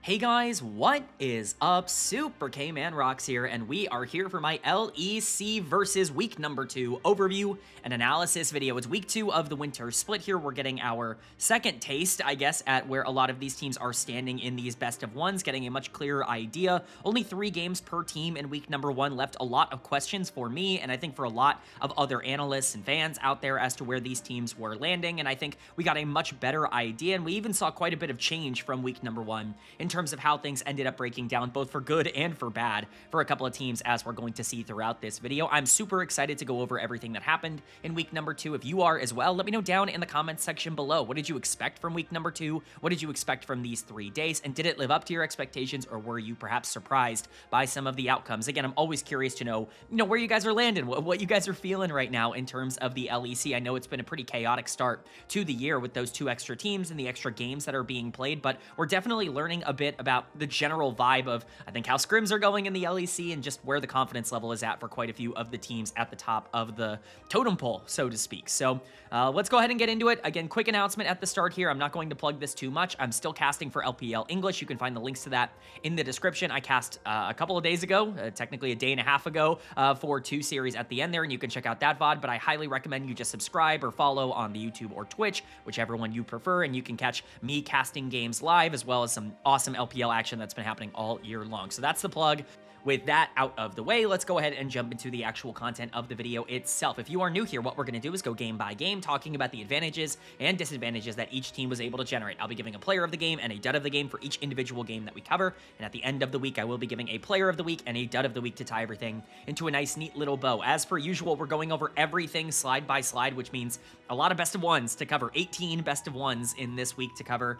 Hey guys, what is up? Super K-Man Rocks here, and we are here for my LEC versus week number 2 overview and analysis video. It's week 2 of the winter split here. We're getting our second taste, I guess, at where a lot of these teams are standing in these best of ones, getting a much clearer idea. Only 3 games per team in week number 1 left a lot of questions for me, and I think for a lot of other analysts and fans out there as to where these teams were landing, and I think we got a much better idea, and we even saw quite a bit of change from week number 1 in terms of how things ended up breaking down, both for good and for bad, for a couple of teams, as we're going to see throughout this video. I'm super excited to go over everything that happened in week number 2. If you are as well, let me know down in the comments section below. What did you expect from week number 2? What did you expect from these 3 days? And did it live up to your expectations, or were you perhaps surprised by some of the outcomes? Again, I'm always curious to know, where you guys are landing, what you guys are feeling right now in terms of the LEC. I know it's been a pretty chaotic start to the year with those 2 extra teams and the extra games that are being played, but we're definitely learning a bit about the general vibe of, I think, how scrims are going in the LEC and just where the confidence level is at for quite a few of the teams at the top of the totem pole, so to speak. So let's go ahead and get into it. Again, quick announcement at the start here. I'm not going to plug this too much. I'm still casting for LPL English. You can find the links to that in the description. I cast a couple of days ago, technically a day and a half ago, for 2 series at the end there, and you can check out that VOD, but I highly recommend you just subscribe or follow on the YouTube or Twitch, whichever one you prefer, and you can catch me casting games live, as well as some awesome LPL action that's been happening all year long. So that's the plug. With that out of the way, let's go ahead and jump into the actual content of the video itself. If you are new here, what we're going to do is go game by game, talking about the advantages and disadvantages that each team was able to generate. I'll be giving a player of the game and a dud of the game for each individual game that we cover, and at the end of the week, I will be giving a player of the week and a dud of the week to tie everything into a nice, neat little bow. As per usual, we're going over everything slide by slide, which means a lot of best of ones to cover. 18 best of ones in this week to cover.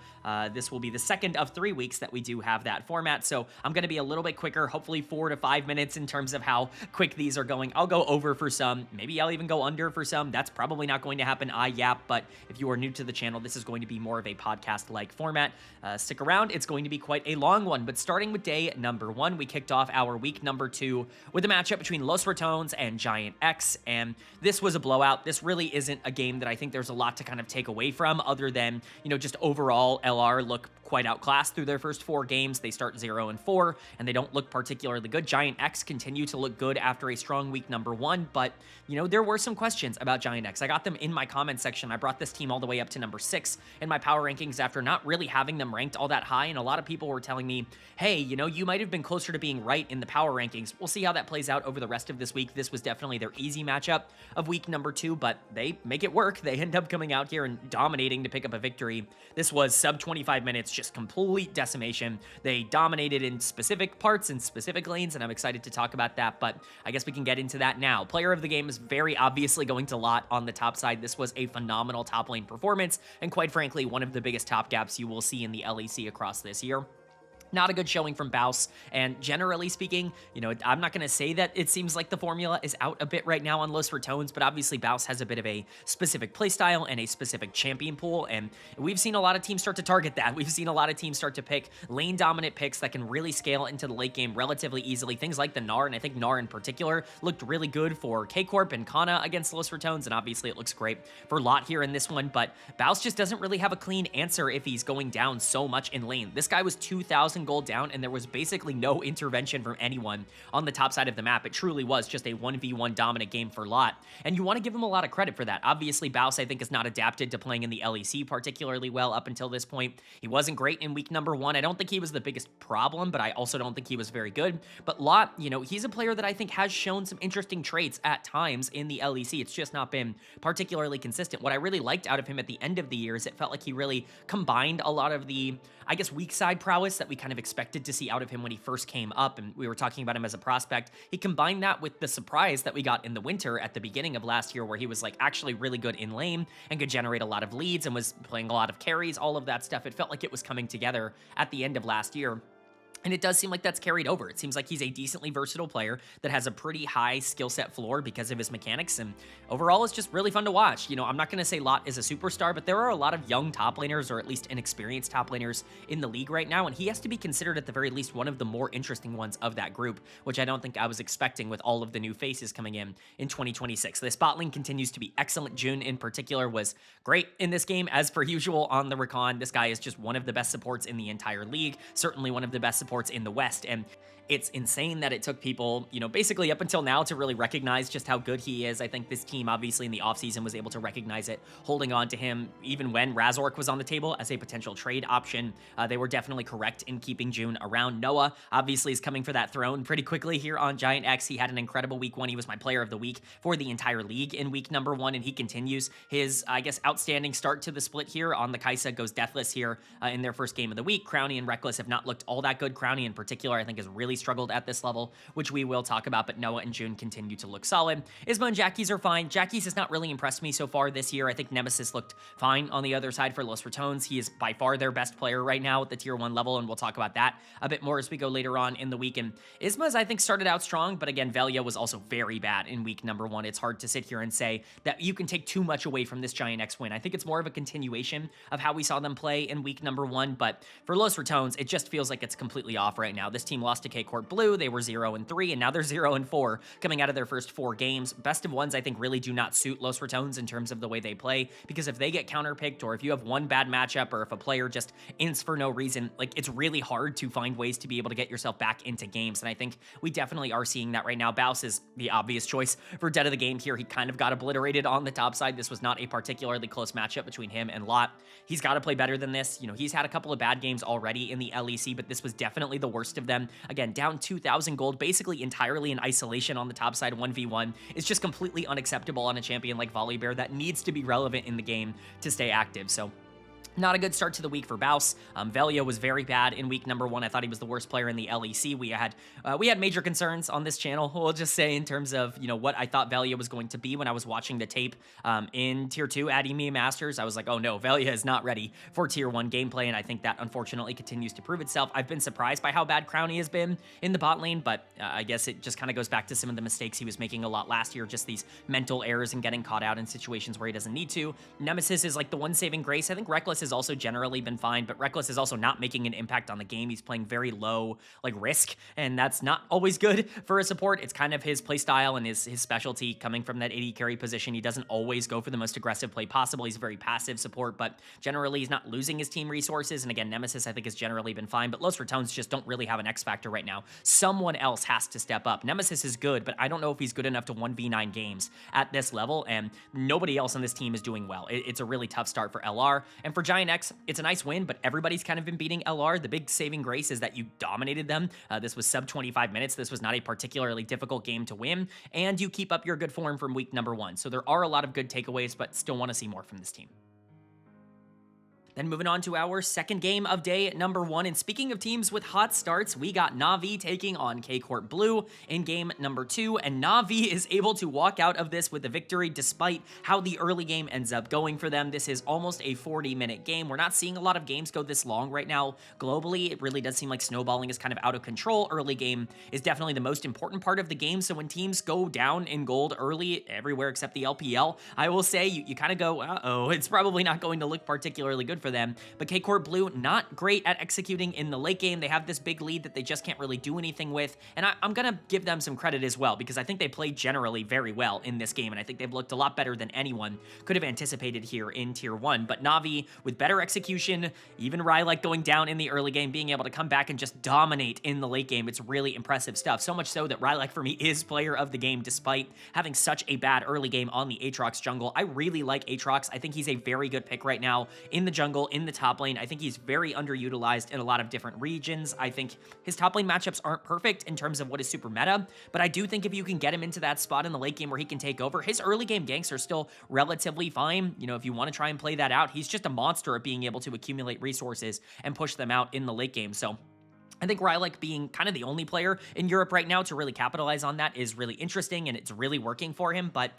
This will be the second of 3 weeks that we do have that format, so I'm going to be a little bit quicker, hopefully 4 to 5 minutes in terms of how quick these are going. I'll go over for some, maybe I'll even go under for some. That's probably not going to happen, I yap, but if you are new to the channel, this is going to be more of a podcast-like format. Stick around, it's going to be quite a long one, but starting with day number 1, we kicked off our week number 2 with a matchup between Los Ratones and GIANTX, and this was a blowout. This really isn't a game that I think there's a lot to kind of take away from, other than, just overall LR look quite outclassed through their first 4 games. They start 0-4, and they don't look particularly good. GIANTX continue to look good after a strong week number 1, but, there were some questions about GIANTX. I got them in my comment section. I brought this team all the way up to number 6 in my power rankings after not really having them ranked all that high, and a lot of people were telling me, hey, you might have been closer to being right in the power rankings. We'll see how that plays out over the rest of this week. This was definitely their easy matchup of week number 2, but they make it work. They end up coming out here and dominating to pick up a victory. This was sub 25 minutes, just complete decimation. They dominated in specific parts and specific lanes, and I'm excited to talk about that, but I guess we can get into that now. Player of the game is very obviously going to Lot on the top side. This was a phenomenal top lane performance, and quite frankly, one of the biggest top gaps you will see in the LEC across this year. Not a good showing from Baus, and generally speaking, I'm not going to say that it seems like the formula is out a bit right now on Los Ratones, but obviously Baus has a bit of a specific playstyle and a specific champion pool, and we've seen a lot of teams start to target that. We've seen a lot of teams start to pick lane-dominant picks that can really scale into the late game relatively easily. Things like the Gnar, and I think Gnar in particular looked really good for Corp and Kana against Los Ratones, and obviously it looks great for Lot here in this one, but Baus just doesn't really have a clean answer if he's going down so much in lane. This guy was 2,000 gold down, and there was basically no intervention from anyone on the top side of the map. It truly was just a 1v1 dominant game for Lot, and you want to give him a lot of credit for that. Obviously, Baus, I think, is not adapted to playing in the LEC particularly well up until this point. He wasn't great in week number 1. I don't think he was the biggest problem, but I also don't think he was very good. But Lot, he's a player that I think has shown some interesting traits at times in the LEC. It's just not been particularly consistent. What I really liked out of him at the end of the year is it felt like he really combined a lot of the, I guess, weak side prowess that we kind of expected to see out of him when he first came up, and we were talking about him as a prospect. He combined that with the surprise that we got in the winter at the beginning of last year, where he was like actually really good in lane and could generate a lot of leads and was playing a lot of carries, all of that stuff. It felt like it was coming together at the end of last year. And it does seem like that's carried over. It seems like he's a decently versatile player that has a pretty high skill set floor because of his mechanics. And overall, it's just really fun to watch. You know, I'm not going to say Lot is a superstar, but there are a lot of young top laners, or at least inexperienced top laners in the league right now. And he has to be considered at the very least one of the more interesting ones of that group, which I don't think I was expecting with all of the new faces coming in 2026. This bot lane continues to be excellent. June in particular was great in this game, as per usual on the Recon. This guy is just one of the best supports in the entire league, certainly one of the best supports in the West, and it's insane that it took people, you know, basically up until now to really recognize just how good he is. I think this team, obviously, in the offseason was able to recognize it, holding on to him even when Razork was on the table as a potential trade option. They were definitely correct in keeping June around. Noah, obviously, is coming for that throne pretty quickly here on GIANTX. He had an incredible week 1. He was my player of the week for the entire league in week number 1, and he continues his, I guess, outstanding start to the split here on the Kai'Sa. Goes deathless here in their first game of the week. Crownie and Reckless have not looked all that good. Crownie in particular, I think, has really struggled at this level, which we will talk about, but Noah and June continue to look solid. Isma and Jackie's are fine. Jackie's has not really impressed me so far this year. I think Nemesis looked fine on the other side for Los Ratones. He is by far their best player right now at the tier 1 level, and we'll talk about that a bit more as we go later on in the week. And Isma's, I think, started out strong, but again, Velia was also very bad in week number 1. It's hard to sit here and say that you can take too much away from this GIANTX win. I think it's more of a continuation of how we saw them play in week number 1, but for Los Ratones, it just feels like it's completely off right now. This team lost to Corp Blue. They were 0-3, and now they're 0-4 coming out of their first 4 games. Best of ones, I think, really do not suit Los Ratones in terms of the way they play, because if they get counterpicked, or if you have one bad matchup, or if a player just ints for no reason, like, it's really hard to find ways to be able to get yourself back into games, and I think we definitely are seeing that right now. Baus is the obvious choice for dead of the game here. He kind of got obliterated on the top side. This was not a particularly close matchup between him and Lot. He's got to play better than this. You know, he's had a couple of bad games already in the LEC, but this was definitely the worst of them. Again, down 2,000 gold, basically entirely in isolation on the top side, 1v1. It's just completely unacceptable on a champion like Volibear that needs to be relevant in the game to stay active. So not a good start to the week for Baus. Velia was very bad in week number 1. I thought he was the worst player in the LEC. We had major concerns on this channel, we'll just say, in terms of, you know, what I thought Velia was going to be when I was watching the tape in Tier 2 at EMEA Masters. I was like, oh no, Velia is not ready for Tier 1 gameplay, and I think that unfortunately continues to prove itself. I've been surprised by how bad Crownie has been in the bot lane, but I guess it just kind of goes back to some of the mistakes he was making a lot last year, just these mental errors and getting caught out in situations where he doesn't need to. Nemesis is like the one saving grace. I think Reckless has also generally been fine, but Reckless is also not making an impact on the game. He's playing very low, like, risk, and that's not always good for a support. It's kind of his play style and his specialty, coming from that AD carry position. He doesn't always go for the most aggressive play possible. He's a very passive support, but generally he's not losing his team resources. And again, Nemesis, I think, has generally been fine, but Los Ratones just don't really have an X factor right now. Someone else has to step up. Nemesis is good, but I don't know if he's good enough to 1v9 games at this level, and nobody else on this team is doing well. It's a really tough start for LR, and for GIANTX, it's a nice win, but everybody's kind of been beating LR. The big saving grace is that you dominated them. This was sub 25 minutes. This was not a particularly difficult game to win, and you keep up your good form from week number 1. So there are a lot of good takeaways, but still want to see more from this team. Then moving on to our second game of day number 1, and speaking of teams with hot starts, we got Na'Vi taking on Corp Blue in game number 2, and Na'Vi is able to walk out of this with a victory despite how the early game ends up going for them. This is almost a 40-minute game. We're not seeing a lot of games go this long right now globally. It really does seem like snowballing is kind of out of control. Early game is definitely the most important part of the game, so when teams go down in gold early everywhere except the LPL, I will say you kind of go, uh-oh, it's probably not going to look particularly good for them. But Corp Blue, not great at executing in the late game. They have this big lead that they just can't really do anything with, and I'm gonna give them some credit as well, because I think they played generally very well in this game, and I think they've looked a lot better than anyone could have anticipated here in Tier 1. But Na'Vi, with better execution, even Rylak going down in the early game, being able to come back and just dominate in the late game, it's really impressive stuff. So much so that Rylak, for me, is player of the game, despite having such a bad early game on the Aatrox jungle. I really like Aatrox. I think he's a very good pick right now in the jungle, in the top lane. I think he's very underutilized in a lot of different regions. I think his top lane matchups aren't perfect in terms of what is super meta, but I do think if you can get him into that spot in the late game where he can take over, his early game ganks are still relatively fine. You know, if you want to try and play that out, he's just a monster at being able to accumulate resources and push them out in the late game. So I think Rylek being kind of the only player in Europe right now to really capitalize on that is really interesting, and it's really working for him. But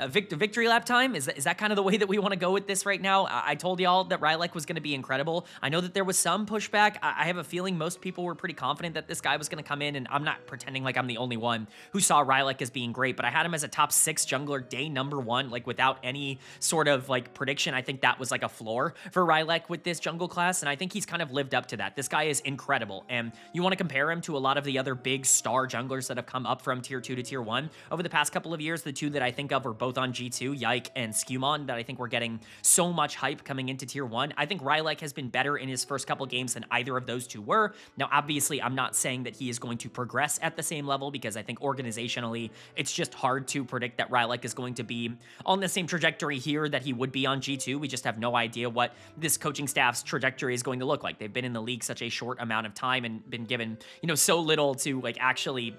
victory lap time, is that kind of the way that we want to go with this right now? I told y'all that Rylek was going to be incredible. I know that there was some pushback. I have a feeling most people were pretty confident that this guy was going to come in, and I'm not pretending like I'm the only one who saw Rylek as being great, but I had him as a top 6 jungler day #1, like without any sort of like prediction. I think that was like a floor for Rylek with this jungle class, and I think he's kind of lived up to that. This guy is incredible, and you want to compare him to a lot of the other big star junglers that have come up from tier 2 to tier 1 over the past couple of years. The two that I think of are both on G2, Yike and Skewmon, that I think we're getting so much hype coming into tier 1. I think Rylek has been better in his first couple games than either of those two were. Now, obviously, I'm not saying that he is going to progress at the same level, because I think organizationally, it's just hard to predict that Rylek is going to be on the same trajectory here that he would be on G2. We just have no idea what this coaching staff's trajectory is going to look like. They've been in the league such a short amount of time and been given, so little to like actually,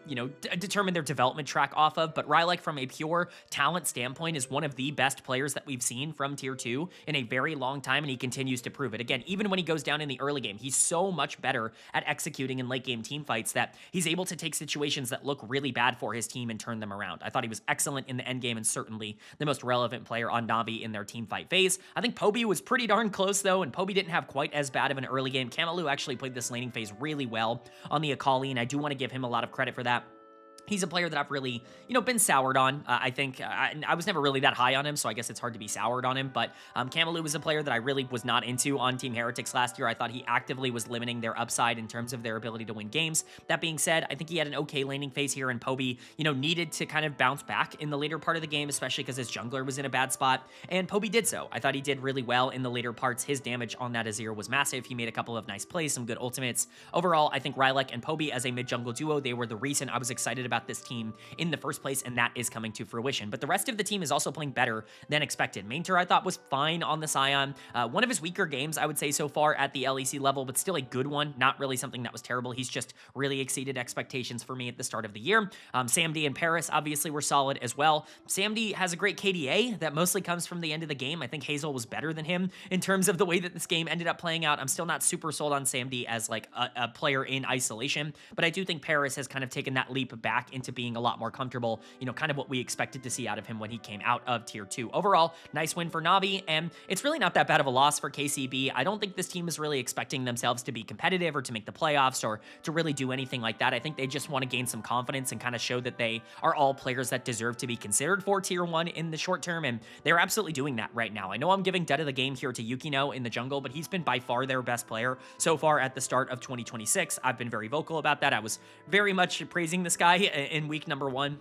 determine their development track off of. But Rylek, from a pure talent standpoint, is one of the best players that we've seen from tier 2 in a very long time, and he continues to prove it. Again, even when he goes down in the early game, he's so much better at executing in late game team fights that he's able to take situations that look really bad for his team and turn them around. I thought he was excellent in the end game, and certainly the most relevant player on Navi in their team fight phase. I think Poby was pretty darn close though, and Poby didn't have quite as bad of an early game. Kamalu actually played this laning phase really well on the Akali, and I do want to give him a lot of credit for that. He's a player that I've really, been soured on. I think I was never really that high on him, so I guess it's hard to be soured on him. But Kamalu was a player that I really was not into on Team Heretics last year. I thought he actively was limiting their upside in terms of their ability to win games. That being said, I think he had an okay laning phase here, and Poby, needed to kind of bounce back in the later part of the game, especially because his jungler was in a bad spot, and Poby did so. I thought he did really well in the later parts. His damage on that Azir was massive. He made a couple of nice plays, some good ultimates. Overall, I think Rylek and Poby as a mid-jungle duo, they were the reason I was excited about this team in the first place, and that is coming to fruition. But the rest of the team is also playing better than expected. Mainter, I thought, was fine on the Scion. One of his weaker games, I would say, so far at the LEC level, but still a good one. Not really something that was terrible. He's just really exceeded expectations for me at the start of the year. Samd and Paris obviously were solid as well. Samd has a great KDA that mostly comes from the end of the game. I think Hazel was better than him in terms of the way that this game ended up playing out. I'm still not super sold on Samd as like a player in isolation, but I do think Paris has kind of taken that leap back into being a lot more comfortable, kind of what we expected to see out of him when he came out of tier 2. Overall, nice win for Navi, and it's really not that bad of a loss for KCB. I don't think this team is really expecting themselves to be competitive or to make the playoffs or to really do anything like that. I think they just want to gain some confidence and kind of show that they are all players that deserve to be considered for tier 1 in the short term, and they're absolutely doing that right now. I know I'm giving dead of the game here to Yukino in the jungle, but he's been by far their best player so far at the start of 2026. I've been very vocal about that. I was very much praising this guy in week #1.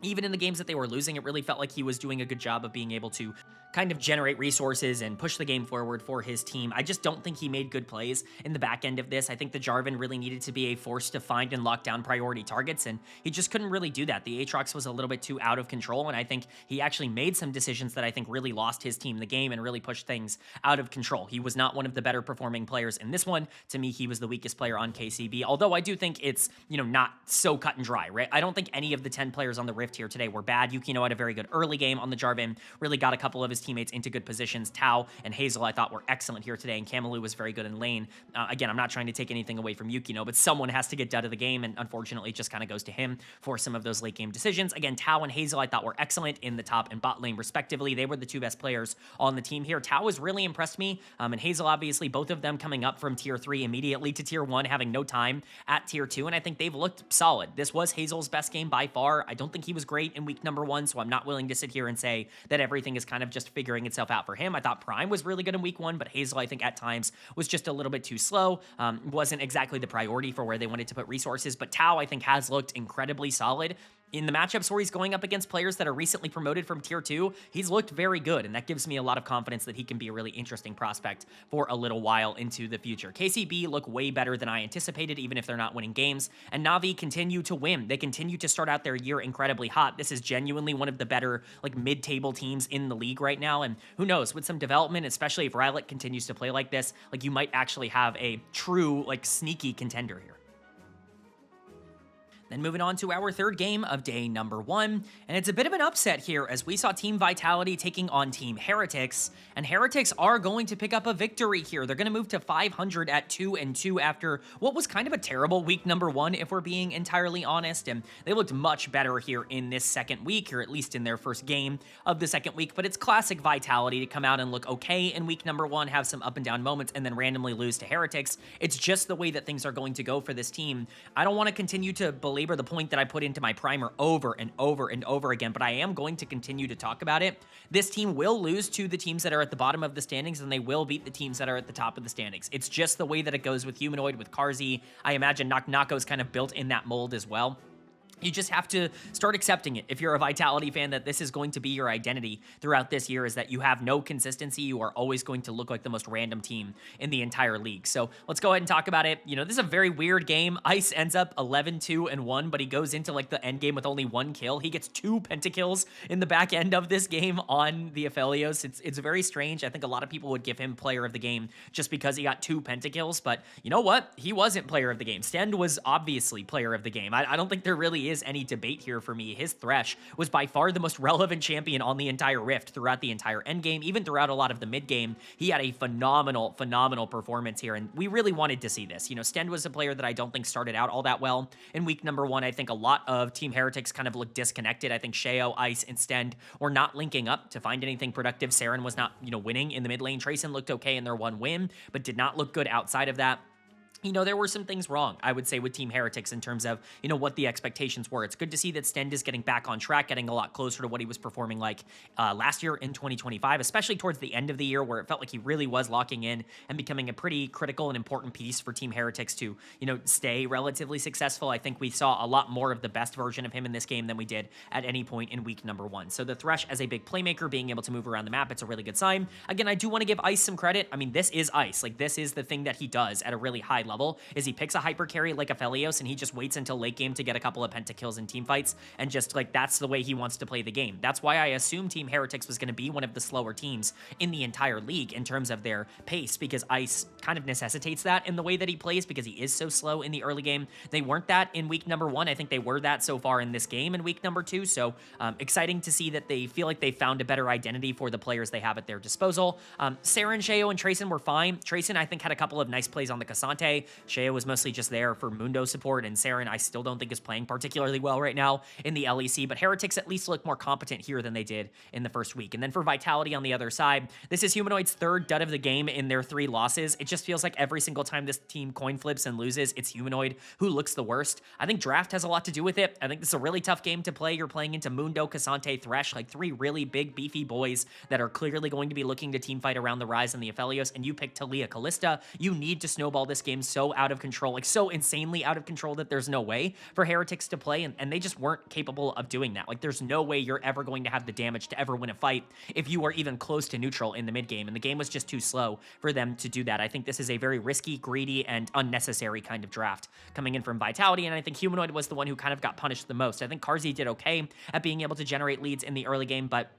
Even in the games that they were losing, it really felt like he was doing a good job of being able to kind of generate resources and push the game forward for his team. I just don't think he made good plays in the back end of this. I think the Jarvan really needed to be a force to find and lock down priority targets, and he just couldn't really do that. The Aatrox was a little bit too out of control, and I think he actually made some decisions that I think really lost his team the game and really pushed things out of control. He was not one of the better performing players in this one. To me, he was the weakest player on KCB, although I do think it's, not so cut and dry, right? I don't think any of the 10 players on the Rift here today were bad. Yukino had a very good early game on the Jarvan, really got a couple of his teammates into good positions. Tao and Hazel I thought were excellent here today, and Kamalu was very good in lane. Again, I'm not trying to take anything away from Yukino, but someone has to get dead of the game, and unfortunately it just kind of goes to him for some of those late game decisions. Again, Tao and Hazel I thought were excellent in the top and bot lane respectively. They were the two best players on the team here. Tao has really impressed me, and Hazel obviously, both of them coming up from tier 3 immediately to tier 1, having no time at tier 2, and I think they've looked solid. This was Hazel's best game by far. I don't think he was great in week #1, so I'm not willing to sit here and say that everything is kind of just figuring itself out for him. I thought Prime was really good in week 1, but Hazel, I think at times was just a little bit too slow. Wasn't exactly the priority for where they wanted to put resources, but Tao, I think, has looked incredibly solid. In the matchups where he's going up against players that are recently promoted from tier 2, he's looked very good, and that gives me a lot of confidence that he can be a really interesting prospect for a little while into the future. KCB look way better than I anticipated, even if they're not winning games, and Navi continue to win. They continue to start out their year incredibly hot. This is genuinely one of the better, like, mid-table teams in the league right now, and who knows, with some development, especially if Rylek continues to play like this, like, you might actually have a true, like, sneaky contender here. Then moving on to our third game of day number 1, and it's a bit of an upset here as we saw Team Vitality taking on Team Heretics, and Heretics are going to pick up a victory here. They're going to move to 500 at 2-2 after what was kind of a terrible week number 1, if we're being entirely honest, and they looked much better here in this second week, or at least in their first game of the second week, but it's classic Vitality to come out and look okay in week number 1, have some up and down moments, and then randomly lose to Heretics. It's just the way that things are going to go for this team. I don't want to continue to belabor the point that I put into my primer over and over and over again, but I am going to continue to talk about it. This team will lose to the teams that are at the bottom of the standings, and they will beat the teams that are at the top of the standings. It's just the way that it goes with Humanoid, with Karzi. I imagine Nako's kind of built in that mold as well. You just have to start accepting it. If you're a Vitality fan, that this is going to be your identity throughout this year, is that you have no consistency. You are always going to look like the most random team in the entire league. So let's go ahead and talk about it. You know, this is a very weird game. Ice ends up 11-2-1, but he goes into like the end game with only 1 kill. He gets 2 pentakills in the back end of this game on the Aphelios. It's very strange. I think a lot of people would give him player of the game just because he got 2 pentakills, but you know what? He wasn't player of the game. Stend was obviously player of the game. I don't think there really is any debate here for me. His Thresh was by far the most relevant champion on the entire Rift throughout the entire endgame, even throughout a lot of the mid game. He had a phenomenal performance here, and we really wanted to see this. You know, Stend was a player that I don't think started out all that well in week number 1. I think a lot of Team Heretics kind of looked disconnected. I think Sheo, Ice, and Stend were not linking up to find anything productive. Saren was not, you know, winning in the mid lane. Trayson looked okay in their 1 win, but did not look good outside of that. You know, there were some things wrong, I would say, with Team Heretics in terms of, you know, what the expectations were. It's good to see that Stend is getting back on track, getting a lot closer to what he was performing like last year in 2025, especially towards the end of the year, where it felt like he really was locking in and becoming a pretty critical and important piece for Team Heretics to, you know, stay relatively successful. I think we saw a lot more of the best version of him in this game than we did at any point in week number 1. So the Thresh as a big playmaker, being able to move around the map, it's a really good sign. Again, I do want to give Ice some credit. I mean, this is Ice. Like, this is the thing that he does at a really high level, is he picks a hyper carry like Aphelios and he just waits until late game to get a couple of pentakills in team fights, and just like that's the way he wants to play the game. That's why I assumed Team Heretics was going to be one of the slower teams in the entire league in terms of their pace, because Ice kind of necessitates that in the way that he plays, because he is so slow in the early game. They weren't that in week number 1. I think they were that so far in this game in week number 2. So exciting to see that they feel like they found a better identity for the players they have at their disposal. Saren, Sheo, and Trayson were fine. Trayson, I think, had a couple of nice plays on the Cassante. Sheo was mostly just there for Mundo support, and Saren, I still don't think is playing particularly well right now in the LEC, but Heretics at least look more competent here than they did in the first week. And then for Vitality on the other side, this is Humanoid's 3rd dud of the game in their 3 losses. It just feels like every single time this team coin flips and loses, it's Humanoid who looks the worst. I think draft has a lot to do with it. I think this is a really tough game to play. You're playing into Mundo, Cassante, Thresh, like 3 really big, beefy boys that are clearly going to be looking to teamfight around the Rise and the Aphelios, and you pick Talia Kalista. You need to snowball this game so out of control, like so insanely out of control, that there's no way for Heretics to play, and they just weren't capable of doing that. Like, there's no way you're ever going to have the damage to ever win a fight if you are even close to neutral in the mid game, and the game was just too slow for them to do that. I think this is a very risky, greedy, and unnecessary kind of draft coming in from Vitality, and I think Humanoid was the one who kind of got punished the most. I think Karzi did okay at being able to generate leads in the early game, but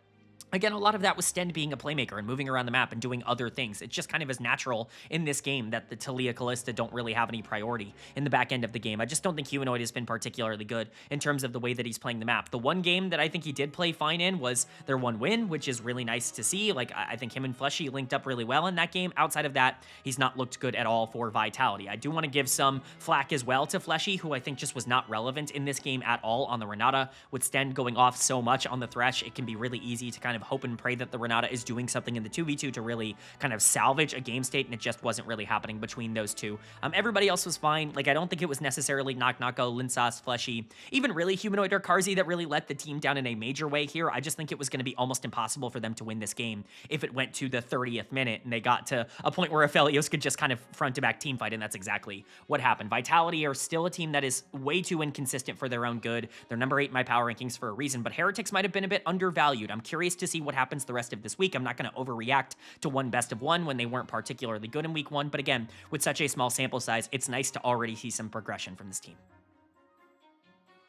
again, a lot of that was Stend being a playmaker and moving around the map and doing other things. It just kind of is natural in this game that the Talia Kalista don't really have any priority in the back end of the game. I just don't think Humanoid has been particularly good in terms of the way that he's playing the map. The one game that I think he did play fine in was their 1 win, which is really nice to see. Like, I think him and Fleshy linked up really well in that game. Outside of that, he's not looked good at all for Vitality. I do want to give some flack as well to Fleshy, who I think just was not relevant in this game at all on the Renata. With Stend going off so much on the Thresh, it can be really easy to kind of hope and pray that the Renata is doing something in the 2v2 to really kind of salvage a game state, and it just wasn't really happening between those two. Everybody else was fine. Like, I don't think it was necessarily Nako, Linsas, Fleshy, even really Humanoid or Karzi that really let the team down in a major way here. I just think it was going to be almost impossible for them to win this game if it went to the 30th minute and they got to a point where Aphelios could just kind of front-to-back team fight, and that's exactly what happened. Vitality are still a team that is way too inconsistent for their own good. They're number 8 in my power rankings for a reason, but Heretics might have been a bit undervalued. I'm curious to see what happens the rest of this week. I'm not going to overreact to one best of 1 when they weren't particularly good in week 1, but again, with such a small sample size, it's nice to already see some progression from this team.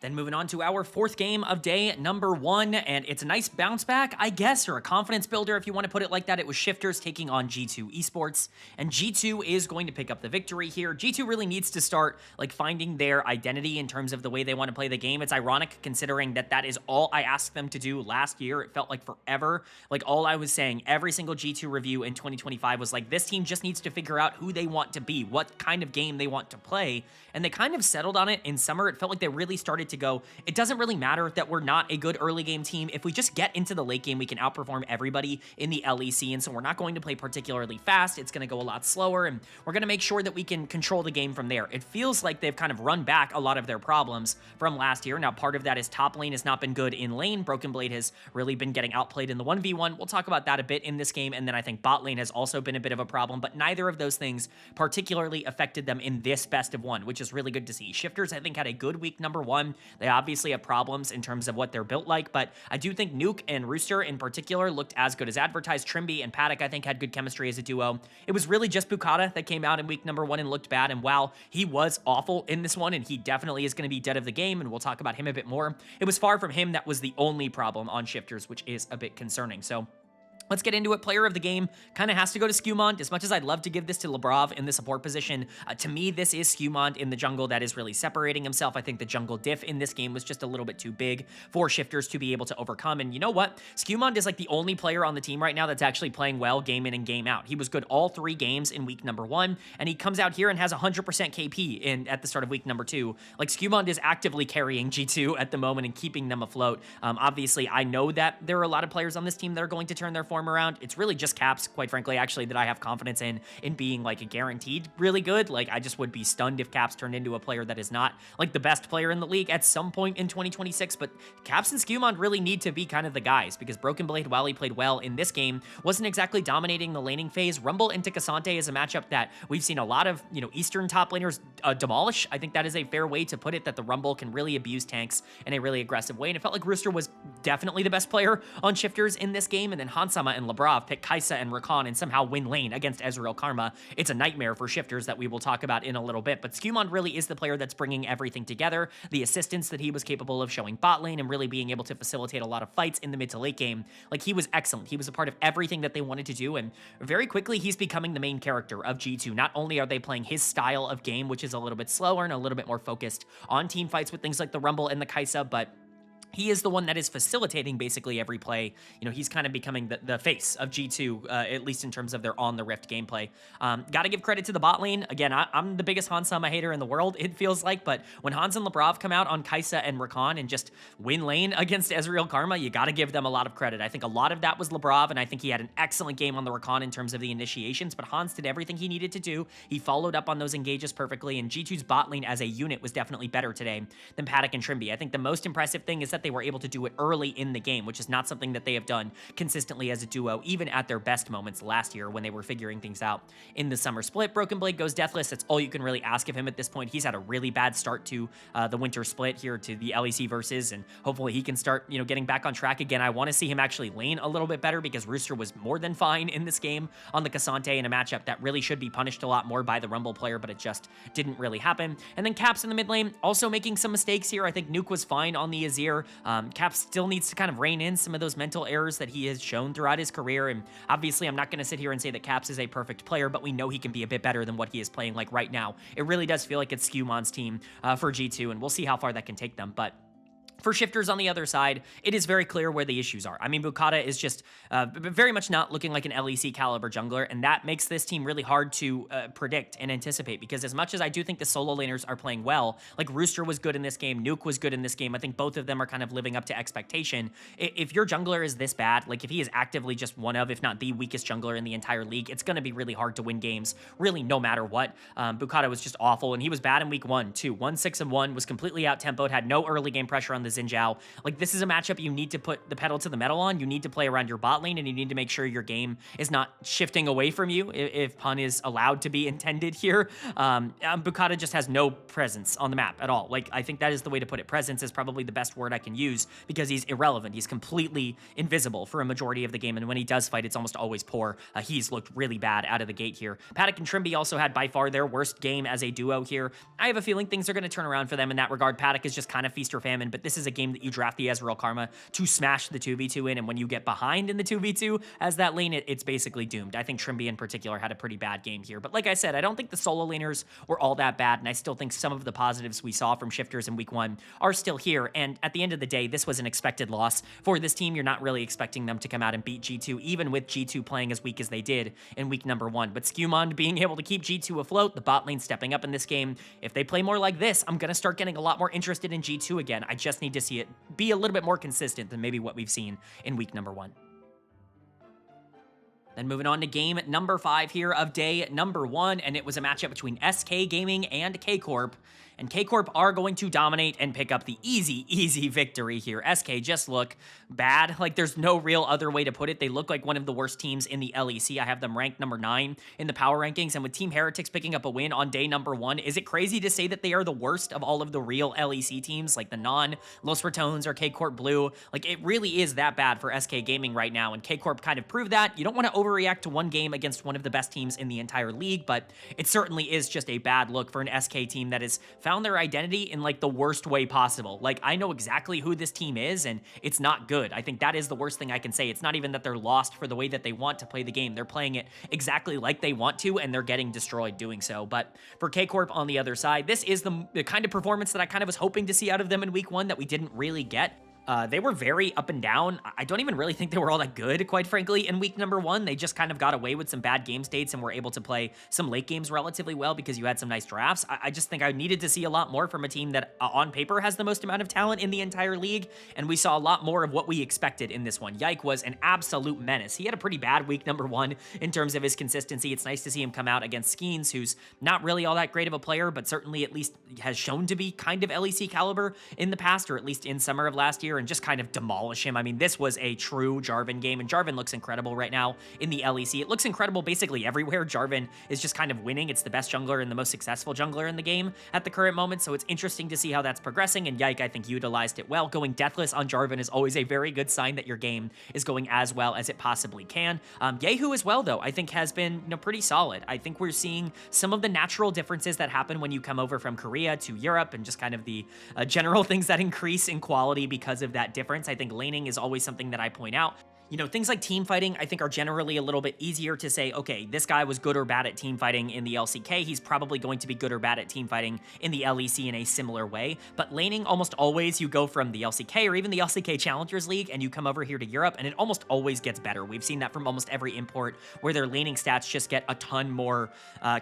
Then moving on to our fourth game of day number 1, and it's a nice bounce back, I guess, or a confidence builder if you want to put it like that. It was Shifters taking on G2 Esports, and G2 is going to pick up the victory here. G2 really needs to start like finding their identity in terms of the way they want to play the game. It's ironic considering that that is all I asked them to do last year. It felt like forever. Like all I was saying, every single G2 review in 2025 was like, this team just needs to figure out who they want to be, what kind of game they want to play, and they kind of settled on it in summer. It felt like they really started to go, it doesn't really matter that we're not a good early game team. If we just get into the late game, we can outperform everybody in the LEC, and so we're not going to play particularly fast. It's going to go a lot slower, and we're going to make sure that we can control the game from there. It feels like they've kind of run back a lot of their problems from last year. Now, part of that is top lane has not been good in lane. Broken Blade has really been getting outplayed in the 1v1. We'll talk about that a bit in this game, and then I think bot lane has also been a bit of a problem, but neither of those things particularly affected them in this best of 1, which is really good to see. Shifters, I think, had a good week number 1. They obviously have problems in terms of what they're built like, but I do think Nuke and Rooster in particular looked as good as advertised. Trimby and Paddock, I think, had good chemistry as a duo. It was really just Bukata that came out in week number 1 and looked bad, and while he was awful in this one, and he definitely is going to be dead of the game, and we'll talk about him a bit more, it was far from him that was the only problem on Shifters, which is a bit concerning. So let's get into it. Player of the game kind of has to go to Skewmond. As much as I'd love to give this to Labrov in the support position, to me, this is Skewmond in the jungle that is really separating himself. I think the jungle diff in this game was just a little bit too big for Shifters to be able to overcome. And you know what? Skewmond is like the only player on the team right now that's actually playing well game in and game out. He was good all 3 games in week number 1, and he comes out here and has 100% KP at the start of week number 2. Like, Skewmond is actively carrying G2 at the moment and keeping them afloat. Obviously, I know that there are a lot of players on this team that are going to turn their form around. It's really just Caps, quite frankly, actually, that I have confidence in being like a guaranteed really good. Like, I just would be stunned if Caps turned into a player that is not like the best player in the league at some point in 2026. But Caps and Skewmond really need to be kind of the guys, because Broken Blade, while he played well in this game, wasn't exactly dominating the laning phase. Rumble into Cassante is a matchup that we've seen a lot of, Eastern top laners demolish. I think that is a fair way to put it, that the Rumble can really abuse tanks in a really aggressive way. And it felt like Rooster was definitely the best player on Shifters in this game, and then Hansama and LeBron pick Kai'Sa and Rakan and somehow win lane against Ezreal Karma. It's a nightmare for Shifters that we will talk about in a little bit, but Skewmond really is the player that's bringing everything together. The assistance that he was capable of showing bot lane and really being able to facilitate a lot of fights in the mid to late game, like, he was excellent. He was a part of everything that they wanted to do, and very quickly he's becoming the main character of G2. Not only are they playing his style of game, which is a little bit slower and a little bit more focused on team fights with things like the Rumble and the Kai'Sa, but he is the one that is facilitating basically every play. He's kind of becoming the face of G2, at least in terms of their on the Rift gameplay. Got to give credit to the bot lane. Again, I'm the biggest Hansama hater in the world, it feels like, but when Hans and Labrov come out on Kai'Sa and Rakan and just win lane against Ezreal Karma, you got to give them a lot of credit. I think a lot of that was Labrov, and I think he had an excellent game on the Rakan in terms of the initiations, but Hans did everything he needed to do. He followed up on those engages perfectly, and G2's bot lane as a unit was definitely better today than Paddock and Trimby. I think the most impressive thing is that they were able to do it early in the game, which is not something that they have done consistently as a duo, even at their best moments last year when they were figuring things out in the summer split. Broken Blade goes deathless. That's all you can really ask of him at this point. He's had a really bad start to the winter split here, to the LEC versus, and hopefully he can start, getting back on track again. I want to see him actually lane a little bit better, because Rooster was more than fine in this game on the Cassante in a matchup that really should be punished a lot more by the Rumble player, but it just didn't really happen. And then Caps in the mid lane also making some mistakes here. I think Nuke was fine on the Azir. Caps still needs to kind of rein in some of those mental errors that he has shown throughout his career, and obviously I'm not going to sit here and say that Caps is a perfect player, but we know he can be a bit better than what he is playing like right now. It really does feel like it's Skewmond's team for G2, and we'll see how far that can take them, but for Shifters on the other side, it is very clear where the issues are. I mean, Bukata is just very much not looking like an LEC caliber jungler, and that makes this team really hard to predict and anticipate, because as much as I do think the solo laners are playing well, like Rooster was good in this game, Nuke was good in this game, I think both of them are kind of living up to expectation. If your jungler is this bad, like if he is actively just one of, if not the weakest jungler in the entire league, it's going to be really hard to win games, really no matter what. Bukata was just awful, and he was bad in week 1 too. 1-6-1, was completely out-tempoed, had no early game pressure on the the Xin Zhao. Like, this is a matchup you need to put the pedal to the metal on. You need to play around your bot lane, and you need to make sure your game is not shifting away from you, if pun is allowed to be intended here. Bukata just has no presence on the map at all. Like, I think that is the way to put it. Presence is probably the best word I can use, because he's irrelevant. He's completely invisible for a majority of the game, and when he does fight, it's almost always poor. He's looked really bad out of the gate here. Paddock and Trimby also had by far their worst game as a duo here. I have a feeling things are going to turn around for them in that regard. Paddock is just kind of feast or famine, but this is a game that you draft the Ezreal Karma to smash the 2v2 in, and when you get behind in the 2v2 as that lane, it's basically doomed. I think Trimby in particular had a pretty bad game here, but like I said, I don't think the solo laners were all that bad, and I still think some of the positives we saw from Shifters in week 1 are still here, and at the end of the day, this was an expected loss for this team. You're not really expecting them to come out and beat G2, even with G2 playing as weak as they did in week number 1, but Skewmond being able to keep G2 afloat, the bot lane stepping up in this game. If they play more like this, I'm going to start getting a lot more interested in G2 again. I just need to see it be a little bit more consistent than maybe what we've seen in week number 1. Then moving on to game number 5 here of day number 1, and it was a matchup between SK Gaming and K-Corp. And K-Corp are going to dominate and pick up the easy victory here. SK just look bad. Like, there's no real other way to put it. They look like one of the worst teams in the LEC. I have them ranked number 9 in the power rankings, and with Team Heretics picking up a win on day number 1, is it crazy to say that they are the worst of all of the real LEC teams, like the non-Los Ratones or K-Corp Blue? Like, it really is that bad for SK Gaming right now, and K-Corp kind of proved that. You don't want to overreact to one game against one of the best teams in the entire league, but it certainly is just a bad look for an SK team that is found their identity in like the worst way possible. Like, I know exactly who this team is, and it's not good. I think that is the worst thing I can say. It's not even that they're lost for the way that they want to play the game. They're playing it exactly like they want to, and they're getting destroyed doing so. But for K-Corp on the other side, this is the kind of performance that I kind of was hoping to see out of them in week 1 that we didn't really get. They were very up and down. I don't even really think they were all that good, quite frankly, in week number 1. They just kind of got away with some bad game states and were able to play some late games relatively well because you had some nice drafts. I just think I needed to see a lot more from a team that on paper has the most amount of talent in the entire league, and we saw a lot more of what we expected in this one. Yike was an absolute menace. He had a pretty bad week number 1 in terms of his consistency. It's nice to see him come out against Skeens, who's not really all that great of a player, but certainly at least has shown to be kind of LEC caliber in the past, or at least in summer of last year, and just kind of demolish him. I mean, this was a true Jarvan game, and Jarvan looks incredible right now in the LEC. It looks incredible basically everywhere. Jarvan is just kind of winning. It's the best jungler and the most successful jungler in the game at the current moment, so it's interesting to see how that's progressing, and Yike, I think, utilized it well. Going deathless on Jarvan is always a very good sign that your game is going as well as it possibly can. Yehu as well, though, I think has been, pretty solid. I think we're seeing some of the natural differences that happen when you come over from Korea to Europe, and just kind of the general things that increase in quality because of that difference. I think laning is always something that I point out. Things like team fighting, I think, are generally a little bit easier to say, okay, this guy was good or bad at team fighting in the LCK. He's probably going to be good or bad at team fighting in the LEC in a similar way. But laning, almost always, you go from the LCK or even the LCK Challengers League and you come over here to Europe, and it almost always gets better. We've seen that from almost every import where their laning stats just get a ton more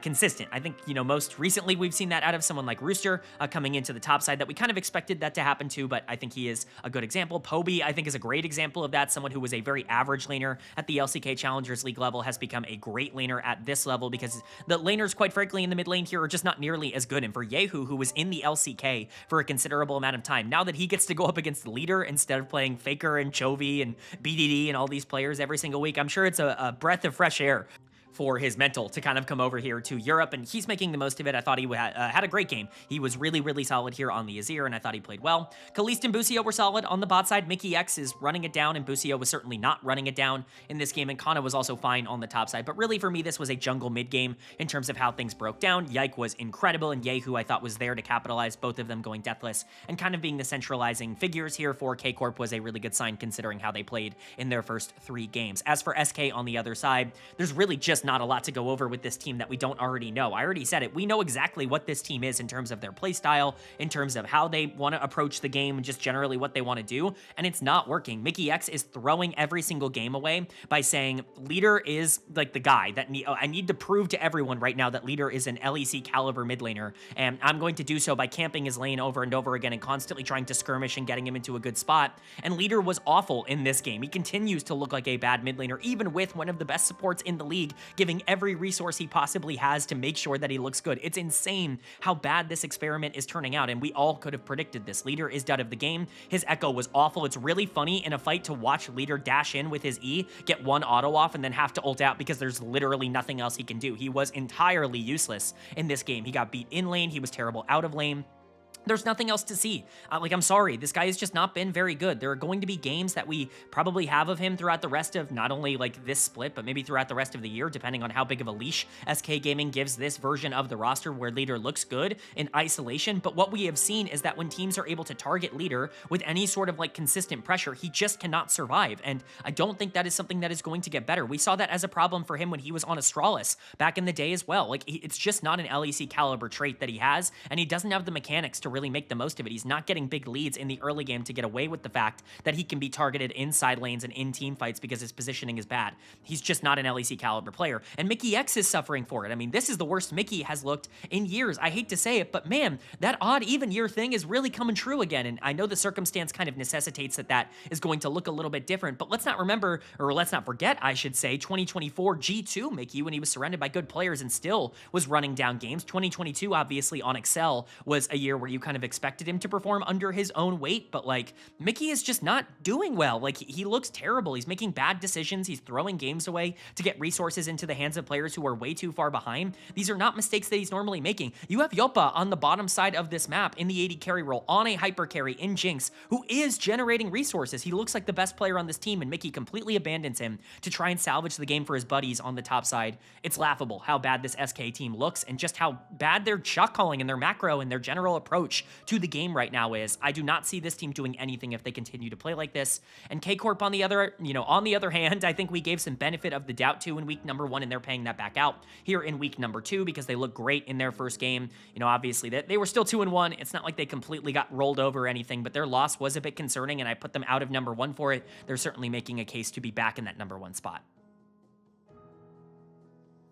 consistent. I think, most recently we've seen that out of someone like Rooster coming into the top side that we kind of expected that to happen to, but I think he is a good example. Poby, I think, is a great example of that. Someone who was a very average laner at the LCK Challengers League level has become a great laner at this level because the laners, quite frankly, in the mid lane here are just not nearly as good. And for Yehu, who was in the LCK for a considerable amount of time, now that he gets to go up against the leader instead of playing Faker and Chovy and BDD and all these players every single week, I'm sure it's a breath of fresh air for his mental to kind of come over here to Europe, and he's making the most of it. I thought he had a great game. He was really solid here on the Azir, and I thought he played well. Kaliste and Busio were solid on the bot side. Mickey X is running it down, and Busio was certainly not running it down in this game, and Kana was also fine on the top side. But really, for me, this was a jungle mid game in terms of how things broke down. Yike was incredible, and Yehu, I thought, was there to capitalize, both of them going deathless and kind of being the centralizing figures here for K-Corp was a really good sign considering how they played in their first 3 games. As for SK on the other side, there's really just not a lot to go over with this team that we don't already know. I already said it. We know exactly what this team is in terms of their play style, in terms of how they want to approach the game, and just generally what they want to do, and it's not working. Mickey X is throwing every single game away by saying Leader is like the guy that I need to prove to everyone right now that Leader is an LEC caliber mid laner, and I'm going to do so by camping his lane over and over again and constantly trying to skirmish and getting him into a good spot. And Leader was awful in this game. He continues to look like a bad mid laner, even with one of the best supports in the league giving every resource he possibly has to make sure that he looks good. It's insane how bad this experiment is turning out, and we all could have predicted this. Leader is dead of the game. His echo was awful. It's really funny in a fight to watch Leader dash in with his E, get one auto off, and then have to ult out because there's literally nothing else he can do. He was entirely useless in this game. He got beat in lane. He was terrible out of lane. There's nothing else to see. I'm sorry, this guy has just not been very good. There are going to be games that we probably have of him throughout the rest of not only like this split, but maybe throughout the rest of the year, depending on how big of a leash SK Gaming gives this version of the roster where Leader looks good in isolation. But what we have seen is that when teams are able to target Leader with any sort of like consistent pressure, he just cannot survive. And I don't think that is something that is going to get better. We saw that as a problem for him when he was on Astralis back in the day as well. Like, it's just not an LEC caliber trait that he has, and he doesn't have the mechanics to really make the most of it. He's not getting big leads in the early game to get away with the fact that he can be targeted inside lanes and in team fights because his positioning is bad. He's just not an LEC caliber player, and Mickey X is suffering for it. I mean, this is the worst Mickey has looked in years. I hate to say it, but man, that odd even year thing is really coming true again, and I know the circumstance kind of necessitates that is going to look a little bit different, but let's not forget, I should say, 2024 G2 Mickey, when he was surrounded by good players and still was running down games. 2022, obviously, on Excel was a year where you kind of expected him to perform under his own weight, but like, Mickey is just not doing well. Like, he looks terrible. He's making bad decisions. He's throwing games away to get resources into the hands of players who are way too far behind. These are not mistakes that he's normally making. You have Yopa on the bottom side of this map in the AD carry role on a hyper carry in Jinx, who is generating resources. He looks like the best player on this team, and Mickey completely abandons him to try and salvage the game for his buddies on the top side. It's laughable how bad this SK team looks and just how bad their shot calling and their macro and their general approach to the game right now is. I do not see this team doing anything if they continue to play like this. And K-Corp on the other hand, I think we gave some benefit of the doubt to in week number 1, and they're paying that back out here in week number 2 because they look great in their first game. Obviously they were still 2-1. It's not like they completely got rolled over or anything, but their loss was a bit concerning, and I put them out of number 1 for it. They're certainly making a case to be back in that number 1 spot.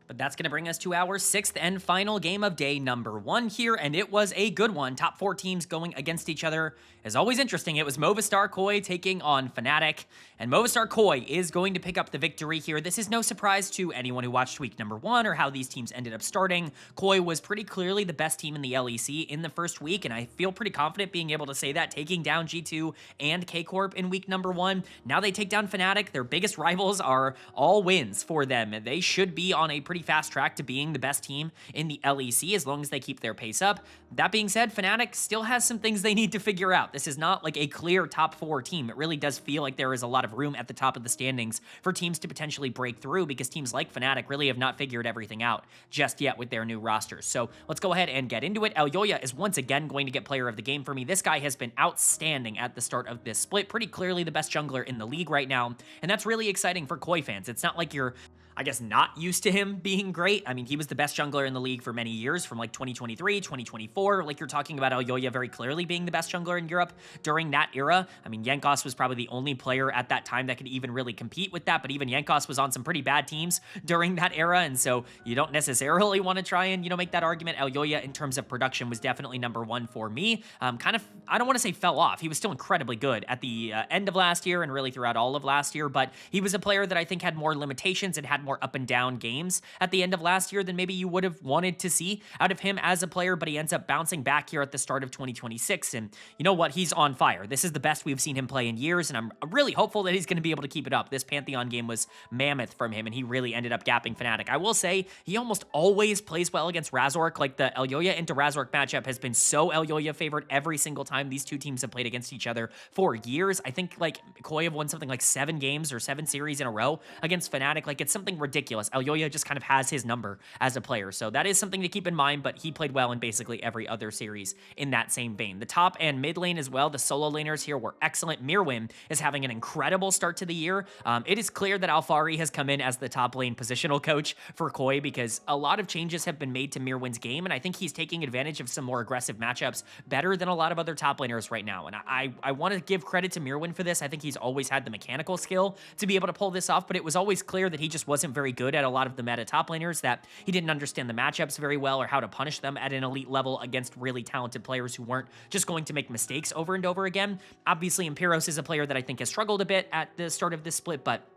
But that's going to bring us to our 6th and final game of day number 1 here, and it was a good one. Top 4 teams going against each other is always interesting. It was Movistar KOI taking on Fnatic, and Movistar KOI is going to pick up the victory here. This is no surprise to anyone who watched week number 1 or how these teams ended up starting. KOI was pretty clearly the best team in the LEC in the first week, and I feel pretty confident being able to say that, taking down G2 and K-Corp in week number 1. Now they take down Fnatic. Their biggest rivals are all wins for them, and they should be on a pretty fast track to being the best team in the LEC as long as they keep their pace up. That being said, Fnatic still has some things they need to figure out. This is not like a clear top 4 team. It really does feel like there is a lot of room at the top of the standings for teams to potentially break through because teams like Fnatic really have not figured everything out just yet with their new rosters. So let's go ahead and get into it. Elyoya is once again going to get player of the game for me. This guy has been outstanding at the start of this split. Pretty clearly the best jungler in the league right now, and that's really exciting for KOI fans. It's not like you're I guess, not used to him being great. I mean, he was the best jungler in the league for many years, from like 2023, 2024. Like, you're talking about Elyoya very clearly being the best jungler in Europe during that era. I mean, Jankos was probably the only player at that time that could even really compete with that, but even Jankos was on some pretty bad teams during that era, and so you don't necessarily want to try and, make that argument. Elyoya, in terms of production, was definitely number 1 for me. Kind of, I don't want to say fell off. He was still incredibly good at the end of last year and really throughout all of last year, but he was a player that I think had more limitations and had more up and down games at the end of last year than maybe you would have wanted to see out of him as a player, but he ends up bouncing back here at the start of 2026, and you know what? He's on fire. This is the best we've seen him play in years, and I'm really hopeful that he's going to be able to keep it up. This Pantheon game was mammoth from him, and he really ended up gapping Fnatic. I will say, he almost always plays well against Razork. Like, the Elyoya into Razork matchup has been so Elyoya favored every single time these two teams have played against each other for years. I think, like, KOI have won something like 7 games or 7 series in a row against Fnatic. Like, it's something ridiculous. Elyoya just kind of has his number as a player, so that is something to keep in mind, but he played well in basically every other series in that same vein. The top and mid lane as well, the solo laners here were excellent. Mirwin is having an incredible start to the year. It is clear that Alfari has come in as the top lane positional coach for KOI because a lot of changes have been made to Mirwin's game, and I think he's taking advantage of some more aggressive matchups better than a lot of other top laners right now, and I want to give credit to Mirwin for this. I think he's always had the mechanical skill to be able to pull this off, but it was always clear that he just wasn't very good at a lot of the meta top laners, that he didn't understand the matchups very well or how to punish them at an elite level against really talented players who weren't just going to make mistakes over and over again. Obviously, Impyros is a player that I think has struggled a bit at the start of this split, but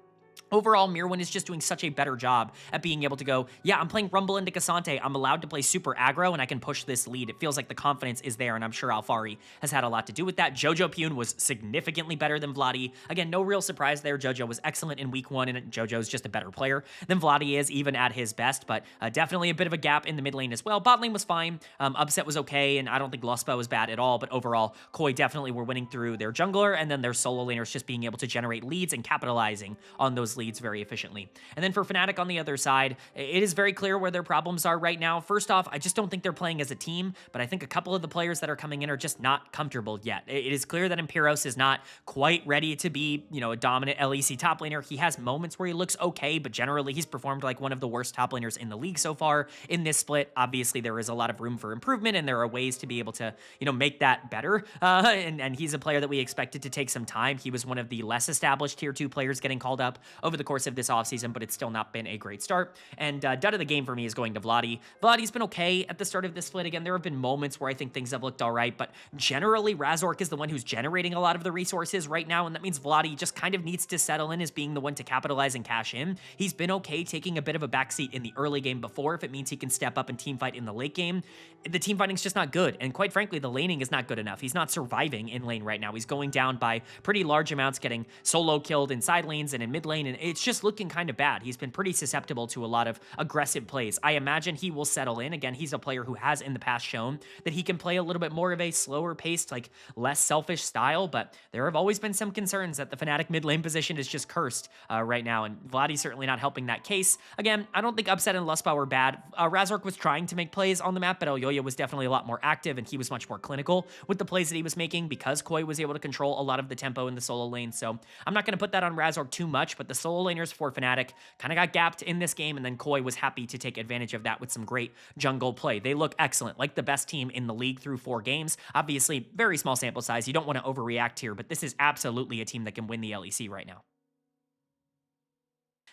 Overall, Mirwin is just doing such a better job at being able to go, yeah, I'm playing Rumble into Cassante. I'm allowed to play super aggro, and I can push this lead. It feels like the confidence is there, and I'm sure Alfari has had a lot to do with that. Jojo Pune was significantly better than Vladi. Again, no real surprise there. Jojo was excellent in week 1, and Jojo's just a better player than Vladi is, even at his best, but definitely a bit of a gap in the mid lane as well. Bot lane was fine. Upset was okay, and I don't think Lospa was bad at all, but overall, KOI definitely were winning through their jungler, and then their solo laners just being able to generate leads and capitalizing on those leads very efficiently. And then for Fnatic on the other side, it is very clear where their problems are right now. First off, I just don't think they're playing as a team, but I think a couple of the players that are coming in are just not comfortable yet. It is clear that Imperos is not quite ready to be, a dominant LEC top laner. He has moments where he looks okay, but generally he's performed like one of the worst top laners in the league so far in this split. Obviously, there is a lot of room for improvement, and there are ways to be able to, make that better. And he's a player that we expected to take some time. He was one of the less established tier 2 players getting called up over the course of this offseason, but it's still not been a great start. And dud of the game for me is going to Vladi. Vladi's been okay at the start of this split. Again, there have been moments where I think things have looked all right, but generally Razork is the one who's generating a lot of the resources right now, and that means Vladi just kind of needs to settle in as being the one to capitalize and cash in. He's been okay taking a bit of a backseat in the early game before if it means he can step up and team fight in the late game. The team fighting's just not good, and quite frankly, the laning is not good enough. He's not surviving in lane right now. He's going down by pretty large amounts, getting solo killed in side lanes and in mid lane, and it's just looking kind of bad. He's been pretty susceptible to a lot of aggressive plays. I imagine he will settle in. Again, he's a player who has in the past shown that he can play a little bit more of a slower paced, like less selfish style, but there have always been some concerns that the Fnatic mid lane position is just cursed right now, and Vladi's certainly not helping that case. Again, I don't think Upset and Lustba were bad. Razork was trying to make plays on the map, but Elyoya was definitely a lot more active, and he was much more clinical with the plays that he was making because KOI was able to control a lot of the tempo in the solo lane. So I'm not going to put that on Razork too much, but the solo laners for Fnatic kind of got gapped in this game, and then KOI was happy to take advantage of that with some great jungle play. They look excellent, like the best team in the league through 4 games. Obviously, very small sample size. You don't want to overreact here, but this is absolutely a team that can win the LEC right now.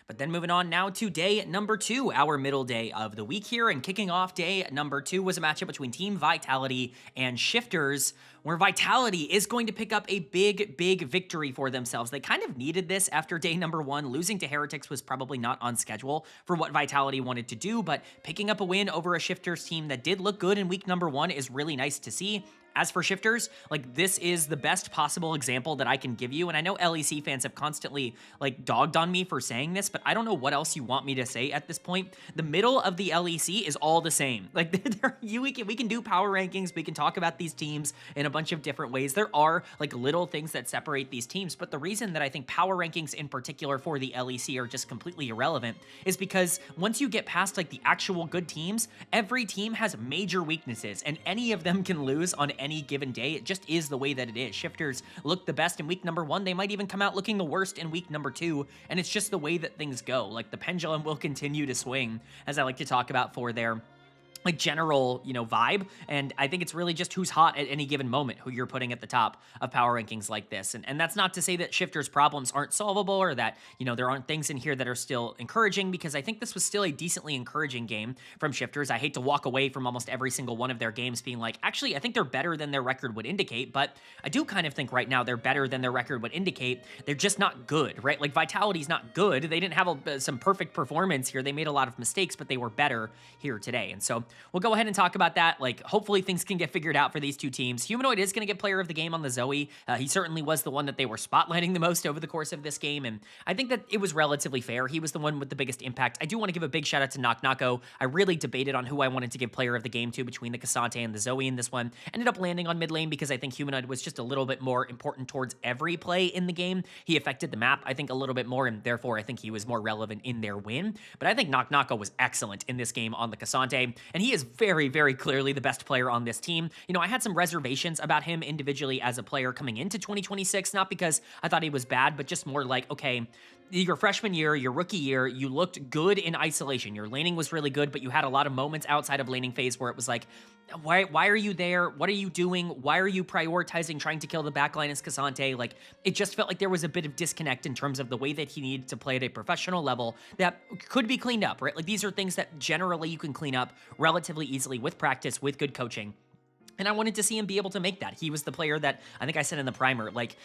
But then moving on now to day number 2, our middle day of the week here, and kicking off day number 2 was a matchup between Team Vitality and Shifters, where Vitality is going to pick up a big victory for themselves. They kind of needed this after day number 1. Losing to Heretics was probably not on schedule for what Vitality wanted to do, but picking up a win over a Shifters team that did look good in week number 1 is really nice to see. As for Shifters, like, this is the best possible example that I can give you, and I know LEC fans have constantly, like, dogged on me for saying this, but I don't know what else you want me to say at this point. The middle of the LEC is all the same. Like, we can do power rankings, we can talk about these teams in a bunch of different ways. There are, like, little things that separate these teams, but the reason that I think power rankings in particular for the LEC are just completely irrelevant is because once you get past, like, the actual good teams, every team has major weaknesses, and any of them can lose on any given day. It just is the way that it is. Shifters look the best in week number 1. They might even come out looking the worst in week number 2, and it's just the way that things go. Like, the pendulum will continue to swing, as I like to talk about, for their like general, vibe. And I think it's really just who's hot at any given moment, who you're putting at the top of power rankings like this. And that's not to say that Shifters' problems aren't solvable or that, there aren't things in here that are still encouraging, because I think this was still a decently encouraging game from Shifters. I hate to walk away from almost every single one of their games being like, actually, I think they're better than their record would indicate, but I do kind of think right now they're better than their record would indicate. They're just not good, right? Like, Vitality's not good. They didn't have some perfect performance here. They made a lot of mistakes, but they were better here today. And so we'll go ahead and talk about that. Like, hopefully things can get figured out for these two teams. Humanoid is going to get player of the game on the Zoe. He certainly was the one that they were spotlighting the most over the course of this game, and I think that it was relatively fair. He was the one with the biggest impact. I do want to give a big shout out to Knock. I really debated on who I wanted to give player of the game to between the Cassante and the Zoe in this one. Ended up landing on mid lane because I think Humanoid was just a little bit more important towards every play in the game. He affected the map, I think, a little bit more, and therefore I think he was more relevant in their win. But I think Knock was excellent in this game on the Cassante, and he is very, very clearly the best player on this team. I had some reservations about him individually as a player coming into 2026, not because I thought he was bad, but just more like, okay, your freshman year, your rookie year, you looked good in isolation. Your laning was really good, but you had a lot of moments outside of laning phase where it was like, why are you there? What are you doing? Why are you prioritizing trying to kill the backline as Cassante? Like, it just felt like there was a bit of disconnect in terms of the way that he needed to play at a professional level that could be cleaned up, right? Like, these are things that generally you can clean up relatively easily with practice, with good coaching. And I wanted to see him be able to make that. He was the player that I think I said in the primer, like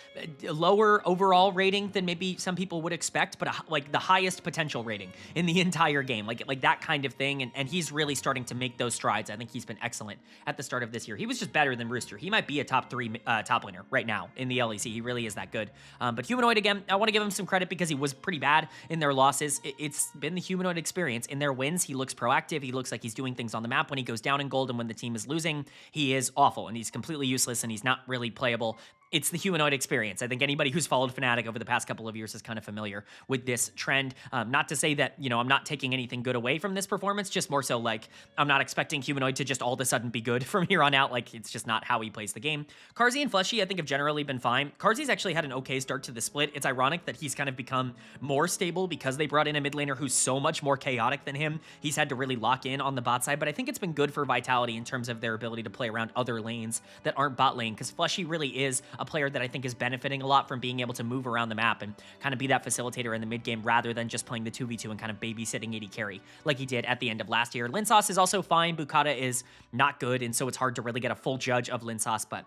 lower overall rating than maybe some people would expect, but like the highest potential rating in the entire game, like that kind of thing. And he's really starting to make those strides. I think he's been excellent at the start of this year. He was just better than Rooster. He might be a top 3 top laner right now in the LEC. He really is that good. But Humanoid, again, I want to give him some credit because he was pretty bad in their losses. It's been the Humanoid experience. In their wins, he looks proactive. He looks like he's doing things on the map when he goes down in gold, and when the team is losing, he is awful and he's completely useless and he's not really playable. It's the Humanoid experience. I think anybody who's followed Fnatic over the past couple of years is kind of familiar with this trend. Not to say that, you know, I'm not taking anything good away from this performance, just more so like I'm not expecting Humanoid to just all of a sudden be good from here on out. Like, it's just not how he plays the game. Carzzy and Fleshy, I think, have generally been fine. Carzzy's actually had an okay start to the split. It's ironic that he's kind of become more stable because they brought in a mid laner who's so much more chaotic than him. He's had to really lock in on the bot side, but I think it's been good for Vitality in terms of their ability to play around other lanes that aren't bot lane, because Fleshy really is a player that I think is benefiting a lot from being able to move around the map and kind of be that facilitator in the mid game rather than just playing the 2v2 and kind of babysitting AD carry like he did at the end of last year. Linsauce is also fine. Bukata is not good, and so it's hard to really get a full judge of Linsauce, but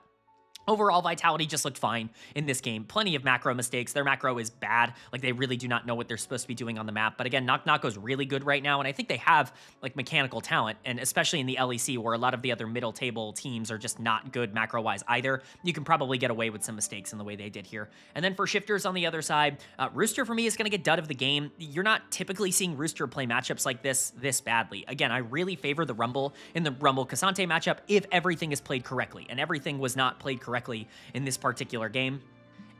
overall, Vitality just looked fine in this game. Plenty of macro mistakes. Their macro is bad. Like, they really do not know what they're supposed to be doing on the map. But again, Knock Knock goes really good right now, and I think they have, like, mechanical talent, and especially in the LEC, where a lot of the other middle table teams are just not good macro-wise either. You can probably get away with some mistakes in the way they did here. And then for Shifters on the other side, Rooster, for me, is going to get dud of the game. You're not typically seeing Rooster play matchups like this badly. Again, I really favor the Rumble in the Rumble-Cassante matchup if everything is played correctly, and everything was not played correctly in this particular game.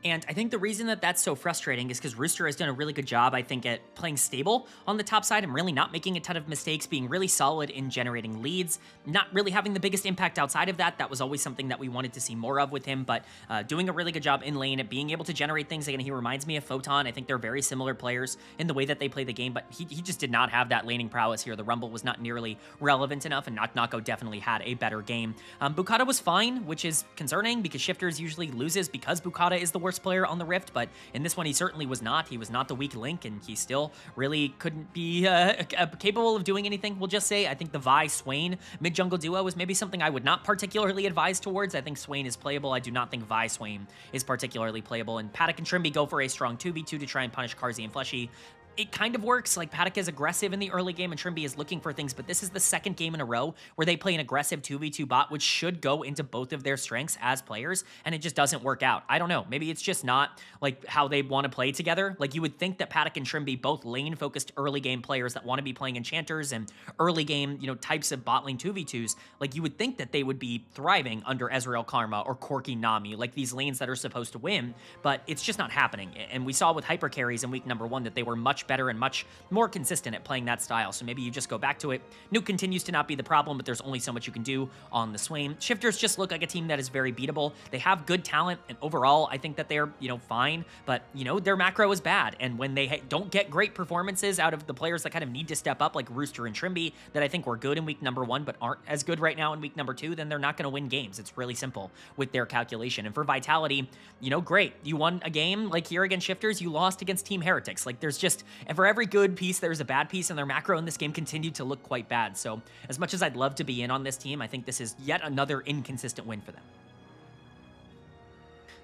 And I think the reason that that's so frustrating is because Rooster has done a really good job, I think, at playing stable on the top side and really not making a ton of mistakes, being really solid in generating leads, not really having the biggest impact outside of that. That was always something that we wanted to see more of with him, but doing a really good job in lane at being able to generate things. Again, he reminds me of Photon. I think they're very similar players in the way that they play the game, but he just did not have that laning prowess here. The Rumble was not nearly relevant enough, and Knock definitely had a better game. Bukata was fine, which is concerning because Shifters usually loses because Bukata is the worst player on the Rift, but in this one he certainly was not. He was not the weak link, and he still really couldn't be capable of doing anything, we'll just say. I think the Vi-Swain mid-jungle duo is maybe something I would not particularly advise towards. I think Swain is playable. I do not think Vi-Swain is particularly playable, and Paddock and Trimby go for a strong 2v2 to try and punish Carzzy and Fleshy. It kind of works. Like, Paddock is aggressive in the early game and Trimby is looking for things, but this is the second game in a row where they play an aggressive 2v2 bot, which should go into both of their strengths as players, and it just doesn't work out. I don't know. Maybe it's just not, like, how they want to play together. Like, you would think that Paddock and Trimby, both lane-focused early game players that want to be playing enchanters and early game, you know, types of bot lane 2v2s, like, you would think that they would be thriving under Ezreal Karma or Corki Nami, like these lanes that are supposed to win, but it's just not happening. And we saw with hyper carries in week number 1 that they were much better and much more consistent at playing that style, so maybe you just go back to it. Nuke continues to not be the problem, but there's only so much you can do on the Swain. Shifters just look like a team that is very beatable. They have good talent, and overall, I think that they're, you know, fine, but, you know, their macro is bad, and when they don't get great performances out of the players that kind of need to step up, like Rooster and Trimby, that I think were good in week number 1, but aren't as good right now in week number 2, then they're not going to win games. It's really simple with their calculation. And for Vitality, you know, great. You won a game, like here against Shifters, you lost against Team Heretics. Like, there's just, and for every good piece, there's a bad piece, and their macro in this game continued to look quite bad. So as much as I'd love to be in on this team, I think this is yet another inconsistent win for them.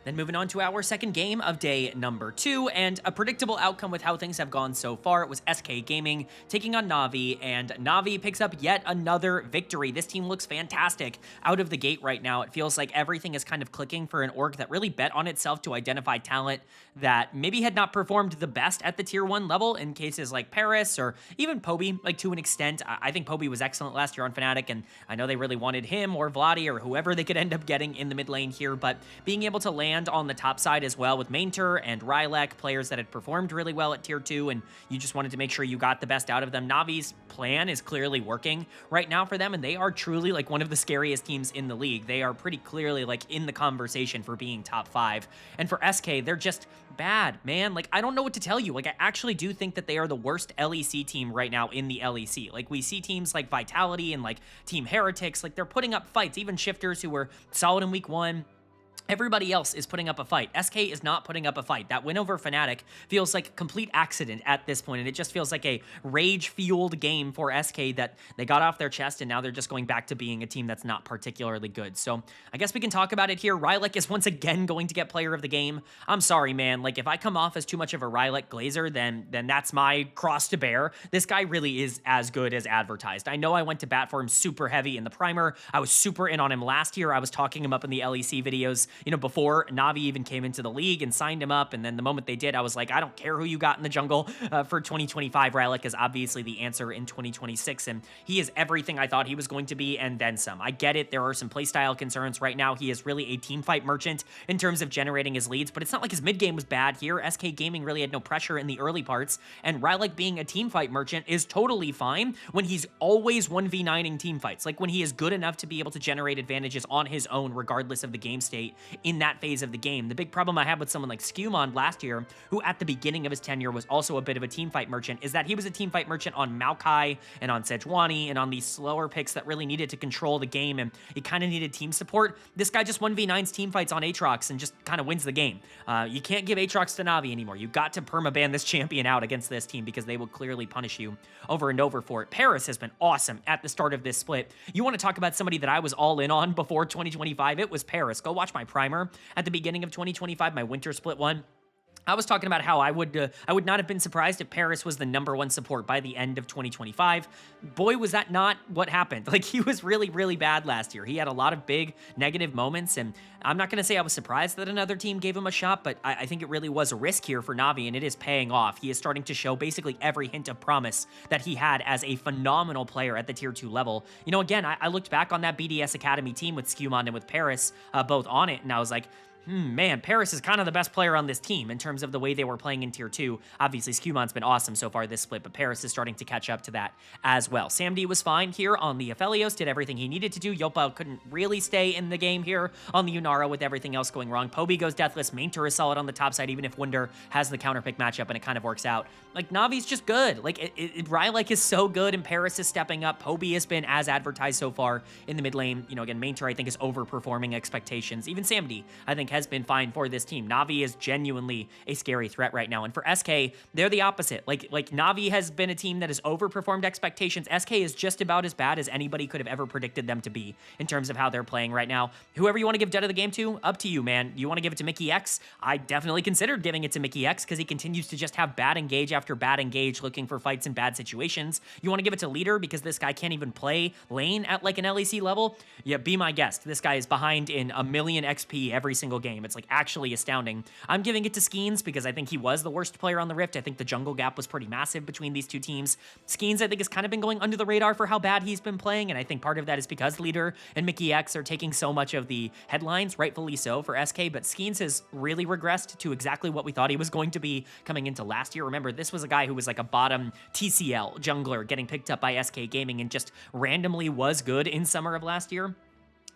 Then moving on to our second game of day number 2, and a predictable outcome with how things have gone so far. It was SK Gaming taking on Navi, and Navi picks up yet another victory. This team looks fantastic out of the gate right now. It feels like everything is kind of clicking for an org that really bet on itself to identify talent that maybe had not performed the best at the tier 1 level in cases like Paris or even Poby, like to an extent. I think Poby was excellent last year on Fnatic, and I know they really wanted him or Vladi or whoever they could end up getting in the mid lane here, but being able to land on the top side as well with Mainter and Rylek, players that had performed really well at tier 2, and you just wanted to make sure you got the best out of them. Navi's plan is clearly working right now for them, and they are truly like one of the scariest teams in the league. They are pretty clearly like in the conversation for being top 5. And for SK, they're just bad, man. Like, I don't know what to tell you. Like, I actually do think that they are the worst LEC team right now in the LEC. Like, we see teams like Vitality and like Team Heretics, like they're putting up fights. Even Shifters, who were solid in week 1, Everybody else is putting up a fight. SK is not putting up a fight. That win over Fnatic feels like a complete accident at this point, and it just feels like a rage-fueled game for SK that they got off their chest, and now they're just going back to being a team that's not particularly good. So I guess we can talk about it here. Rylek is once again going to get player of the game. I'm sorry, man. Like, if I come off as too much of a Rylek glazer, then that's my cross to bear. This guy really is as good as advertised. I know I went to bat for him super heavy in the primer. I was super in on him last year. I was talking him up in the LEC videos, you know, before Navi even came into the league and signed him up. And then the moment they did, I was like, I don't care who you got in the jungle for 2025. Rylek is obviously the answer in 2026. And he is everything I thought he was going to be and then some. I get it. There are some playstyle concerns right now. He is really a team fight merchant in terms of generating his leads, but it's not like his mid game was bad here. SK Gaming really had no pressure in the early parts. And Rylek being a team fight merchant is totally fine when he's always 1v9ing team fights. Like when he is good enough to be able to generate advantages on his own, regardless of the game state in that phase of the game. The big problem I had with someone like Skewmon last year, who at the beginning of his tenure was also a bit of a team fight merchant, is that he was a team fight merchant on Maokai and on Sejuani and on these slower picks that really needed to control the game, and he kind of needed team support. This guy just 1v9s team fights on Aatrox and just kind of wins the game. You can't give Aatrox to Navi anymore. You got to permaban this champion out against this team because they will clearly punish you over and over for it. Paris has been awesome at the start of this split. You want to talk about somebody that I was all in on before 2025? It was Paris. Go watch my primer at the beginning of 2025, my winter split one. I was talking about how I would not have been surprised if Paris was the #1 support by the end of 2025. Boy, was that not what happened. Like, he was really, really bad last year. He had a lot of big negative moments, and I'm not going to say I was surprised that another team gave him a shot, but I think it really was a risk here for Navi, and it is paying off. He is starting to show basically every hint of promise that he had as a phenomenal player at the Tier 2 level. You know, again, I looked back on that BDS Academy team with Skewmon and with Paris both on it, and I was like, man, Paris is kind of the best player on this team in terms of the way they were playing in Tier 2. Obviously, Skewmon's been awesome so far this split, but Paris is starting to catch up to that as well. Samd was fine here on the Aphelios, did everything he needed to do. Yopa couldn't really stay in the game here on the Yunara with everything else going wrong. Poby goes deathless. Mainter is solid on the top side, even if Wunder has the counterpick matchup, and it kind of works out. Like, Navi's just good. Like, Rylek is so good, and Paris is stepping up. Poby has been as advertised so far in the mid lane. You know, again, Mainter, I think, is overperforming expectations. Even Samd, I think, has been fine for this team. Navi is genuinely a scary threat right now. And for SK, they're the opposite. Like Navi has been a team that has overperformed expectations. SK is just about as bad as anybody could have ever predicted them to be in terms of how they're playing right now. Whoever you want to give dead of the game to, up to you, man. You want to give it to Mickey X? I definitely considered giving it to Mickey X because he continues to just have bad engage after bad engage, looking for fights in bad situations. You want to give it to Leader because this guy can't even play lane at like an LEC level? Yeah, be my guest. This guy is behind in 1,000,000 XP every single game. It's like actually astounding. I'm giving it to Skeens because I think he was the worst player on the Rift. I think the jungle gap was pretty massive between these two teams. Skeens, I think, has kind of been going under the radar for how bad he's been playing, and I think part of that is because Leader and Mickey X are taking so much of the headlines, rightfully so, for SK, but Skeens has really regressed to exactly what we thought he was going to be coming into last year. Remember, this was a guy who was like a bottom TCL jungler getting picked up by SK Gaming and just randomly was good in summer of last year.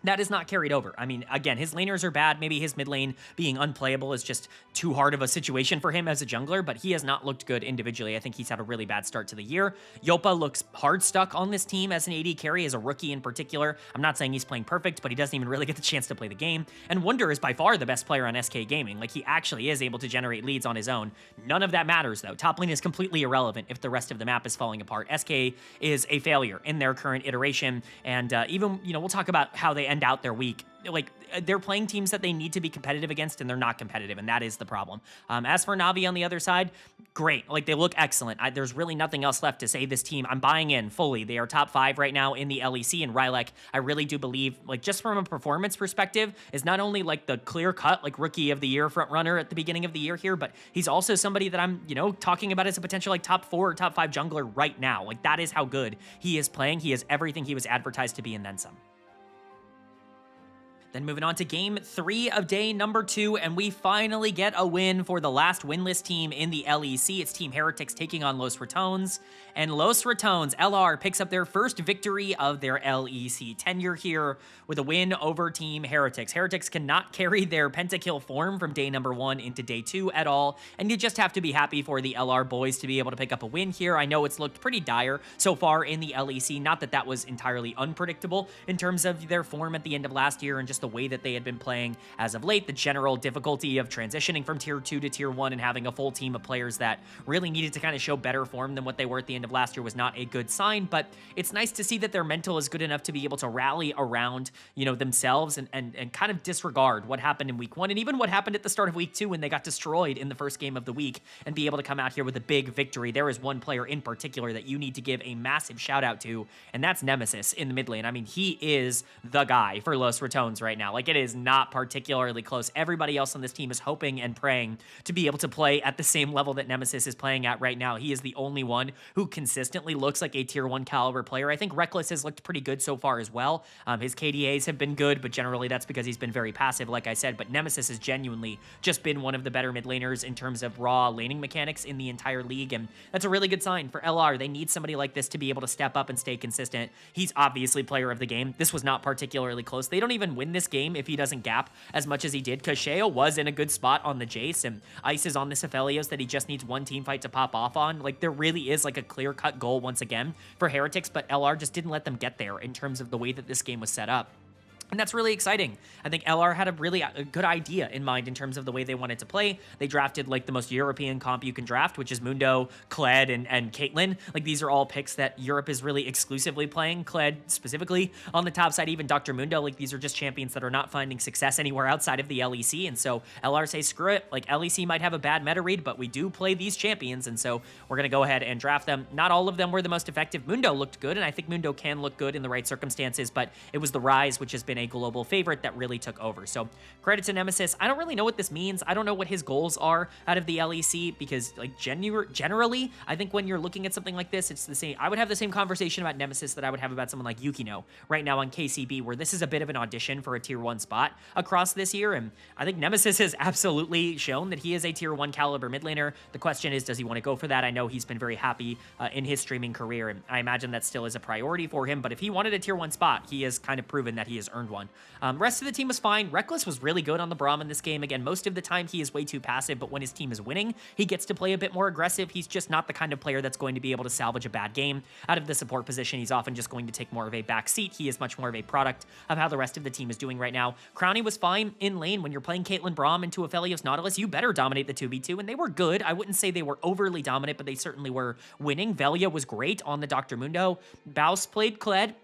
That is not carried over. I mean, again, his laners are bad. Maybe his mid lane being unplayable is just too hard of a situation for him as a jungler, but he has not looked good individually. I think he's had a really bad start to the year. Yopa looks hard stuck on this team as an AD carry, as a rookie in particular. I'm not saying he's playing perfect, but he doesn't even really get the chance to play the game. And Wunder is by far the best player on SK Gaming. Like, he actually is able to generate leads on his own. None of that matters, though. Top lane is completely irrelevant if the rest of the map is falling apart. SK is a failure in their current iteration, and even, you know, we'll talk about how they end out their week. Like, they're playing teams that they need to be competitive against, and they're not competitive, and that is the problem. As for Navi on the other side, great. Like, they look excellent. There's really nothing else left to say this team. I'm buying in fully. They are top 5 right now in the LEC, and Rylek, I really do believe, like, just from a performance perspective, is not only, like, the clear-cut, like, rookie of the year front runner at the beginning of the year here, but he's also somebody that I'm, you know, talking about as a potential, like, top 4 or top 5 jungler right now. Like, that is how good he is playing. He is everything he was advertised to be, and then some. Then moving on to game 3 of day number 2, and we finally get a win for the last winless team in the LEC. It's Team Heretics taking on Los Ratones, and Los Ratones, LR, picks up their first victory of their LEC tenure here with a win over Team Heretics. Heretics cannot carry their pentakill form from day number 1 into day 2 at all, and you just have to be happy for the LR boys to be able to pick up a win here. I know it's looked pretty dire so far in the LEC, not that that was entirely unpredictable in terms of their form at the end of last year and just just the way that they had been playing as of late, the general difficulty of transitioning from tier 2 to tier 1 and having a full team of players that really needed to kind of show better form than what they were at the end of last year was not a good sign. But it's nice to see that their mental is good enough to be able to rally around, you know, themselves and kind of disregard what happened in week 1 and even what happened at the start of week 2 when they got destroyed in the first game of the week, and be able to come out here with a big victory. There is one player in particular that you need to give a massive shout out to, and that's Nemesis in the mid lane. I mean, he is the guy for Los Ratones right now. Like, it is not particularly close. Everybody else on this team is hoping and praying to be able to play at the same level that Nemesis is playing at right now. He is the only one who consistently looks like a tier 1 caliber player. I think Reckless has looked pretty good so far as well. His KDAs have been good, but generally that's because he's been very passive, like I said. But Nemesis has genuinely just been one of the better mid laners in terms of raw laning mechanics in the entire league, and that's a really good sign for LR. They need somebody like this to be able to step up and stay consistent. He's obviously player of the game. This was not particularly close. They don't even win this game if he doesn't gap as much as he did, because Sheo was in a good spot on the Jace, and Ice is on this Aphelios that he just needs one team fight to pop off on. Like, there really is like a clear-cut goal once again for Heretics, but LR just didn't let them get there in terms of the way that this game was set up. And that's really exciting. I think LR had a really good idea in mind in terms of the way they wanted to play. They drafted like the most European comp you can draft, which is Mundo, Kled, and Caitlyn. Like, these are all picks that Europe is really exclusively playing. Kled specifically on the top side, even Dr. Mundo. Like, these are just champions that are not finding success anywhere outside of the LEC. And so LR say, screw it. Like, LEC might have a bad meta read, but we do play these champions. And so we're going to go ahead and draft them. Not all of them were the most effective. Mundo looked good, and I think Mundo can look good in the right circumstances, but it was the Rise, which has been a global favorite, that really took over. So credit to Nemesis. I don't really know what this means. I don't know what his goals are out of the LEC, because like generally, I think when you're looking at something like this, it's the same. I would have the same conversation about Nemesis that I would have about someone like Yukino right now on KCB, where this is a bit of an audition for a tier 1 spot across this year. And I think Nemesis has absolutely shown that he is a tier 1 caliber mid laner. The question is, does he want to go for that? I know he's been very happy in his streaming career, and I imagine that still is a priority for him. But if he wanted a tier 1 spot, he has kind of proven that he has earned one. Rest of the team was fine. Reckless was really good on the Braum in this game. Again, most of the time he is way too passive, but when his team is winning, he gets to play a bit more aggressive. He's just not the kind of player that's going to be able to salvage a bad game out of the support position. He's often just going to take more of a back seat. He is much more of a product of how the rest of the team is doing right now. Crownie was fine in lane. When you're playing Caitlyn Braum into Aphelios Nautilus, you better dominate the 2v2, and they were good. I wouldn't say they were overly dominant, but they certainly were winning. Velia was great on the Dr. Mundo. Baus played Kled.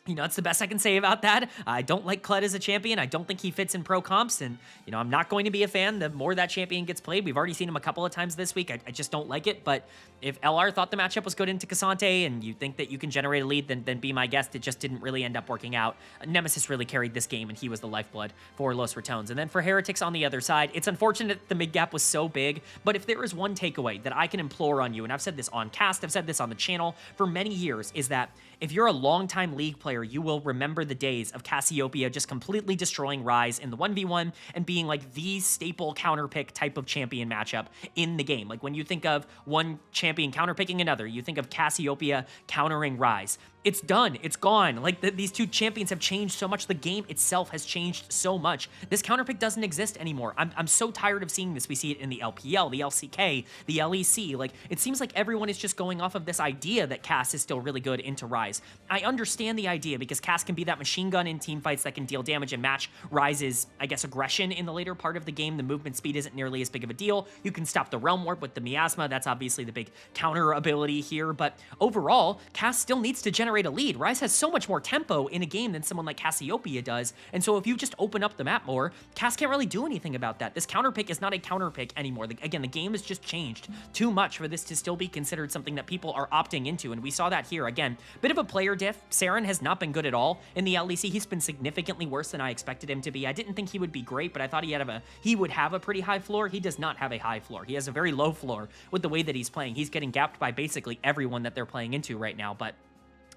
You know, that's the best I can say about that. I don't like Kled as a champion. I don't think he fits in pro comps, and, you know, I'm not going to be a fan the more that champion gets played. We've already seen him a couple of times this week. I just don't like it, but if LR thought the matchup was good into Cassante and you think that you can generate a lead, then be my guest. It just didn't really end up working out. Nemesis really carried this game, and he was the lifeblood for Los Ratones. And then for Heretics on the other side, it's unfortunate that the mid gap was so big, but if there is one takeaway that I can implore on you, and I've said this on cast, I've said this on the channel for many years, is that if you're a longtime League player, you will remember the days of Cassiopeia just completely destroying Rise in the 1v1 and being like the staple counterpick type of champion matchup in the game. Like, when you think of one champion counterpicking another, you think of Cassiopeia countering Rise. It's done. It's gone. Like, these two champions have changed so much. The game itself has changed so much. This counterpick doesn't exist anymore. I'm so tired of seeing this. We see it in the LPL, the LCK, the LEC. Like, it seems like everyone is just going off of this idea that Cass is still really good into Rise. I understand the idea, because Cass can be that machine gun in team fights that can deal damage and match Rise's, I guess, aggression in the later part of the game. The movement speed isn't nearly as big of a deal. You can stop the Realm Warp with the Miasma. That's obviously the big counter ability here. But overall, Cass still needs to generate a lead. Rise has so much more tempo in a game than someone like Cassiopeia does, and so if you just open up the map more, Cass can't really do anything about that. This counterpick is not a counterpick anymore. Again, the game has just changed too much for this to still be considered something that people are opting into, and we saw that here. Again, bit of a player diff. Saren has not been good at all in the LEC. He's been significantly worse than I expected him to be. I didn't think he would be great, but I thought he would have a pretty high floor. He does not have a high floor. He has a very low floor with the way that he's playing. He's getting gapped by basically everyone that they're playing into right now, but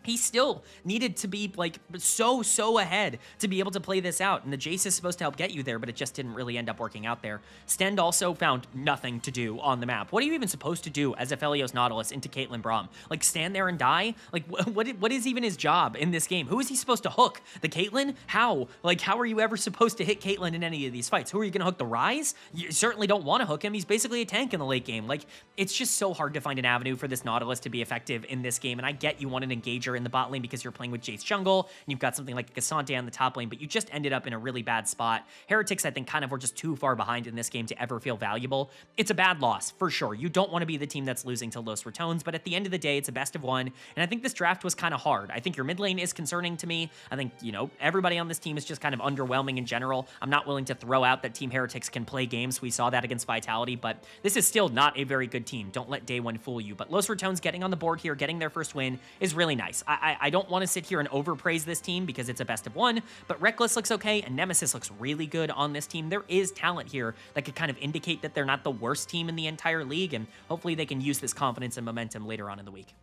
he still needed to be like so ahead to be able to play this out, and the Jace is supposed to help get you there, but it just didn't really end up working out there. Stend also found nothing to do on the map. What are you even supposed to do as Aphelios Nautilus into Caitlyn Braum? Like, stand there and die? Like, what is even his job in this game? Who is he supposed to hook? The Caitlyn? How? Like, how are you ever supposed to hit Caitlyn in any of these fights? Who are you gonna hook? The Rise? You certainly don't want to hook him. He's basically a tank in the late game. Like, it's just so hard to find an avenue for this Nautilus to be effective in this game, and I get you want an engager danger in the bot lane because you're playing with Jace jungle, and you've got something like Cassante on the top lane, but you just ended up in a really bad spot. Heretics, I think, kind of were just too far behind in this game to ever feel valuable. It's a bad loss, for sure. You don't want to be the team that's losing to Los Ratones, but at the end of the day, it's a best of one, and I think this draft was kind of hard. I think your mid lane is concerning to me. I think, you know, everybody on this team is just kind of underwhelming in general. I'm not willing to throw out that Team Heretics can play games. We saw that against Vitality, but this is still not a very good team. Don't let day one fool you. But Los Ratones getting on the board here, getting their first win is really nice. I don't want to sit here and overpraise this team because it's a best of one, but Reckless looks okay and Nemesis looks really good on this team. There is talent here that could kind of indicate that they're not the worst team in the entire league, and hopefully they can use this confidence and momentum later on in the week.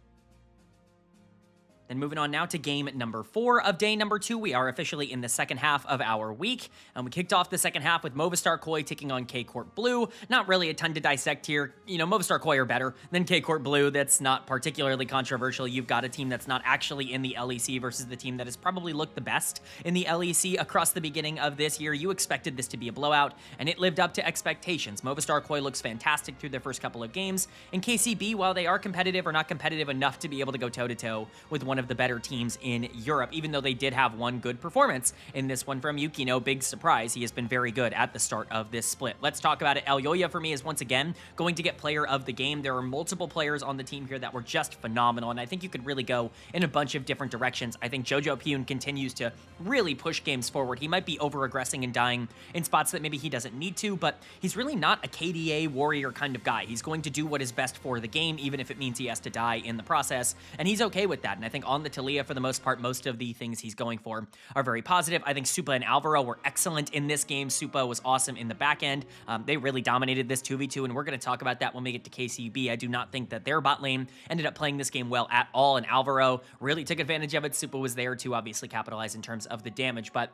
Then moving on now to game number 4 of day number 2, we are officially in the second half of our week, and we kicked off the second half with Movistar KOI taking on Corp Blue. Not really a ton to dissect here. You know, Movistar KOI are better than Corp Blue. That's not particularly controversial. You've got a team that's not actually in the LEC versus the team that has probably looked the best in the LEC across the beginning of this year. You expected this to be a blowout, and it lived up to expectations. Movistar KOI looks fantastic through their first couple of games, and KCB, while they are competitive, are not competitive enough to be able to go toe-to-toe with one of the better teams in Europe, even though they did have one good performance in this one from Yukino. Big surprise. He has been very good at the start of this split. Let's talk about it. Elyoya for me is once again going to get player of the game. There are multiple players on the team here that were just phenomenal, and I think you could really go in a bunch of different directions. I think Jojo Pyun continues to really push games forward. He might be over-aggressing and dying in spots that maybe he doesn't need to, but he's really not a KDA warrior kind of guy. He's going to do what is best for the game, even if it means he has to die in the process, and he's okay with that. And I think on the Talia, for the most part, most of the things he's going for are very positive. I think Supa and Alvaro were excellent in this game. Supa was awesome in the back end. They really dominated this 2v2, and we're going to talk about that when we get to KCB. I do not think that their bot lane ended up playing this game well at all, and Alvaro really took advantage of it. Supa was there to obviously capitalize in terms of the damage, but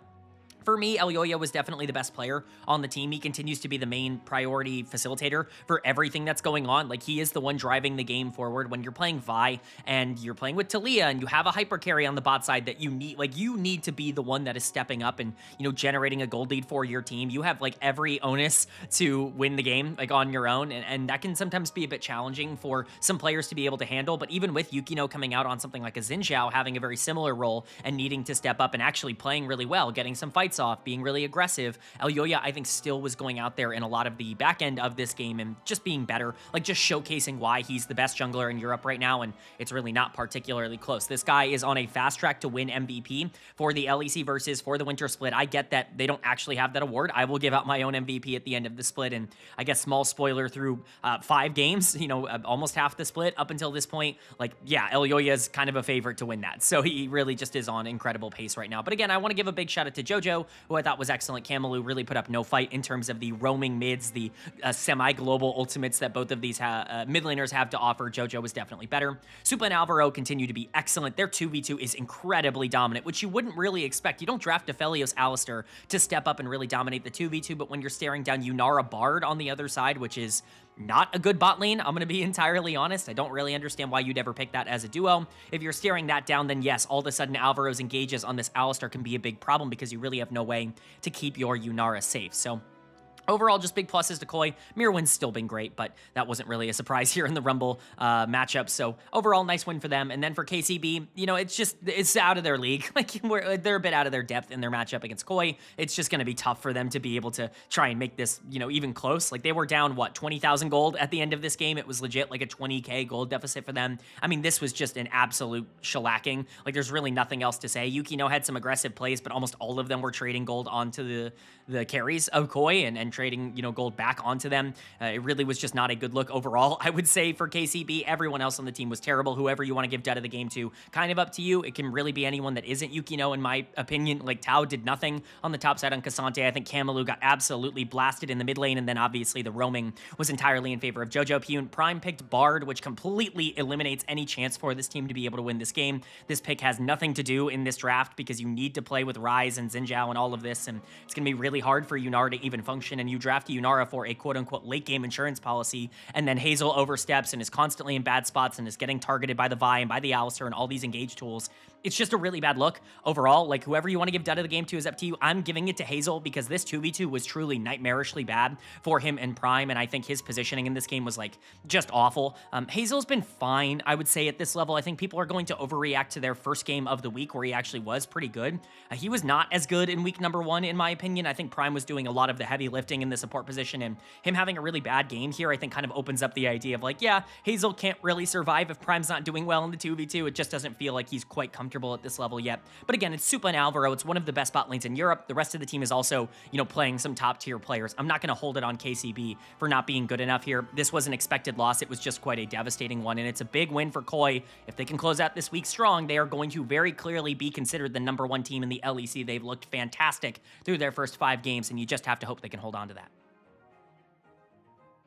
for me, Elyoya was definitely the best player on the team. He continues to be the main priority facilitator for everything that's going on. Like, he is the one driving the game forward. When you're playing Vi and you're playing with Talia and you have a hyper carry on the bot side that you need, like, you need to be the one that is stepping up and, you know, generating a gold lead for your team. You have, like, every onus to win the game, like, on your own, and that can sometimes be a bit challenging for some players to be able to handle. But even with Yukino coming out on something like a Xin Zhao having a very similar role and needing to step up and actually playing really well, getting some fights off, being really aggressive, Elyoya, I think, still was going out there in a lot of the back end of this game and just being better, like just showcasing why he's the best jungler in Europe right now, and it's really not particularly close. This guy is on a fast track to win MVP for the LEC versus for the Winter Split. I get that they don't actually have that award. I will give out my own MVP at the end of the split, and I guess small spoiler through 5 games, you know, almost half the split up until this point, like, yeah, Elyoya is kind of a favorite to win that. So he really just is on incredible pace right now. But again, I want to give a big shout out to Jojo, who I thought was excellent. Kamalu really put up no fight in terms of the roaming mids, the semi-global ultimates that both of these mid laners have to offer. Jojo was definitely better. Supa and Alvaro continue to be excellent. Their 2v2 is incredibly dominant, which you wouldn't really expect. You don't draft Aphelios Alistair to step up and really dominate the 2v2, but when you're staring down Yunara Bard on the other side, which is not a good bot lane, I'm going to be entirely honest. I don't really understand why you'd ever pick that as a duo. If you're staring that down, then yes, all of a sudden Alvaro's engages on this Alistair can be a big problem because you really have no way to keep your Yunara safe. So overall, just big pluses to KOI. Mirwin's still been great, but that wasn't really a surprise here in the Rumble matchup. So overall, nice win for them. And then for KCB, you know, it's out of their league. Like, they're a bit out of their depth in their matchup against KOI. It's just going to be tough for them to be able to try and make this, you know, even close. Like, they were down, what, 20,000 gold at the end of this game. It was legit like a 20k gold deficit for them. I mean, this was just an absolute shellacking. Like, there's really nothing else to say. Yukino had some aggressive plays, but almost all of them were trading gold onto the carries of KOI and trading, you know, gold back onto them. It really was just not a good look overall, I would say, for KCB. Everyone else on the team was terrible. Whoever you want to give dud of the game to, kind of up to you. It can really be anyone that isn't Yukino, in my opinion. Like, Tao did nothing on the top side on Cassante. I think Kamalu got absolutely blasted in the mid lane, and then obviously the roaming was entirely in favor of Jojo Pyun. Prime picked Bard, which completely eliminates any chance for this team to be able to win this game. This pick has nothing to do in this draft because you need to play with Ryze and Xin Zhao and all of this, and it's going to be really hard for Yunara to even function and you draft Yunara for a quote-unquote late-game insurance policy, and then Hazel oversteps and is constantly in bad spots and is getting targeted by the Vi and by the Alistar and all these engage tools, it's just a really bad look overall. Like, whoever you want to give dud of the game to is up to you. I'm giving it to Hazel because this 2v2 was truly nightmarishly bad for him in Prime, and I think his positioning in this game was, like, just awful. Hazel's been fine, I would say, at this level. I think people are going to overreact to their first game of the week where he actually was pretty good. He was not as good in week number 1, in my opinion. I think Prime was doing a lot of the heavy lifting in the support position, and him having a really bad game here, I think, kind of opens up the idea of, like, yeah, Hazel can't really survive if Prime's not doing well in the 2v2. It just doesn't feel like he's quite comfortable at this level yet. But again, it's Supa and Alvaro. It's one of the best bot lanes in Europe. The rest of the team is also, you know, playing some top tier players. I'm not going to hold it on KCB for not being good enough here. This was an expected loss. It was just quite a devastating one, and it's a big win for KOI. If they can close out this week strong, they are going to very clearly be considered the #1 team in the LEC. They've looked fantastic through their first 5 games, and you just have to hope they can hold on to that.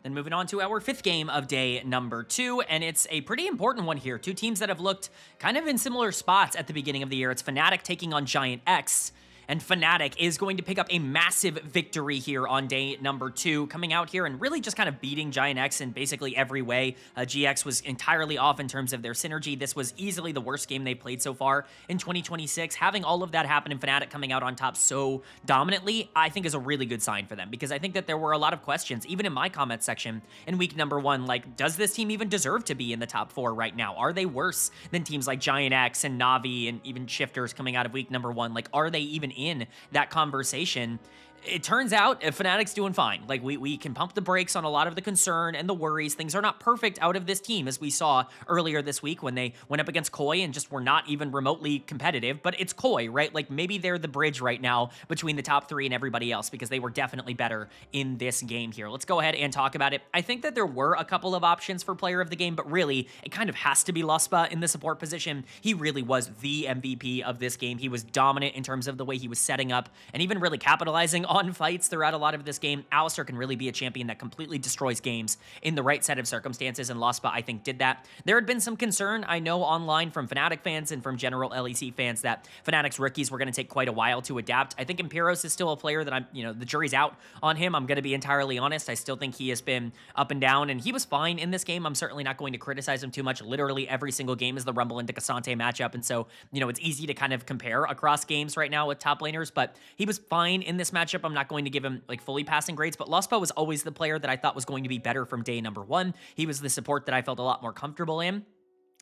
Then moving on to our 5th game of day number 2, and it's a pretty important one here. Two teams that have looked kind of in similar spots at the beginning of the year. It's Fnatic taking on GIANTX. And Fnatic is going to pick up a massive victory here on day number 2, coming out here and really just kind of beating GIANTX in basically every way. GX was entirely off in terms of their synergy. This was easily the worst game they played so far in 2026. Having all of that happen in Fnatic coming out on top so dominantly, I think is a really good sign for them, because I think that there were a lot of questions, even in my comment section in week number 1, like, does this team even deserve to be in the top 4 right now? Are they worse than teams like GIANTX and Na'Vi and even Shifters coming out of week number 1? Like, are they even in that conversation? It turns out Fnatic's doing fine. Like, we can pump the brakes on a lot of the concern and the worries. Things are not perfect out of this team, as we saw earlier this week when they went up against KOI and just were not even remotely competitive. But it's KOI, right? Like, maybe they're the bridge right now between the top 3 and everybody else, because they were definitely better in this game here. Let's go ahead and talk about it. I think that there were a couple of options for player of the game, but really, it kind of has to be Luspa in the support position. He really was the MVP of this game. He was dominant in terms of the way he was setting up and even really capitalizing on fights throughout a lot of this game. Alistar can really be a champion that completely destroys games in the right set of circumstances, and Luspa, I think, did that. There had been some concern, I know, online from Fnatic fans and from general LEC fans that Fnatic's rookies were going to take quite a while to adapt. I think Imperos is still a player that the jury's out on him. I'm going to be entirely honest. I still think he has been up and down, and he was fine in this game. I'm certainly not going to criticize him too much. Literally every single game is the Rumble into Cassante matchup, and so, it's easy to kind of compare across games right now with top laners, but he was fine in this matchup. I'm not going to give him like fully passing grades, but Luspa was always the player that I thought was going to be better from day number 1. He was the support that I felt a lot more comfortable in.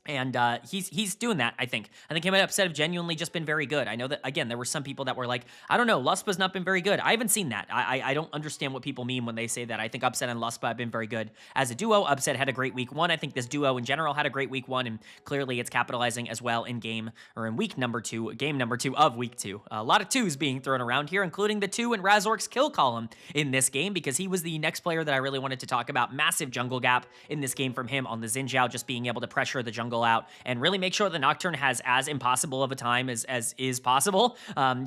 And he's doing that, I think. I think him and Upset have genuinely just been very good. I know that, again, there were some people that were like, I don't know, Luspa's not been very good. I haven't seen that. I don't understand what people mean when they say that. I think Upset and Luspa have been very good as a duo. Upset had a great week 1. I think this duo in general had a great week 1, and clearly it's capitalizing as well in week number 2, game number 2 of week 2. A lot of 2s being thrown around here, including the 2 in Razork's kill column in this game, because he was the next player that I really wanted to talk about. Massive jungle gap in this game from him on the Xin Zhao, just being able to pressure the jungle out and really make sure the Nocturne has as impossible of a time as is possible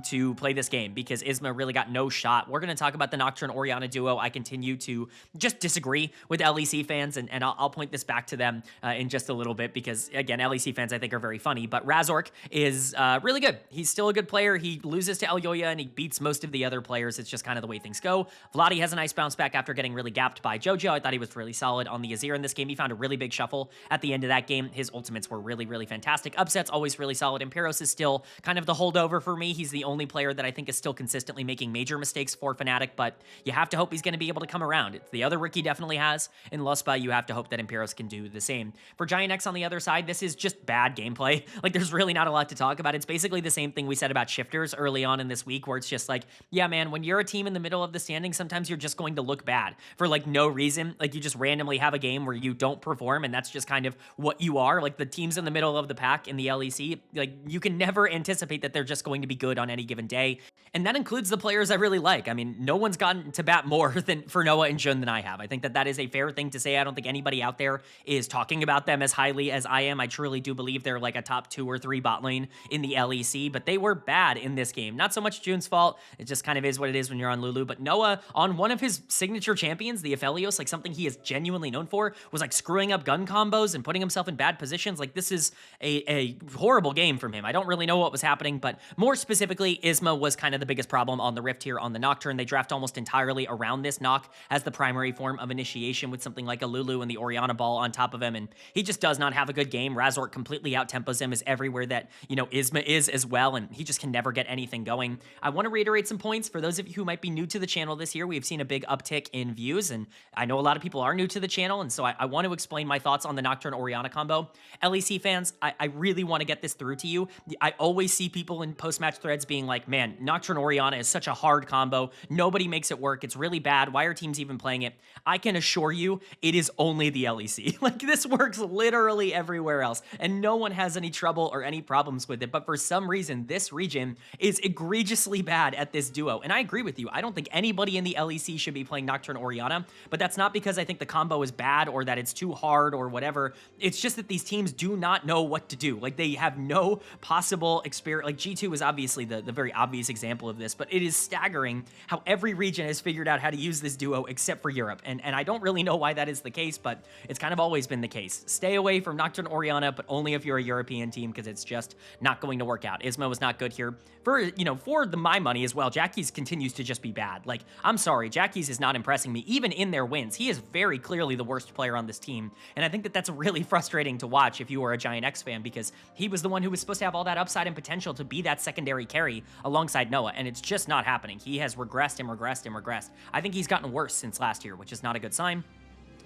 to play this game, because Isma really got no shot. We're going to talk about the Nocturne Orianna duo. I continue to just disagree with LEC fans, and I'll point this back to them in just a little bit, because, again, LEC fans I think are very funny, but Razork is really good. He's still a good player. He loses to Elyoya, and he beats most of the other players. It's just kind of the way things go. Vladi has a nice bounce back after getting really gapped by Jojo. I thought he was really solid on the Azir in this game. He found a really big shuffle at the end of that game. His ultimates were really fantastic. Upset's always really solid. Imperos is still kind of the holdover for me. He's the only player that I think is still consistently making major mistakes for Fnatic, but you have to hope he's going to be able to come around. It's the other Ricky definitely has. In Luspa, you have to hope that Imperos can do the same. For GIANTX on the other side, this is just bad gameplay. Like, there's really not a lot to talk about. It's basically the same thing we said about Shifters early on in this week, where it's just like, yeah, man, when you're a team in the middle of the standing, sometimes you're just going to look bad for like no reason. Like, you just randomly have a game where you don't perform, and that's just kind of what you are. Like, the teams in the middle of the pack in the LEC, like, you can never anticipate that they're just going to be good on any given day. And that includes the players I really like. I mean, no one's gotten to bat more for Noah and Jun than I have. I think that is a fair thing to say. I don't think anybody out there is talking about them as highly as I am. I truly do believe they're like a top 2 or 3 bot lane in the LEC, but they were bad in this game. Not so much Jun's fault. It just kind of is what it is when you're on Lulu. But Noah, on one of his signature champions, the Aphelios, like something he is genuinely known for, was like screwing up gun combos and putting himself in bad positions positions. Like, this is a horrible game from him. I don't really know what was happening, but more specifically, Isma was kind of the biggest problem on the Rift here on the Nocturne. They draft almost entirely around this Noc as the primary form of initiation with something like a Lulu and the Orianna ball on top of him, and he just does not have a good game. Razork completely out-tempos him, is everywhere that, you know, Isma is as well, and he just can never get anything going. I want to reiterate some points for those of you who might be new to the channel this year. We've seen a big uptick in views, and I know a lot of people are new to the channel, and so I want to explain my thoughts on the Nocturne Orianna combo. LEC fans, I really want to get this through to you. I always see people in post-match threads being like, man, Nocturne Orianna is such a hard combo. Nobody makes it work. It's really bad. Why are teams even playing it? I can assure you, it is only the LEC. Like, this works literally everywhere else, and no one has any trouble or any problems with it. But for some reason, this region is egregiously bad at this duo. And I agree with you. I don't think anybody in the LEC should be playing Nocturne Orianna, but that's not because I think the combo is bad or that it's too hard or whatever. It's just that these teams do not know what to do. Like, they have no possible experience. Like, G2 is obviously the very obvious example of this, but it is staggering how every region has figured out how to use this duo except for Europe. And I don't really know why that is the case, but it's kind of always been the case. Stay away from Nocturne Orianna, but only if you're a European team, because it's just not going to work out. Isma was not good here. For, you know, for my money as well, Jackie's continues to just be bad. Like, I'm sorry, Jackie's is not impressing me. Even in their wins, he is very clearly the worst player on this team. And I think that that's really frustrating to watch if you are a GIANTX fan, because he was the one who was supposed to have all that upside and potential to be that secondary carry alongside Noah, and it's just not happening. He has regressed and regressed and regressed. I think he's gotten worse since last year, which is not a good sign.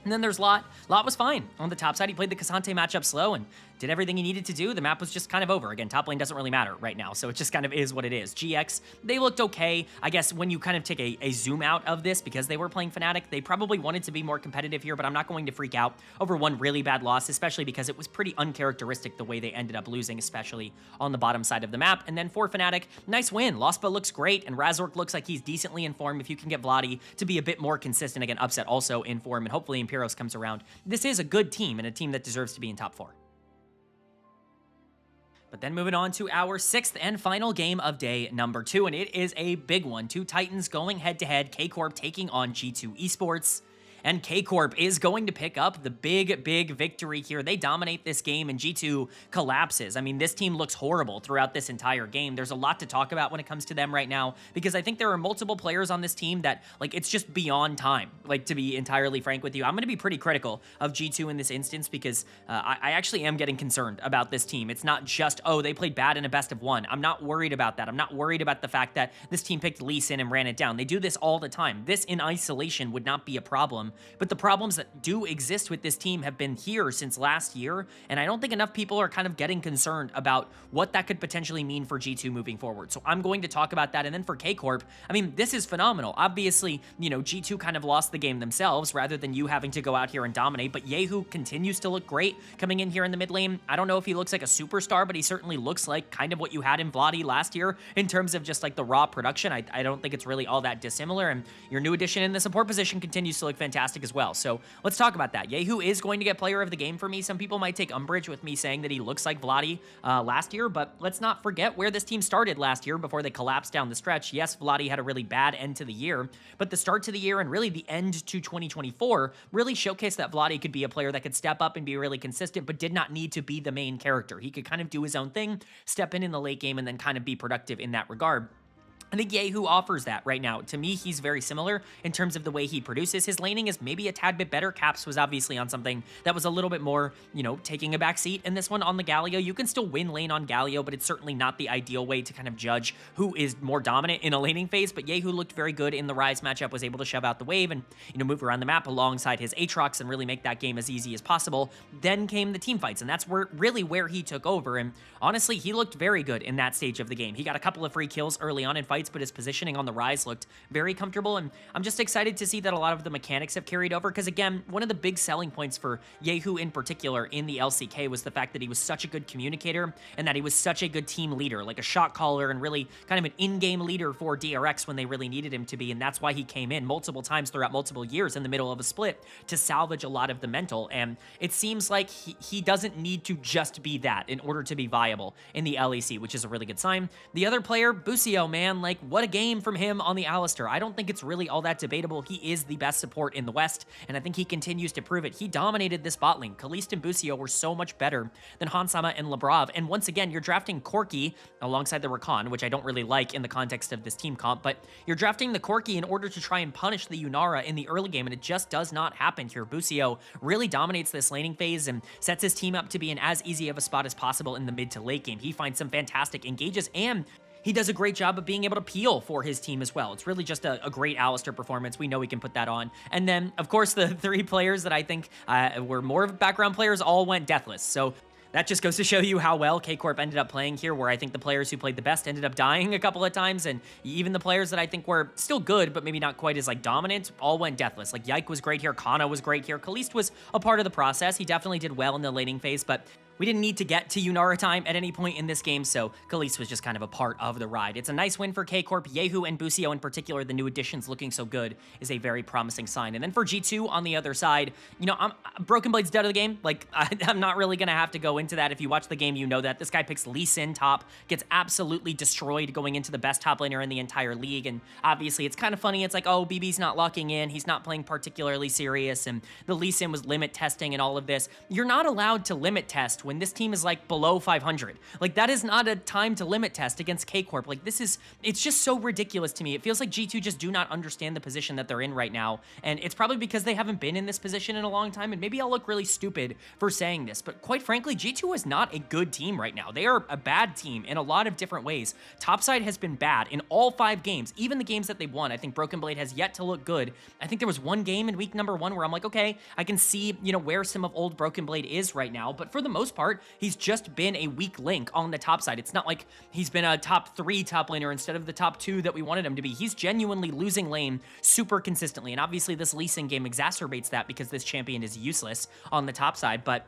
And then there's Lot. Lot was fine. On the top side, he played the K'Sante matchup slow and did everything he needed to do. The map was just kind of over. Again, top lane doesn't really matter right now, so it just kind of is what it is. GX, they looked okay. I guess when you kind of take a zoom out of this, because they were playing Fnatic, they probably wanted to be more competitive here, but I'm not going to freak out over one really bad loss, especially because it was pretty uncharacteristic the way they ended up losing, especially on the bottom side of the map. And then for Fnatic, nice win. Lospa looks great, and Razork looks like he's decently in form. If you can get Vladi to be a bit more consistent, again, Upset also in form, and hopefully Imperios comes around. This is a good team and a team that deserves to be in top 4. But then moving on to our 6th and final game of day number 2, and it is a big one. Two Titans going head-to-head, Corp taking on G2 Esports. And Corp is going to pick up the big victory here. They dominate this game, and G2 collapses. I mean, this team looks horrible throughout this entire game. There's a lot to talk about when it comes to them right now, because I think there are multiple players on this team that, like, it's just beyond time. Like, to be entirely frank with you, I'm going to be pretty critical of G2 in this instance, because I actually am getting concerned about this team. It's not just, oh, they played bad in a best of 1. I'm not worried about that. I'm not worried about the fact that this team picked Lee Sin and ran it down. They do this all the time. This in isolation would not be a problem. But the problems that do exist with this team have been here since last year, and I don't think enough people are kind of getting concerned about what that could potentially mean for G2 moving forward. So I'm going to talk about that. And then for Corp, I mean, this is phenomenal. Obviously, you know, G2 kind of lost the game themselves rather than you having to go out here and dominate, but Yehu continues to look great coming in here in the mid lane. I don't know if he looks like a superstar, but he certainly looks like kind of what you had in Vladi last year in terms of just like the raw production. I don't think it's really all that dissimilar, and your new addition in the support position continues to look fantastic as well. So let's talk about that. Yehu is going to get player of the game for me. Some people might take umbrage with me saying that he looks like Vladi last year, but let's not forget where this team started last year before they collapsed down the stretch. Yes, Vladi had a really bad end to the year, but the start to the year and really the end to 2024 really showcased that Vladi could be a player that could step up and be really consistent, but did not need to be the main character. He could kind of do his own thing, step in the late game, and then kind of be productive in that regard. I think Yehu offers that right now. To me, he's very similar in terms of the way he produces. His laning is maybe a tad bit better. Caps was obviously on something that was a little bit more, you know, taking a back seat in this one on the Galio. You can still win lane on Galio, but it's certainly not the ideal way to kind of judge who is more dominant in a laning phase. But Yehu looked very good in the Rise matchup, was able to shove out the wave and, you know, move around the map alongside his Aatrox and really make that game as easy as possible. Then came the team fights, and that's where he took over. And honestly, he looked very good in that stage of the game. He got a couple of free kills early on in fights, but his positioning on the Rise looked very comfortable, and I'm just excited to see that a lot of the mechanics have carried over, because again, one of the big selling points for Yehu in particular in the LCK was the fact that he was such a good communicator and that he was such a good team leader, like a shot caller and really kind of an in-game leader for DRX when they really needed him to be, and that's why he came in multiple times throughout multiple years in the middle of a split to salvage a lot of the mental, and it seems like he doesn't need to just be that in order to be viable in the LEC, which is a really good sign. The other player, Busio, man, like, like, what a game from him on the Alistar. I don't think it's really all that debatable. He is the best support in the West, and I think he continues to prove it. He dominated this bot lane. Kaliste and Busio were so much better than Hansama and Labrov, and once again, you're drafting Corki alongside the Rakan, which I don't really like in the context of this team comp, but you're drafting the Corki in order to try and punish the Yunara in the early game, and it just does not happen here. Busio really dominates this laning phase and sets his team up to be in as easy of a spot as possible in the mid to late game. He finds some fantastic engages, and he does a great job of being able to peel for his team as well. It's really just a great Alistar performance. We know we can put that on. And then, of course, the 3 players that I think were more of background players all went deathless. So that just goes to show you how well Corp ended up playing here, where I think the players who played the best ended up dying a couple of times, and even the players that I think were still good, but maybe not quite as like dominant, all went deathless. Like Yike was great here, Kana was great here, Kaliste was a part of the process. He definitely did well in the laning phase, but we didn't need to get to Yunara time at any point in this game, so Kaliste was just kind of a part of the ride. It's a nice win for Corp. Yehu and Busio in particular, the new additions looking so good, is a very promising sign. And then for G2 on the other side, you know, Broken Blade's dead of the game. Like, I'm not really going to have to go into that. If you watch the game, you know that. This guy picks Lee Sin top, gets absolutely destroyed going into the best top laner in the entire league, and obviously it's kind of funny. It's like, oh, BB's not locking in, he's not playing particularly serious, and the Lee Sin was limit testing and all of this. You're not allowed to limit test when this team is like below 500. Like, that is not a time to limit test against Corp. Like, it's just so ridiculous to me. It feels like G2 just do not understand the position that they're in right now, and it's probably because they haven't been in this position in a long time, and maybe I'll look really stupid for saying this, but quite frankly, G2 is not a good team right now. They are a bad team in a lot of different ways. Topside has been bad in all 5 games, even the games that they've won. I think Broken Blade has yet to look good. I think there was one game in week number 1 where I'm like, okay, I can see, you know, where some of old Broken Blade is right now, but for the most part, he's just been a weak link on the top side. It's not like he's been a top 3 top laner instead of the top 2 that we wanted him to be. He's genuinely losing lane super consistently, and obviously this Lee Sin game exacerbates that because this champion is useless on the top side, but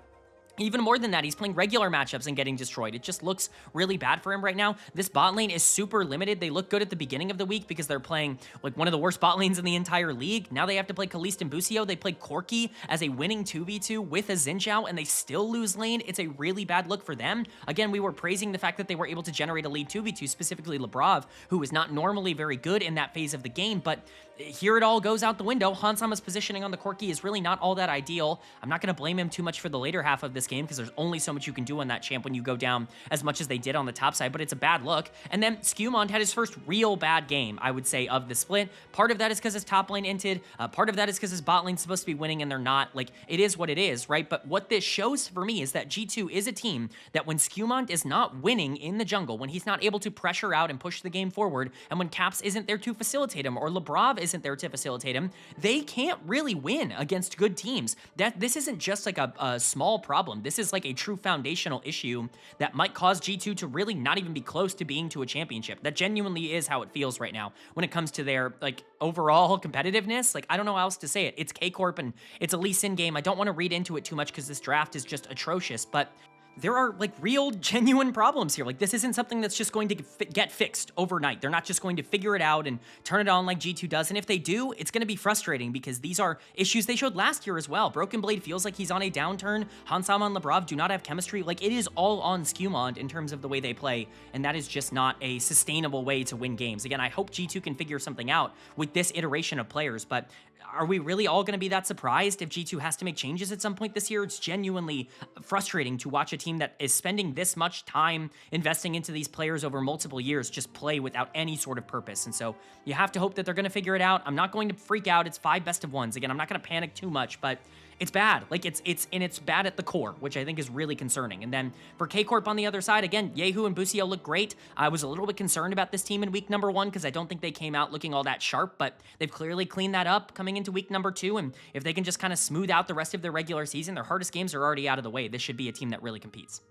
even more than that, he's playing regular matchups and getting destroyed. It just looks really bad for him right now. This bot lane is super limited. They look good at the beginning of the week because they're playing like one of the worst bot lanes in the entire league. Now they have to play Kaliste and Busio. They play Corki as a winning 2v2 with a Xin Zhao, and they still lose lane. It's a really bad look for them. Again, we were praising the fact that they were able to generate a lead 2v2, specifically Labrov, who is not normally very good in that phase of the game, but here it all goes out the window. Hansama's positioning on the Corki is really not all that ideal. I'm not going to blame him too much for the later half of this game because there's only so much you can do on that champ when you go down as much as they did on the top side, but it's a bad look. And then Skewmond had his first real bad game, I would say, of the split. Part of that is because his top lane inted. Part of that is because his bot lane's supposed to be winning and they're not. Like, it is what it is, right? But what this shows for me is that G2 is a team that when Skewmond is not winning in the jungle, when he's not able to pressure out and push the game forward, and when Caps isn't there to facilitate him, or Labrov isn't there to facilitate him, they can't really win against good teams. This isn't just like a small problem. This is like a true foundational issue that might cause G2 to really not even be close to being to a championship. That genuinely is how it feels right now when it comes to their like overall competitiveness. Like, I don't know how else to say it. It's Corp and it's a Lee Sin game. I don't want to read into it too much because this draft is just atrocious, but there are like real genuine problems here. Like, this isn't something that's just going to get fixed overnight. They're not just going to figure it out and turn it on like G2 does. And if they do, it's going to be frustrating because these are issues they showed last year as well. Broken Blade feels like he's on a downturn. Hansama and Labrov do not have chemistry. Like, it is all on Skewmond in terms of the way they play. And that is just not a sustainable way to win games. Again, I hope G2 can figure something out with this iteration of players, but are we really all going to be that surprised if G2 has to make changes at some point this year? It's genuinely frustrating to watch a team that is spending this much time investing into these players over multiple years just play without any sort of purpose. And so you have to hope that they're going to figure it out. I'm not going to freak out. It's 5 best of 1s. Again, I'm not going to panic too much, but it's bad. Like, it's bad at the core, which I think is really concerning. And then for Corp on the other side, again, Yehu and Busio look great. I was a little bit concerned about this team in week number 1 because I don't think they came out looking all that sharp, but they've clearly cleaned that up coming into week number 2. And if they can just kind of smooth out the rest of their regular season, their hardest games are already out of the way. This should be a team that really competes.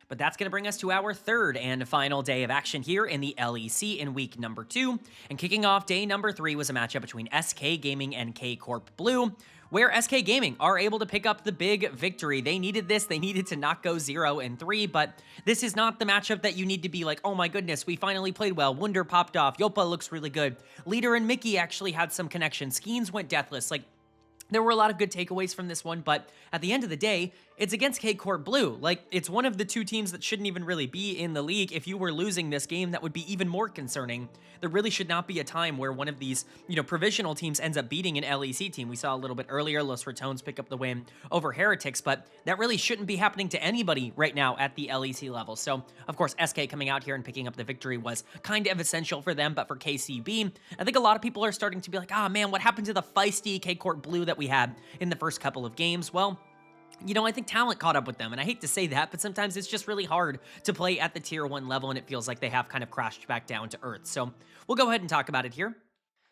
But that's going to bring us to our third and final day of action here in the LEC in week number 2. And kicking off day number 3 was a matchup between SK Gaming and Corp Blue, where SK Gaming are able to pick up the big victory. They needed this. They needed to not go 0-3, but this is not the matchup that you need to be like, oh my goodness, we finally played well. Wunder popped off. Yopa looks really good. Leader and Mickey actually had some connection. Skeens went deathless. Like, there were a lot of good takeaways from this one, but at the end of the day, It's against Corp Blue. Like, it's one of the two teams that shouldn't even really be in the league. If you were losing this game, that would be even more concerning. There really should not be a time where one of these, provisional teams ends up beating an LEC team. We saw a little bit earlier, Los Ratones pick up the win over Heretics, but that really shouldn't be happening to anybody right now at the LEC level. So, of course, SK coming out here and picking up the victory was kind of essential for them, but for KCB, I think a lot of people are starting to be like, ah, man, what happened to the feisty Corp Blue that we had in the first couple of games? Well, I think talent caught up with them, and I hate to say that, but sometimes it's just really hard to play at the tier 1 level, and it feels like they have kind of crashed back down to earth. So we'll go ahead and talk about it here.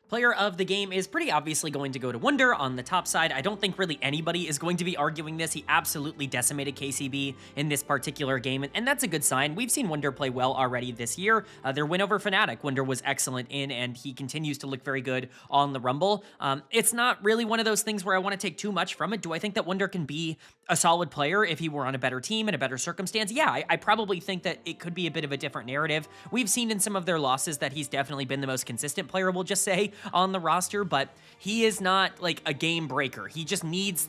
Player of the game is pretty obviously going to go to Wunder on the top side. I don't think really anybody is going to be arguing this. He absolutely decimated KCB in this particular game, and that's a good sign. We've seen Wunder play well already this year. Their win over Fnatic, Wunder was excellent in, and he continues to look very good on the Rumble. It's not really one of those things where I want to take too much from it. Do I think that Wunder can be a solid player if he were on a better team in a better circumstance? Yeah, I probably think that it could be a bit of a different narrative. We've seen in some of their losses that he's definitely been the most consistent player, we'll just say, on the roster, but he is not like a game breaker. He just needs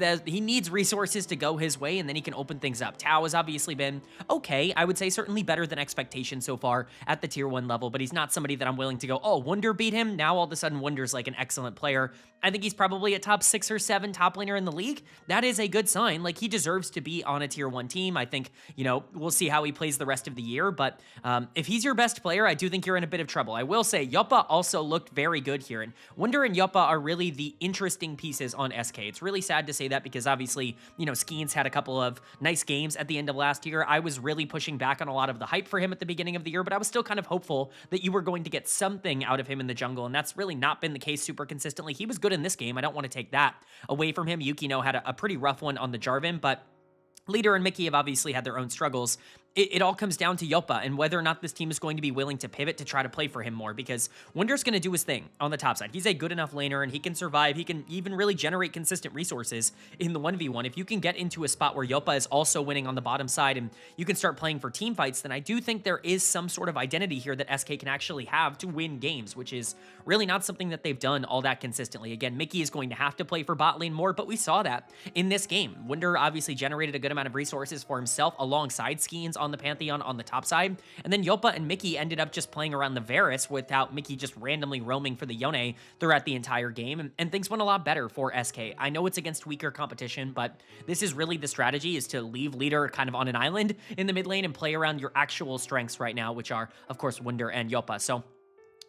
resources to go his way, and then he can open things up. Tao has obviously been okay. I would say certainly better than expectation so far at the tier 1 level, but he's not somebody that I'm willing to go, oh, Wunder beat him. Now all of a sudden Wunder's like an excellent player. I think he's probably a top 6 or 7 top laner in the league. That is a good sign. Like, he deserves to be on a tier 1 team. I think, we'll see how he plays the rest of the year, but if he's your best player, I do think you're in a bit of trouble. I will say Yoppa also looked very good here, and Wunder and Yoppa are really the interesting pieces on SK. It's really sad to say that because obviously, Skeens had a couple of nice games at the end of last year. I was really pushing back on a lot of the hype for him at the beginning of the year, but I was still kind of hopeful that you were going to get something out of him in the jungle, and that's really not been the case super consistently. He was good in this game. I don't want to take that away from him. Yukino had a pretty rough one on the Jarvan, but Leader and Mickey have obviously had their own struggles. It all comes down to Yoppa and whether or not this team is going to be willing to pivot to try to play for him more, because Wunder's going to do his thing on the top side. He's a good enough laner, and he can survive. He can even really generate consistent resources in the 1v1. If you can get into a spot where Yoppa is also winning on the bottom side and you can start playing for team fights, then I do think there is some sort of identity here that SK can actually have to win games, which is really not something that they've done all that consistently. Again, Mickey is going to have to play for bot lane more, but we saw that in this game. Wunder obviously generated a good amount of resources for himself alongside Skeens on the Pantheon on the top side, and then Yoppa and Mickey ended up just playing around the Varus without Mickey just randomly roaming for the Yone throughout the entire game, and things went a lot better for SK. I know it's against weaker competition, but this is really the strategy, is to leave Leader kind of on an island in the mid lane and play around your actual strengths right now, which are, of course, Wunder and Yoppa. So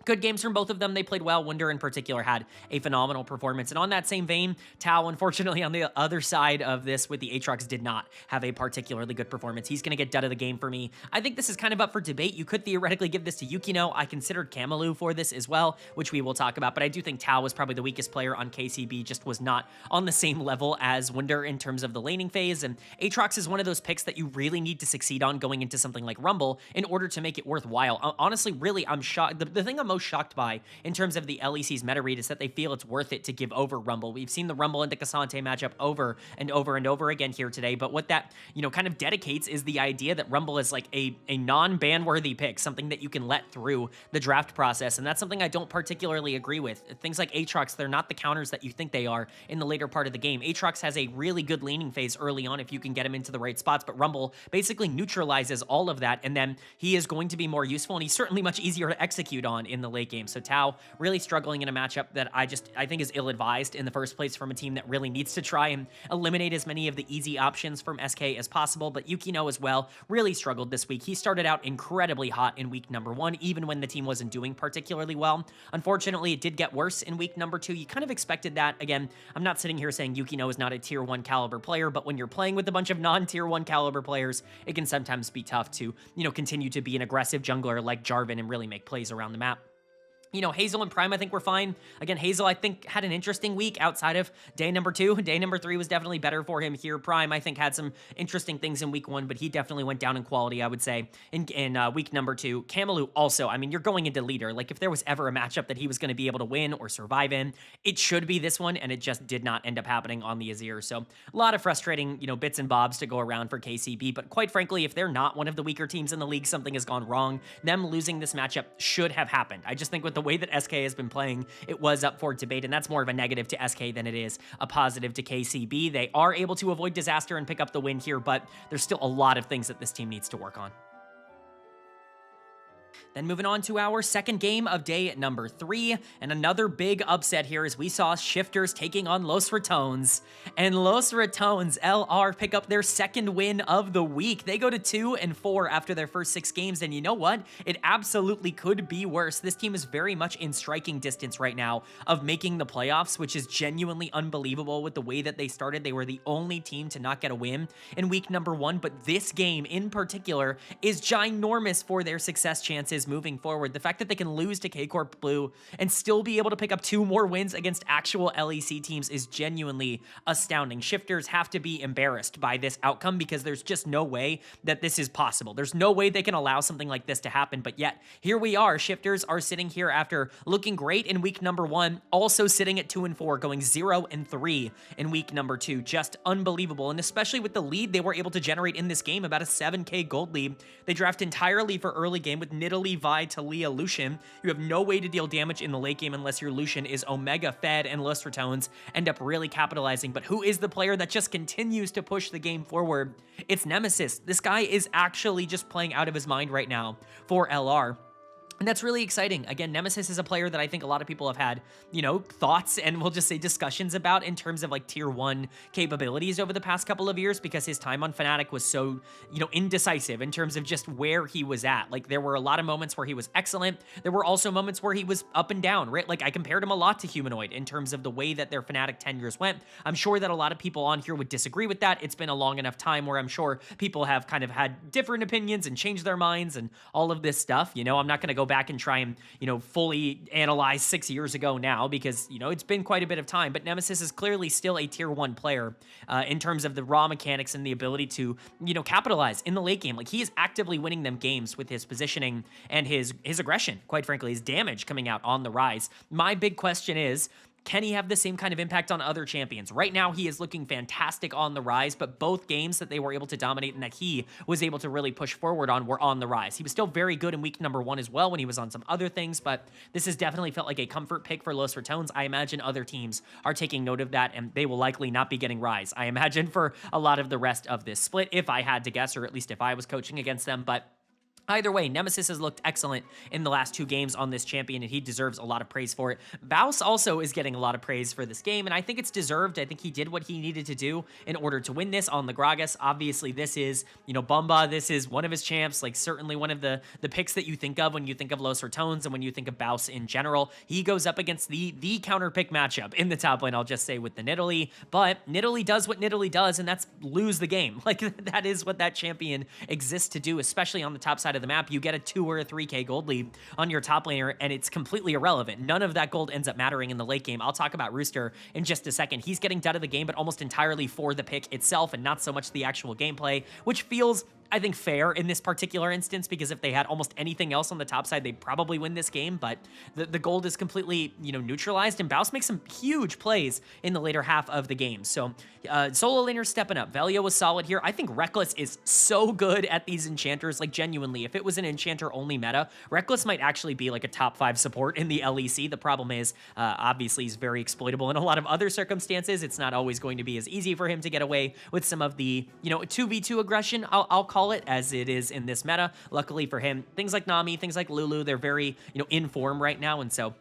good games from both of them. They played well. Wunder in particular had a phenomenal performance. And on that same vein, Tao, unfortunately, on the other side of this with the Aatrox, did not have a particularly good performance. He's going to get dud of the game for me. I think this is kind of up for debate. You could theoretically give this to Yukino. I considered Kamalu for this as well, which we will talk about. But I do think Tao was probably the weakest player on KCB, just was not on the same level as Wunder in terms of the laning phase. And Aatrox is one of those picks that you really need to succeed on going into something like Rumble in order to make it worthwhile. Honestly, really, I'm shocked. The thing I'm most shocked by in terms of the LEC's meta read is that they feel it's worth it to give over Rumble. We've seen the Rumble and the Cassante matchup over and over and over again here today, but what that, kind of dedicates is the idea that Rumble is like a non-ban worthy pick, something that you can let through the draft process, and that's something I don't particularly agree with. Things like Aatrox, they're not the counters that you think they are in the later part of the game. Aatrox has a really good laning phase early on if you can get him into the right spots, but Rumble basically neutralizes all of that, and then he is going to be more useful, and he's certainly much easier to execute on in the late game. So Tao really struggling in a matchup that I think is ill-advised in the first place from a team that really needs to try and eliminate as many of the easy options from SK as possible. But Yukino as well really struggled this week. He started out incredibly hot in week number 1, even when the team wasn't doing particularly well. Unfortunately, it did get worse in week number 2. You kind of expected that. Again, I'm not sitting here saying Yukino is not a tier 1 caliber player, but when you're playing with a bunch of non-tier 1 caliber players, it can sometimes be tough to, continue to be an aggressive jungler like Jarvan and really make plays around the map. Hazel and Prime, I think we're fine. Again, Hazel, I think, had an interesting week outside of day number 2. Day number 3 was definitely better for him here. Prime, I think, had some interesting things in week 1, but he definitely went down in quality, I would say, in week number 2. Kamalu also, I mean, you're going into leader. Like, if there was ever a matchup that he was going to be able to win or survive in, it should be this one, and it just did not end up happening on the Azir. So, a lot of frustrating, bits and bobs to go around for KCB, but quite frankly, if they're not one of the weaker teams in the league, something has gone wrong. Them losing this matchup should have happened. I just think with the way that SK has been playing, it was up for debate, and that's more of a negative to SK than it is a positive to KCB. They are able to avoid disaster and pick up the win here, but there's still a lot of things that this team needs to work on. Then moving on to our second game of day number 3, and another big upset here as we saw Shifters taking on Los Ratones, and Los Ratones LR pick up their second win of the week. They go to 2-4 after their first 6 games, and you know what? It absolutely could be worse. This team is very much in striking distance right now of making the playoffs, which is genuinely unbelievable with the way that they started. They were the only team to not get a win in week number 1, but this game in particular is ginormous for their success chances moving forward. The fact that they can lose to Corp Blue and still be able to pick up 2 more wins against actual LEC teams is genuinely astounding. Shifters have to be embarrassed by this outcome because there's just no way that this is possible. There's no way they can allow something like this to happen, but yet here we are. Shifters are sitting here after looking great in week number 1, also sitting at 2-4, going 0-3 in week number 2. Just unbelievable, and especially with the lead they were able to generate in this game, about a 7k gold lead. They draft entirely for early game with Nidalee, Vi, Talia, Lucian. You have no way to deal damage in the late game unless your Lucian is Omega fed, and Los Ratones end up really capitalizing. But who is the player that just continues to push the game forward? It's Nemesis. This guy is actually just playing out of his mind right now for LR. And that's really exciting. Again, Nemesis is a player that I think a lot of people have had, you know, thoughts and we'll just say discussions about in terms of like tier 1 capabilities over the past couple of years, because his time on Fnatic was so, you know, indecisive in terms of just where he was at. Like there were a lot of moments where he was excellent. There were also moments where he was up and down, right? Like I compared him a lot to Humanoid in terms of the way that their Fnatic tenures went. I'm sure that a lot of people on here would disagree with that. It's been a long enough time where I'm sure people have kind of had different opinions and changed their minds and all of this stuff. You know, I'm not going to go back and try and, you know, fully analyze 6 years ago now because, you know, it's been quite a bit of time, but Nemesis is clearly still a tier 1 player in terms of the raw mechanics and the ability to, you know, capitalize in the late game. Like he is actively winning them games with his positioning and his aggression, quite frankly, his damage coming out on the rise. My big question is, can he have the same kind of impact on other champions? Right now, he is looking fantastic on the rise, but both games that they were able to dominate and that he was able to really push forward on were on the rise. He was still very good in week number 1 as well when he was on some other things, but this has definitely felt like a comfort pick for Los Ratones. I imagine other teams are taking note of that, and they will likely not be getting rise, I imagine, for a lot of the rest of this split, if I had to guess, or at least if I was coaching against them, but either way, Nemesis has looked excellent in the last 2 games on this champion, and he deserves a lot of praise for it. Baus also is getting a lot of praise for this game, and I think it's deserved. I think he did what he needed to do in order to win this on the Gragas. Obviously, this is, you know, Bumba. This is one of his champs, like certainly one of the picks that you think of when you think of Los Ratones and when you think of Baus in general. He goes up against the counter pick matchup in the top lane, I'll just say, with the Nidalee, but Nidalee does what Nidalee does, and that's lose the game. Like, that is what that champion exists to do, especially on the top side of the map. You get a 2 or a 3k gold lead on your top laner, and it's completely irrelevant. None of that gold ends up mattering in the late game. I'll talk about Rooster in just a second. He's getting done of the game, but almost entirely for the pick itself and not so much the actual gameplay, which feels, I think, fair in this particular instance, because if they had almost anything else on the top side, they'd probably win this game, but the gold is completely, you know, neutralized, and Baus makes some huge plays in the later half of the game. So solo laner stepping up. Velio was solid here. I think Reckless is so good at these enchanters, like genuinely. If it was an enchanter only meta, Reckless might actually be like a top 5 support in the LEC. The problem is, obviously, he's very exploitable in a lot of other circumstances. It's not always going to be as easy for him to get away with some of the, you know, 2v2 aggression, I'll call it, as it is in this meta. Luckily for him, things like Nami, things like Lulu, they're very, you know, in form right now, and so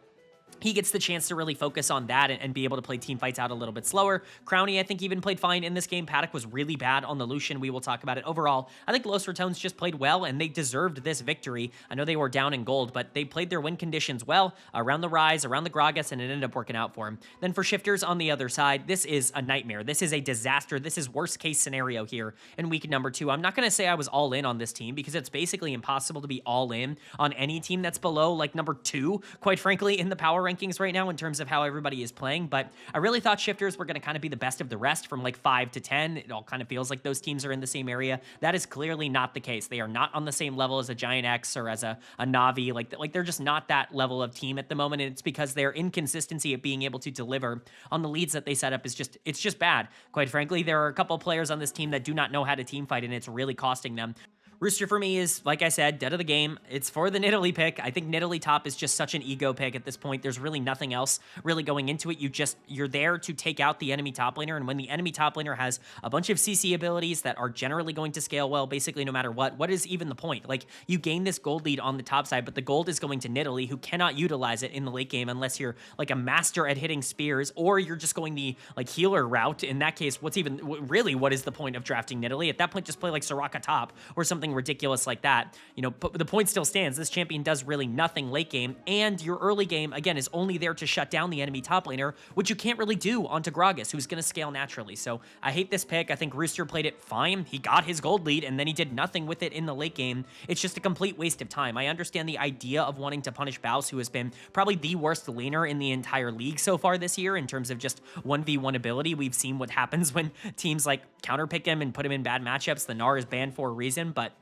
he gets the chance to really focus on that and be able to play team fights out a little bit slower. Crownie, I think, even played fine in this game. Paddock was really bad on the Lucian. We will talk about it. Overall, I think Los Ratones just played well, and they deserved this victory. I know they were down in gold, but they played their win conditions well around the Rise, around the Gragas, and it ended up working out for him. Then for Shifters on the other side, this is a nightmare. This is a disaster. This is worst case scenario here in week number 2. I'm not going to say I was all in on this team, because it's basically impossible to be all in on any team that's below like number 2, quite frankly, in the power rankings right now in terms of how everybody is playing, but I really thought Shifters were going to kind of be the best of the rest from like 5 to 10. It all kind of feels like those teams are in the same area. That is clearly not the case. They are not on the same level as a GIANTX or as a Na'Vi. Like they're just not that level of team at the moment, and it's because their inconsistency at being able to deliver on the leads that they set up is just bad. Quite frankly, there are a couple of players on this team that do not know how to team fight, and it's really costing them. Rooster for me is, like I said, dead of the game. It's for the Nidalee pick. I think Nidalee top is just such an ego pick at this point. There's really nothing else really going into it. You're there to take out the enemy top laner, and when the enemy top laner has a bunch of CC abilities that are generally going to scale well, basically no matter what is even the point? Like, you gain this gold lead on the top side, but the gold is going to Nidalee, who cannot utilize it in the late game unless you're like a master at hitting spears, or you're just going the like healer route. In that case, what is the point of drafting Nidalee? At that point, just play like Soraka top or something ridiculous like that. You know, but the point still stands. This champion does really nothing late game, and your early game, again, is only there to shut down the enemy top laner, which you can't really do onto Gragas, who's going to scale naturally. So I hate this pick. I think Rooster played it fine. He got his gold lead, and then he did nothing with it in the late game. It's just a complete waste of time. I understand the idea of wanting to punish Baus, who has been probably the worst laner in the entire league so far this year in terms of just 1v1 ability. We've seen what happens when teams like counterpick him and put him in bad matchups. The Gnar is banned for a reason, but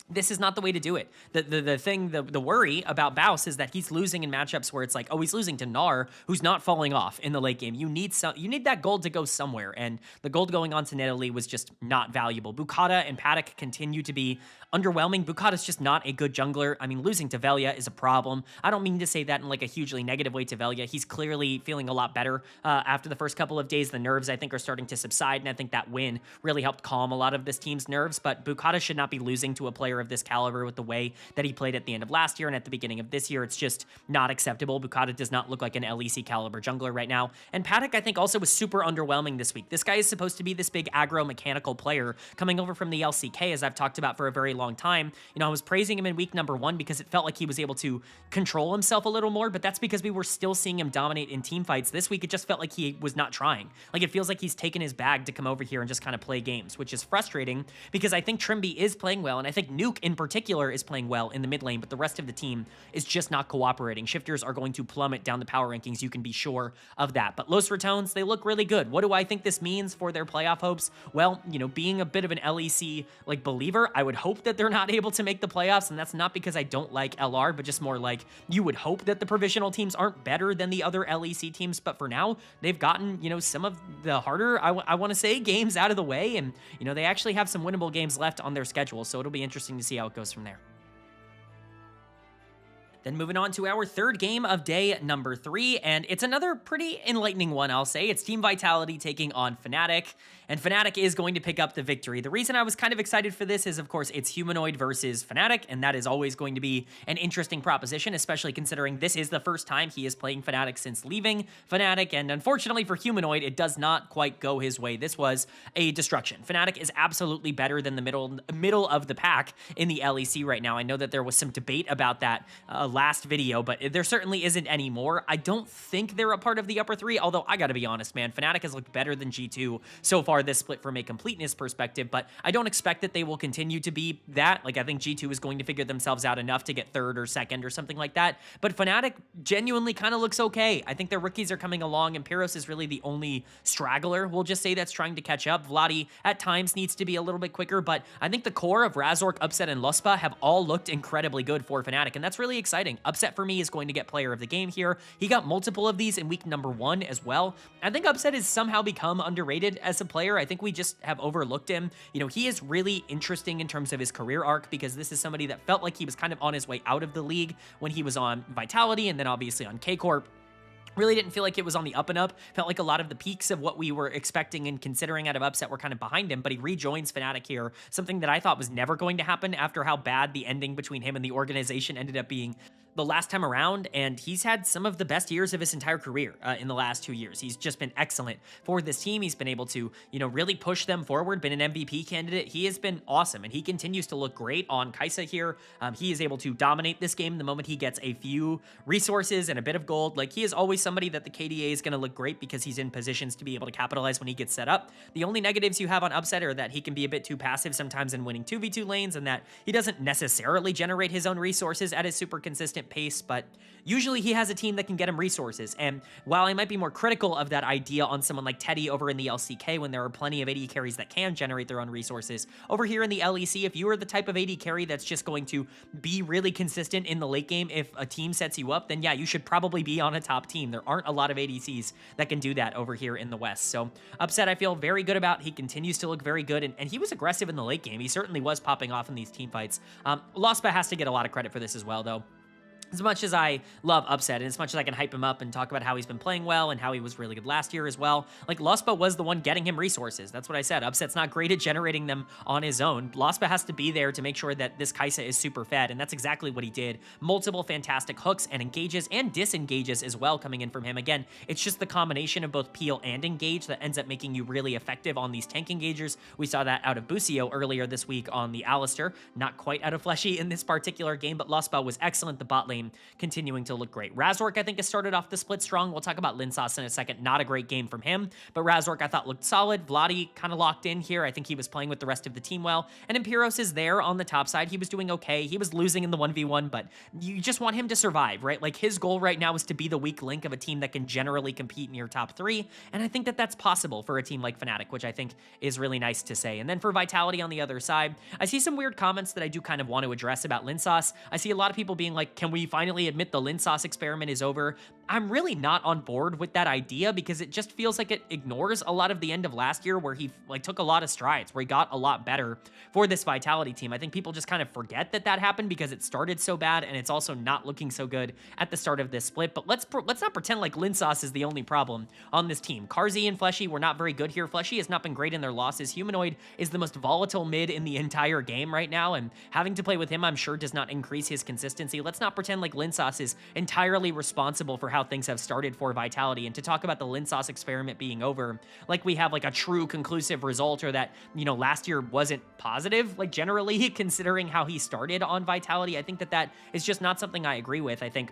this is not the way to do it. The worry about Baus is that he's losing in matchups where it's like, oh, he's losing to Gnar, who's not falling off in the late game. You need that gold to go somewhere, and the gold going on to Nidalee was just not valuable. Bukata and Paddock continue to be underwhelming. Bukata's just not a good jungler. I mean, losing to Velia is a problem. I don't mean to say that in like a hugely negative way to Velia. He's clearly feeling a lot better after the first couple of days. The nerves, I think, are starting to subside, and I think that win really helped calm a lot of this team's nerves, but Bukata should not be losing to a player of this caliber with the way that he played at the end of last year and at the beginning of this year. It's just not acceptable. Bukata does not look like an LEC caliber jungler right now. And Paddock, I think, also was super underwhelming this week. This guy is supposed to be this big aggro mechanical player coming over from the LCK, as I've talked about for a very long time. You know, I was praising him in week number 1 because it felt like he was able to control himself a little more, but that's because we were still seeing him dominate in team fights. This week, it just felt like he was not trying. Like, it feels like he's taken his bag to come over here and just kind of play games, which is frustrating because I think Trimby is playing well, and I think Nuke in particular is playing well in the mid lane, but the rest of the team is just not cooperating. Shifters are going to plummet down the power rankings. You can be sure of that. But Los Ratones, they look really good. What do I think this means for their playoff hopes? Well, you know, being a bit of an LEC like believer, I would hope that they're not able to make the playoffs, and that's not because I don't like LR, but just more like you would hope that the provisional teams aren't better than the other LEC teams. But for now, they've gotten, you know, some of the harder, I want to say, games out of the way, and, you know, they actually have some winnable games left on their schedule, so it'll be interesting to see how it goes from there. Then moving on to our third game of day number 3, and it's another pretty enlightening one, I'll say. It's Team Vitality taking on Fnatic, and Fnatic is going to pick up the victory. The reason I was kind of excited for this is, of course, it's Humanoid versus Fnatic, and that is always going to be an interesting proposition, especially considering this is the first time he is playing Fnatic since leaving Fnatic, and unfortunately for Humanoid, it does not quite go his way. This was a destruction. Fnatic is absolutely better than the middle of the pack in the LEC right now. I know that there was some debate about that last video, but there certainly isn't anymore. I don't think they're a part of the upper 3, although I gotta be honest, man, Fnatic has looked better than G2 so far this split from a completeness perspective, but I don't expect that they will continue to be that. Like, I think G2 is going to figure themselves out enough to get 3rd or 2nd or something like that, but Fnatic genuinely kind of looks okay. I think their rookies are coming along, and Pyros is really the only straggler, we'll just say, that's trying to catch up. Vladi at times needs to be a little bit quicker, but I think the core of Razork, Upset, and Lospa have all looked incredibly good for Fnatic, and that's really exciting. Upset for me is going to get player of the game here. He got multiple of these in week number 1 as well. I think Upset has somehow become underrated as a player. I think we just have overlooked him. You know, he is really interesting in terms of his career arc because this is somebody that felt like he was kind of on his way out of the league when he was on Vitality and then obviously on K-Corp. Really didn't feel like it was on the up and up. Felt like a lot of the peaks of what we were expecting and considering out of Upset were kind of behind him, but he rejoins Fnatic here, something that I thought was never going to happen after how bad the ending between him and the organization ended up being the last time around, and he's had some of the best years of his entire career in the last 2 years. He's just been excellent for this team. He's been able to, you know, really push them forward, been an MVP candidate. He has been awesome, and he continues to look great on Kai'Sa here. He is able to dominate this game the moment he gets a few resources and a bit of gold. Like, he is always somebody that the KDA is going to look great because he's in positions to be able to capitalize when he gets set up. The only negatives you have on Upset are that he can be a bit too passive sometimes in winning 2v2 lanes, and that he doesn't necessarily generate his own resources at a super consistent consistent pace, but usually he has a team that can get him resources. And while I might be more critical of that idea on someone like Teddy over in the LCK, when there are plenty of AD carries that can generate their own resources, over here in the LEC, if you are the type of AD carry that's just going to be really consistent in the late game, if a team sets you up, then yeah, you should probably be on a top team. There aren't a lot of ADCs that can do that over here in the West. So Upset, I feel very good about. He continues to look very good, and he was aggressive in the late game. He certainly was popping off in these team fights. Lospa has to get a lot of credit for this as well, though. As much as I love Upset, and as much as I can hype him up and talk about how he's been playing well and how he was really good last year as well, like, Lospa was the one getting him resources. That's what I said. Upset's not great at generating them on his own. Lospa has to be there to make sure that this Kai'Sa is super fed, and that's exactly what he did. Multiple fantastic hooks and engages and disengages as well coming in from him. Again, it's just the combination of both peel and engage that ends up making you really effective on these tank engagers. We saw that out of Busio earlier this week on the Alistar. Not quite out of Fleshy in this particular game, but Lospa was excellent. The bot lane continuing to look great. Razork, I think, has started off the split strong. We'll talk about Linsauce in a second. Not a great game from him, but Razork I thought looked solid. Vladi kind of locked in here. I think he was playing with the rest of the team well. And Imperios is there on the top side. He was doing okay. He was losing in the 1v1, but you just want him to survive, right? Like, his goal right now is to be the weak link of a team that can generally compete near top 3, and I think that that's possible for a team like Fnatic, which I think is really nice to say. And then for Vitality on the other side, I see some weird comments that I do kind of want to address about Linsauce. I see a lot of people being like, can we finally admit the Linsauce experiment is over? I'm really not on board with that idea, because it just feels like it ignores a lot of the end of last year where he took a lot of strides, where he got a lot better for this Vitality team. I think people just kind of forget that happened because it started so bad, and it's also not looking so good at the start of this split. But let's not pretend like Linsauce is the only problem on this team. Carzzy and Fleshy were not very good here. Fleshy has not been great in their losses. Humanoid is the most volatile mid in the entire game right now, and having to play with him, I'm sure, does not increase his consistency. Let's not pretend like Linsauce is entirely responsible for how things have started for Vitality, and to talk about the Linsauce experiment being over like we have like a true conclusive result, or that, you know, last year wasn't positive, like, generally considering how he started on Vitality. I think that is just not something I agree with. I think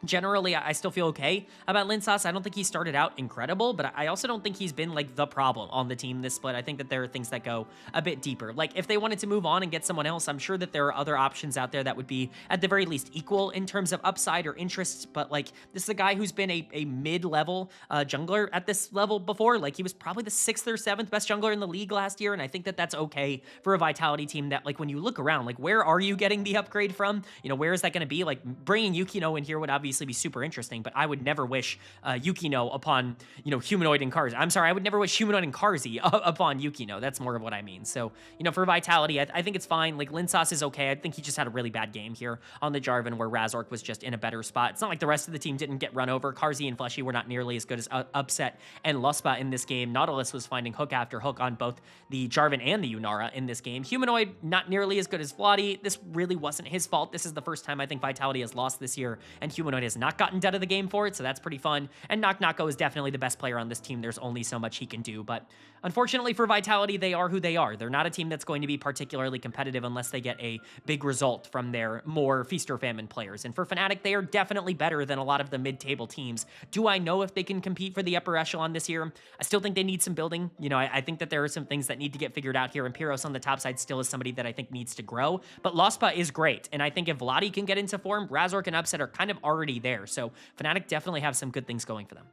generally, I still feel okay about Linsauce. I don't think he started out incredible, but I also don't think he's been, like, the problem on the team this split. I think that there are things that go a bit deeper. Like, if they wanted to move on and get someone else, I'm sure that there are other options out there that would be, at the very least, equal in terms of upside or interests. But, like, this is a guy who's been a mid-level jungler at this level before. Like, he was probably the 6th or 7th best jungler in the league last year, and I think that that's okay for a Vitality team that, like, when you look around, like, where are you getting the upgrade from? You know, where is that going to be? Like, bringing Yukino in here would obviously be super interesting, but I would never wish Yukino upon, you know, Humanoid and Carzzy. I'm sorry, I would never wish Humanoid and Carzzy upon Yukino. That's more of what I mean. So, you know, for Vitality, I think it's fine. Like, Linsauce is okay. I think he just had a really bad game here on the Jarvan, where Razork was just in a better spot. It's not like the rest of the team didn't get run over. Carzzy and Fleshy were not nearly as good as Upset and Luspa in this game. Nautilus was finding hook after hook on both the Jarvan and the Yunara in this game. Humanoid, not nearly as good as Vladi. This really wasn't his fault. This is the first time I think Vitality has lost this year, and Humanoid has not gotten dead of the game for it, so that's pretty fun. And Knock is definitely the best player on this team. There's only so much he can do, but unfortunately for Vitality, they are who they are. They're not a team that's going to be particularly competitive unless they get a big result from their more feast or famine players. And for Fnatic, they are definitely better than a lot of the mid-table teams. Do I know if they can compete for the upper echelon this year? I still think they need some building. You know, I think that there are some things that need to get figured out here. Imperios on the top side still is somebody that I think needs to grow, but Lospa is great. And I think if Vladi can get into form, Razork and Upset are kind of already there. So Fnatic definitely have some good things going for them.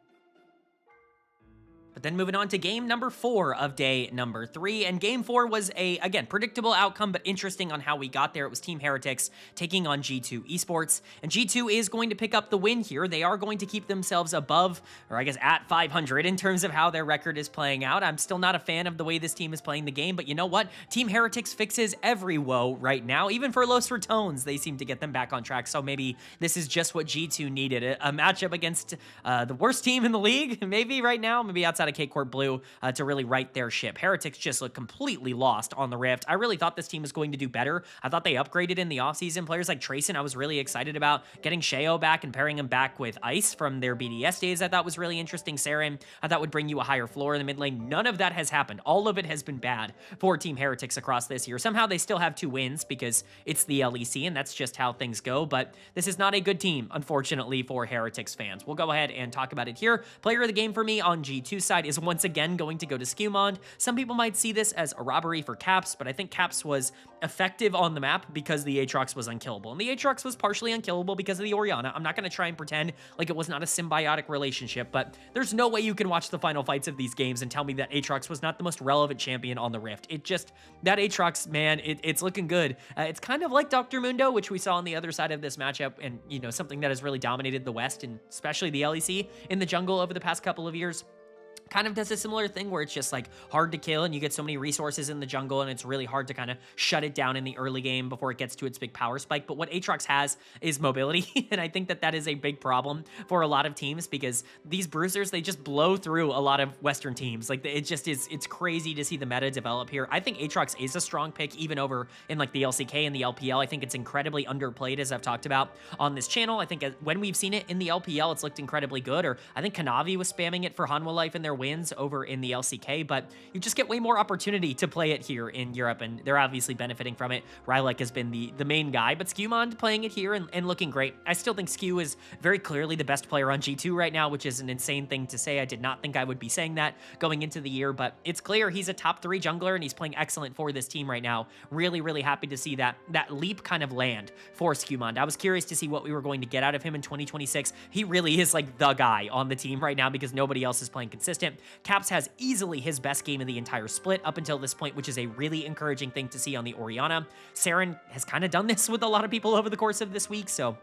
But then moving on to game number 4 of day number 3, and game 4 was again, predictable outcome, but interesting on how we got there. It was Team Heretics taking on G2 Esports, and G2 is going to pick up the win here. They are going to keep themselves above, or I guess at 500 in terms of how their record is playing out. I'm still not a fan of the way this team is playing the game, but you know what? Team Heretics fixes every woe right now. Even for Los Ratones, they seem to get them back on track, so maybe this is just what G2 needed. A matchup against the worst team in the league, maybe right now, maybe outside of Corp Blue, to really right their ship. Heretics just look completely lost on the Rift. I really thought this team was going to do better. I thought they upgraded in the offseason. Players like Trayson, I was really excited about getting Sheo back and pairing him back with Ice from their BDS days. I thought was really interesting. Saren, I thought would bring you a higher floor in the mid lane. None of that has happened. All of it has been bad for Team Heretics across this year. Somehow they still have 2 wins because it's the LEC, and that's just how things go, but this is not a good team, unfortunately, for Heretics fans. We'll go ahead and talk about it here. Player of the game for me on G2 side, side is once again going to go to Skewmond. Some people might see this as a robbery for Caps, but I think Caps was effective on the map because the Aatrox was unkillable. And the Aatrox was partially unkillable because of the Orianna. I'm not going to try and pretend like it was not a symbiotic relationship, but there's no way you can watch the final fights of these games and tell me that Aatrox was not the most relevant champion on the Rift. It just, that Aatrox, man, it's looking good. It's kind of like Dr. Mundo, which we saw on the other side of this matchup, and, you know, something that has really dominated the West, and especially the LEC in the jungle over the past couple of years. Kind of does a similar thing where it's just like hard to kill and you get so many resources in the jungle and it's really hard to kind of shut it down in the early game before it gets to its big power spike. But what Aatrox has is mobility, and I think that that is a big problem for a lot of teams because these bruisers, they just blow through a lot of Western teams. Like it just is, it's crazy to see the meta develop here. I think Aatrox is a strong pick even over in like the LCK and the LPL. I think it's incredibly underplayed, as I've talked about on this channel. I think when we've seen it in the LPL, it's looked incredibly good, or I think Kanavi was spamming it for Hanwha Life in their wins over in the LCK, but you just get way more opportunity to play it here in Europe, and they're obviously benefiting from it. Rylek has been the main guy, but Skewmond playing it here and looking great. I still think Skew is very clearly the best player on G2 right now, which is an insane thing to say. I did not think I would be saying that going into the year, but it's clear he's a top 3 jungler and he's playing excellent for this team right now. Really, really happy to see that leap kind of land for Skewmond. I was curious to see what we were going to get out of him in 2026. He really is like the guy on the team right now because nobody else is playing consistent. Caps has easily his best game of the entire split up until this point, which is a really encouraging thing to see on the Orianna. Saren has kind of done this with a lot of people over the course of this week, so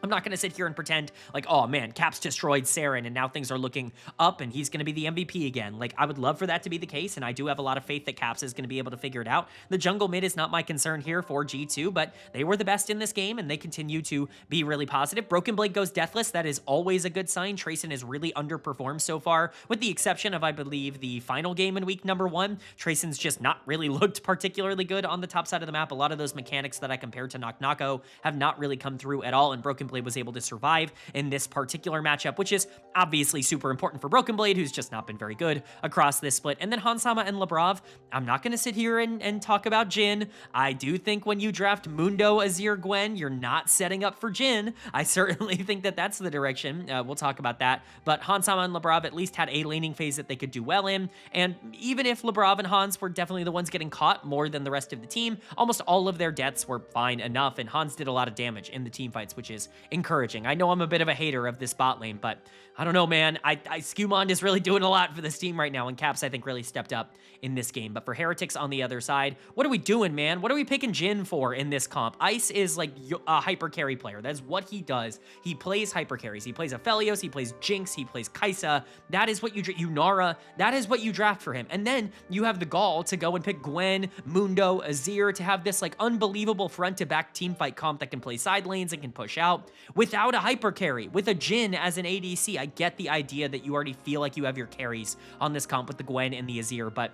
I'm not going to sit here and pretend like, oh man, Caps destroyed Saren and now things are looking up and he's going to be the MVP again. Like, I would love for that to be the case, and I do have a lot of faith that Caps is going to be able to figure it out. The jungle mid is not my concern here for G2, but they were the best in this game and they continue to be really positive. Broken Blade goes deathless. That is always a good sign. Trayson has really underperformed so far, with the exception of, I believe, the final game in week number 1. Trayson's just not really looked particularly good on the top side of the map. A lot of those mechanics that I compared to Knock Knocko have not really come through at all, and Broken Blade was able to survive in this particular matchup, which is obviously super important for Broken Blade, who's just not been very good across this split. And then Hansama and Labrav, I'm not going to sit here and talk about Jhin. I do think when you draft Mundo, Azir, Gwen, you're not setting up for Jhin. I certainly think that that's the direction. We'll talk about that. But Hansama and Labrav at least had a laning phase that they could do well in. And even if Labrav and Hans were definitely the ones getting caught more than the rest of the team, almost all of their deaths were fine enough. And Hans did a lot of damage in the team fights, which is encouraging. I know I'm a bit of a hater of this bot lane, but I don't know, man. Skewmond is really doing a lot for this team right now, and Caps, I think, really stepped up in this game. But for Heretics on the other side, what are we doing, man? What are we picking Jhin for in this comp? Ice is like a hyper carry player. That's what he does. He plays hyper carries. He plays Aphelios, he plays Jinx, he plays Kai'Sa. That is what you Yunara. That is what you draft for him. And then you have the gall to go and pick Gwen, Mundo, Azir, to have this like unbelievable front-to-back teamfight comp that can play side lanes and can push out without a hyper carry. With a Jhin as an ADC, I get the idea that you already feel like you have your carries on this comp with the Gwen and the Azir, but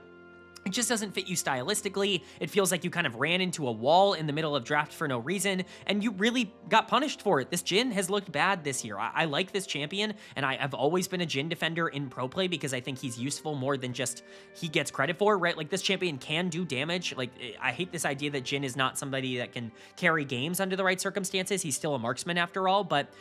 it just doesn't fit you stylistically. It feels like you kind of ran into a wall in the middle of draft for no reason, and you really got punished for it. This Jhin has looked bad this year. I like this champion, and I've always been a Jhin defender in pro play because I think he's useful more than just he gets credit for, right? Like, this champion can do damage. Like, I hate this idea that Jhin is not somebody that can carry games under the right circumstances. He's still a marksman after all, but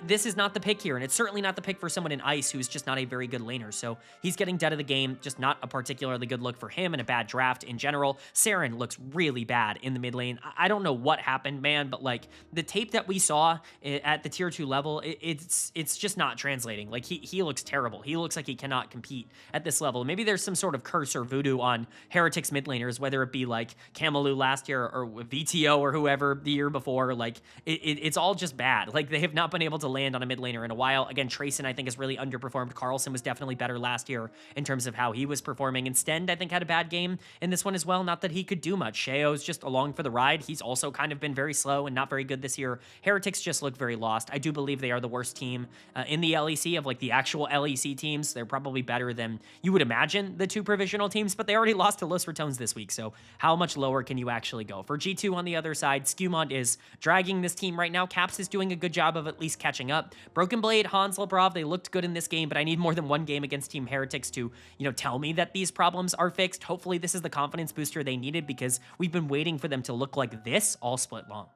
this is not the pick here, and it's certainly not the pick for someone in Ice who's just not a very good laner. So he's getting dead of the game, just not a particularly good look for him, and a bad draft in general. Saren looks really bad in the mid lane. I don't know what happened, man, but like the tape that we saw at the tier 2 level, it's just not translating. Like he looks terrible. He looks like he cannot compete at this level. Maybe there's some sort of curse or voodoo on Heretics mid laners, whether it be like Camelou last year or VTO or whoever the year before. Like it's all just bad. Like they have not been able to land on a mid laner in a while. Again, Trayson I think has really underperformed. Carlson was definitely better last year in terms of how he was performing. And Stend I think had a bad game in this one as well. Not that he could do much. Sheo's just along for the ride. He's also kind of been very slow and not very good this year. Heretics just look very lost. I do believe they are the worst team in the LEC of like the actual LEC teams. They're probably better than you would imagine the 2 provisional teams, but they already lost to Los Ratones this week. So how much lower can you actually go? For G2 on the other side, Skewmond is dragging this team right now. Caps is doing a good job of at least catching up. Broken Blade, Hans, Labrav, they looked good in this game, but I need more than one game against Team Heretics to, tell me that these problems are fixed. Hopefully this is the confidence booster they needed because we've been waiting for them to look like this all split long.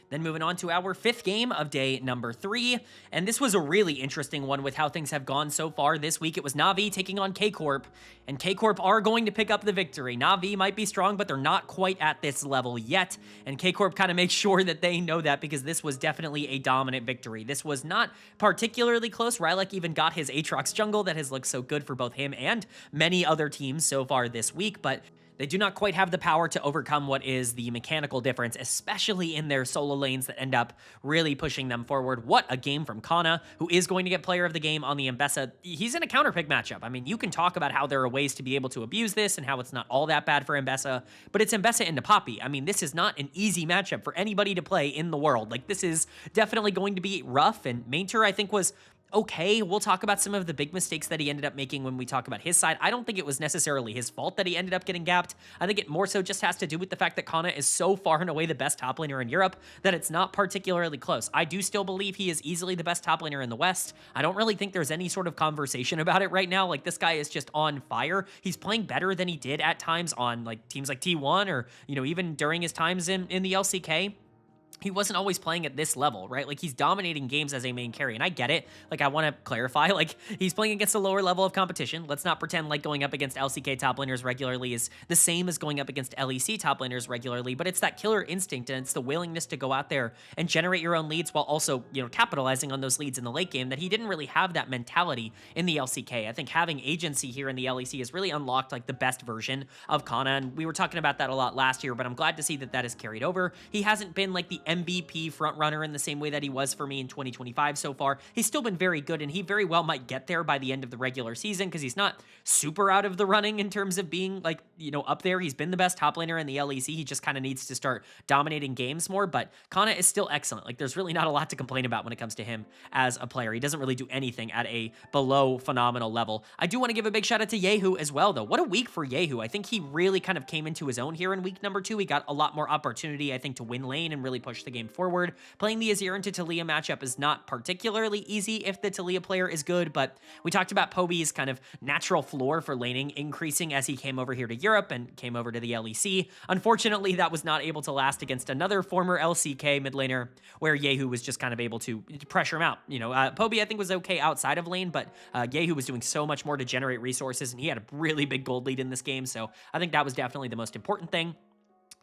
Then moving on to our 5th game of day number 3, and this was a really interesting one with how things have gone so far this week. It was Na'Vi taking on Corp, and Corp are going to pick up the victory. Na'Vi might be strong, but they're not quite at this level yet, and Corp kind of makes sure that they know that, because this was definitely a dominant victory. This was not particularly close. Rylek even got his Aatrox jungle that has looked so good for both him and many other teams so far this week, but they do not quite have the power to overcome what is the mechanical difference, especially in their solo lanes that end up really pushing them forward. What a game from Kana, who is going to get player of the game on the Mbessa. He's in a counter pick matchup. I mean, you can talk about how there are ways to be able to abuse this and how it's not all that bad for Mbessa, but it's Mbessa into Poppy. I mean, this is not an easy matchup for anybody to play in the world. Like, this is definitely going to be rough, and Mainter, I think, was okay. We'll talk about some of the big mistakes that he ended up making when we talk about his side. I don't think it was necessarily his fault that he ended up getting gapped. I think it more so just has to do with the fact that Kana is so far and away the best top laner in Europe that it's not particularly close. I do still believe he is easily the best top laner in the West. I don't really think there's any sort of conversation about it right now. Like, this guy is just on fire. He's playing better than he did at times on like teams like T1 or, you know, even during his times in the LCK. He wasn't always playing at this level, right? Like, he's dominating games as a main carry, and I get it. Like, I want to clarify, like, he's playing against a lower level of competition. Let's not pretend like going up against LCK top laners regularly is the same as going up against LEC top laners regularly, but it's that killer instinct, and it's the willingness to go out there and generate your own leads while also, you know, capitalizing on those leads in the late game, that he didn't really have that mentality in the LCK. I think having agency here in the LEC has really unlocked, like, the best version of Kana, and we were talking about that a lot last year, but I'm glad to see that that is carried over. He hasn't been, like, the MVP frontrunner in the same way that he was for me in 2025 so far. He's still been very good, and he very well might get there by the end of the regular season, because he's not super out of the running in terms of being, like, you know, up there. He's been the best top laner in the LEC. He just kind of needs to start dominating games more, but Kana is still excellent. Like, there's really not a lot to complain about when it comes to him as a player. He doesn't really do anything at a below phenomenal level. I do want to give a big shout out to Yehu as well, though. What a week for Yehu. I think he really kind of came into his own here in week number 2. He got a lot more opportunity, I think, to win lane and really push the game forward. Playing the Azir into Taliyah matchup is not particularly easy if the Taliyah player is good, but we talked about Poby's kind of natural floor for laning increasing as he came over here to Europe and came over to the LEC. Unfortunately, that was not able to last against another former LCK mid laner, where Yehu was just kind of able to pressure him out. You know, Poby, I think, was okay outside of lane, but Yehu was doing so much more to generate resources, and he had a really big gold lead in this game, so I think that was definitely the most important thing.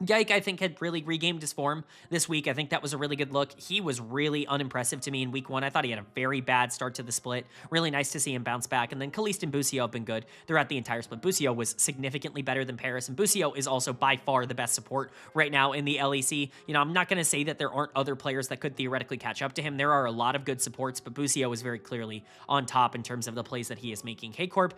Yike, I think, had really regained his form this week. I think that was a really good look. He was really unimpressive to me in week 1. I thought he had a very bad start to the split. Really nice to see him bounce back. And then Kaliste and Busio have been good throughout the entire split. Busio was significantly better than Paris, and Busio is also by far the best support right now in the LEC. You know, I'm not going to say that there aren't other players that could theoretically catch up to him. There are a lot of good supports, but Busio is very clearly on top in terms of the plays that he is making. Corp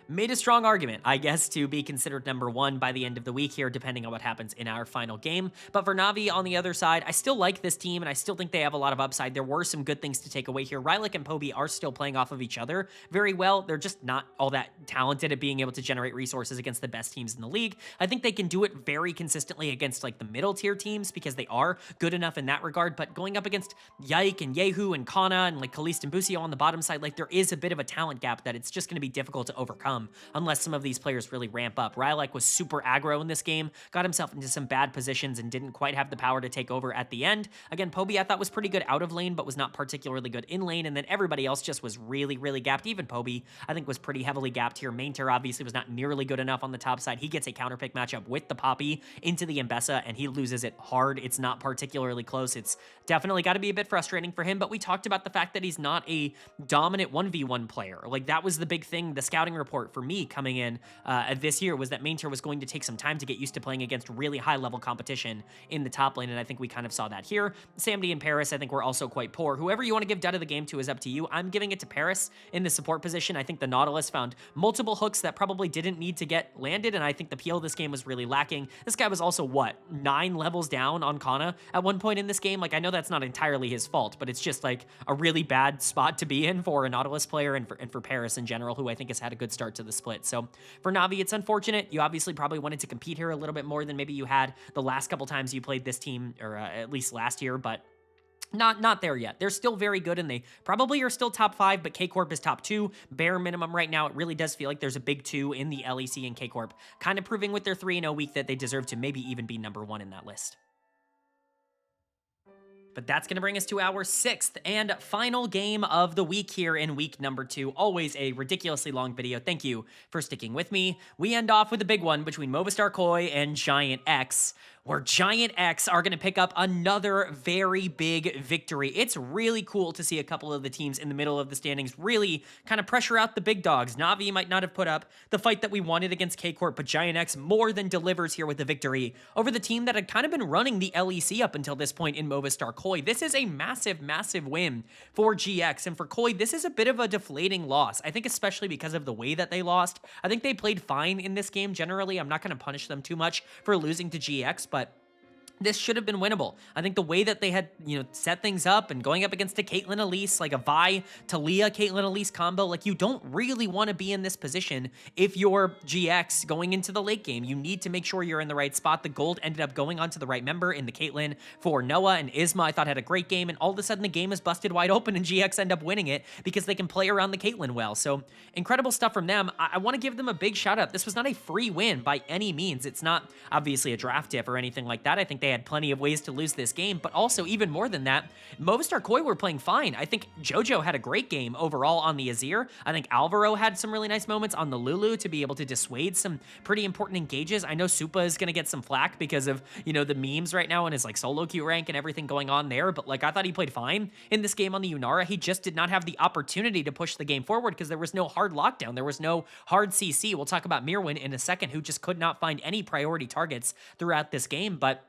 made a strong argument, I guess, to be considered number 1 by the end of the week here, depending on what happens in our final game. But for Na'Vi on the other side, I still like this team, and I still think they have a lot of upside. There were some good things to take away here. Rylek and Poby are still playing off of each other very well. They're just not all that talented at being able to generate resources against the best teams in the league. I think they can do it very consistently against, like, the middle tier teams, because they are good enough in that regard. But going up against Yike and Yehu and Kana and, like, Kaliste and Busio on the bottom side, like, there is a bit of a talent gap that it's just going to be difficult to overcome unless some of these players really ramp up. Rylek was super aggro in this game, got himself into some bad positions and didn't quite have the power to take over at the end. Again, Poby I thought was pretty good out of lane, but was not particularly good in lane, and then everybody else just was really, really gapped. Even Poby, I think, was pretty heavily gapped here. Mainter obviously was not nearly good enough on the top side. He gets a counterpick matchup with the Poppy into the Mbessa, and he loses it hard. It's not particularly close. It's definitely got to be a bit frustrating for him, but we talked about the fact that he's not a dominant 1v1 player. Like, that was the big thing. The scouting report for me coming in this year was that Mainter was going to take some time to get used to playing against really high-level competition in the top lane, and I think we kind of saw that here. Samdi and Paris, I think, were also quite poor. Whoever you want to give dud of the game to is up to you. I'm giving it to Paris in the support position. I think the Nautilus found multiple hooks that probably didn't need to get landed, and I think the peel this game was really lacking. This guy was also, what, 9 levels down on Kana at one point in this game? Like, I know that's not entirely his fault, but it's just, like, a really bad spot to be in for a Nautilus player and for Paris in general, who I think has had a good start to the split. So for Na'Vi, it's unfortunate. You obviously probably wanted to compete here a little bit more than maybe you had the last couple times you played this team, or at least last year, but not there yet. They're still very good, and they probably are still top 5, but Corp is top 2, bare minimum right now. It really does feel like there's a big 2 in the LEC, and Corp kind of proving with their 3-0 week that they deserve to maybe even be number 1 in that list. But that's going to bring us to our 6th and final game of the week here in week number 2. Always a ridiculously long video. Thank you for sticking with me. We end off with a big one between Movistar KOI and GIANTX, where GIANTX are going to pick up another very big victory. It's really cool to see a couple of the teams in the middle of the standings really kind of pressure out the big dogs. Na'Vi might not have put up the fight that we wanted against Corp, but GIANTX more than delivers here with the victory over the team that had kind of been running the LEC up until this point in Movistar KOI. This is a massive, massive win for GX, and for KOI, this is a bit of a deflating loss. I think especially because of the way that they lost. I think they played fine in this game generally. I'm not going to punish them too much for losing to GX, but this should have been winnable. I think the way that they had, set things up and going up against a Caitlyn Elise, like a Vi, Talia, Caitlyn Elise combo, like you don't really want to be in this position if you're GX going into the late game. You need to make sure you're in the right spot. The gold ended up going onto the right member in the Caitlyn for Noah, and Isma I thought had a great game, and all of a sudden the game is busted wide open and GX end up winning it because they can play around the Caitlyn well. So incredible stuff from them. I want to give them a big shout out. This was not a free win by any means. It's not obviously a draft diff or anything like that. I think they had plenty of ways to lose this game, but also even more than that, Movistar KOI were playing fine. I think Jojo had a great game overall on the Azir. I think Alvaro had some really nice moments on the Lulu to be able to dissuade some pretty important engages. I know Supa is going to get some flack because of, the memes right now and his solo queue rank and everything going on there, but I thought he played fine in this game on the Yunara. He just did not have the opportunity to push the game forward because there was no hard lockdown. There was no hard CC. We'll talk about Mirwin in a second, who just could not find any priority targets throughout this game, but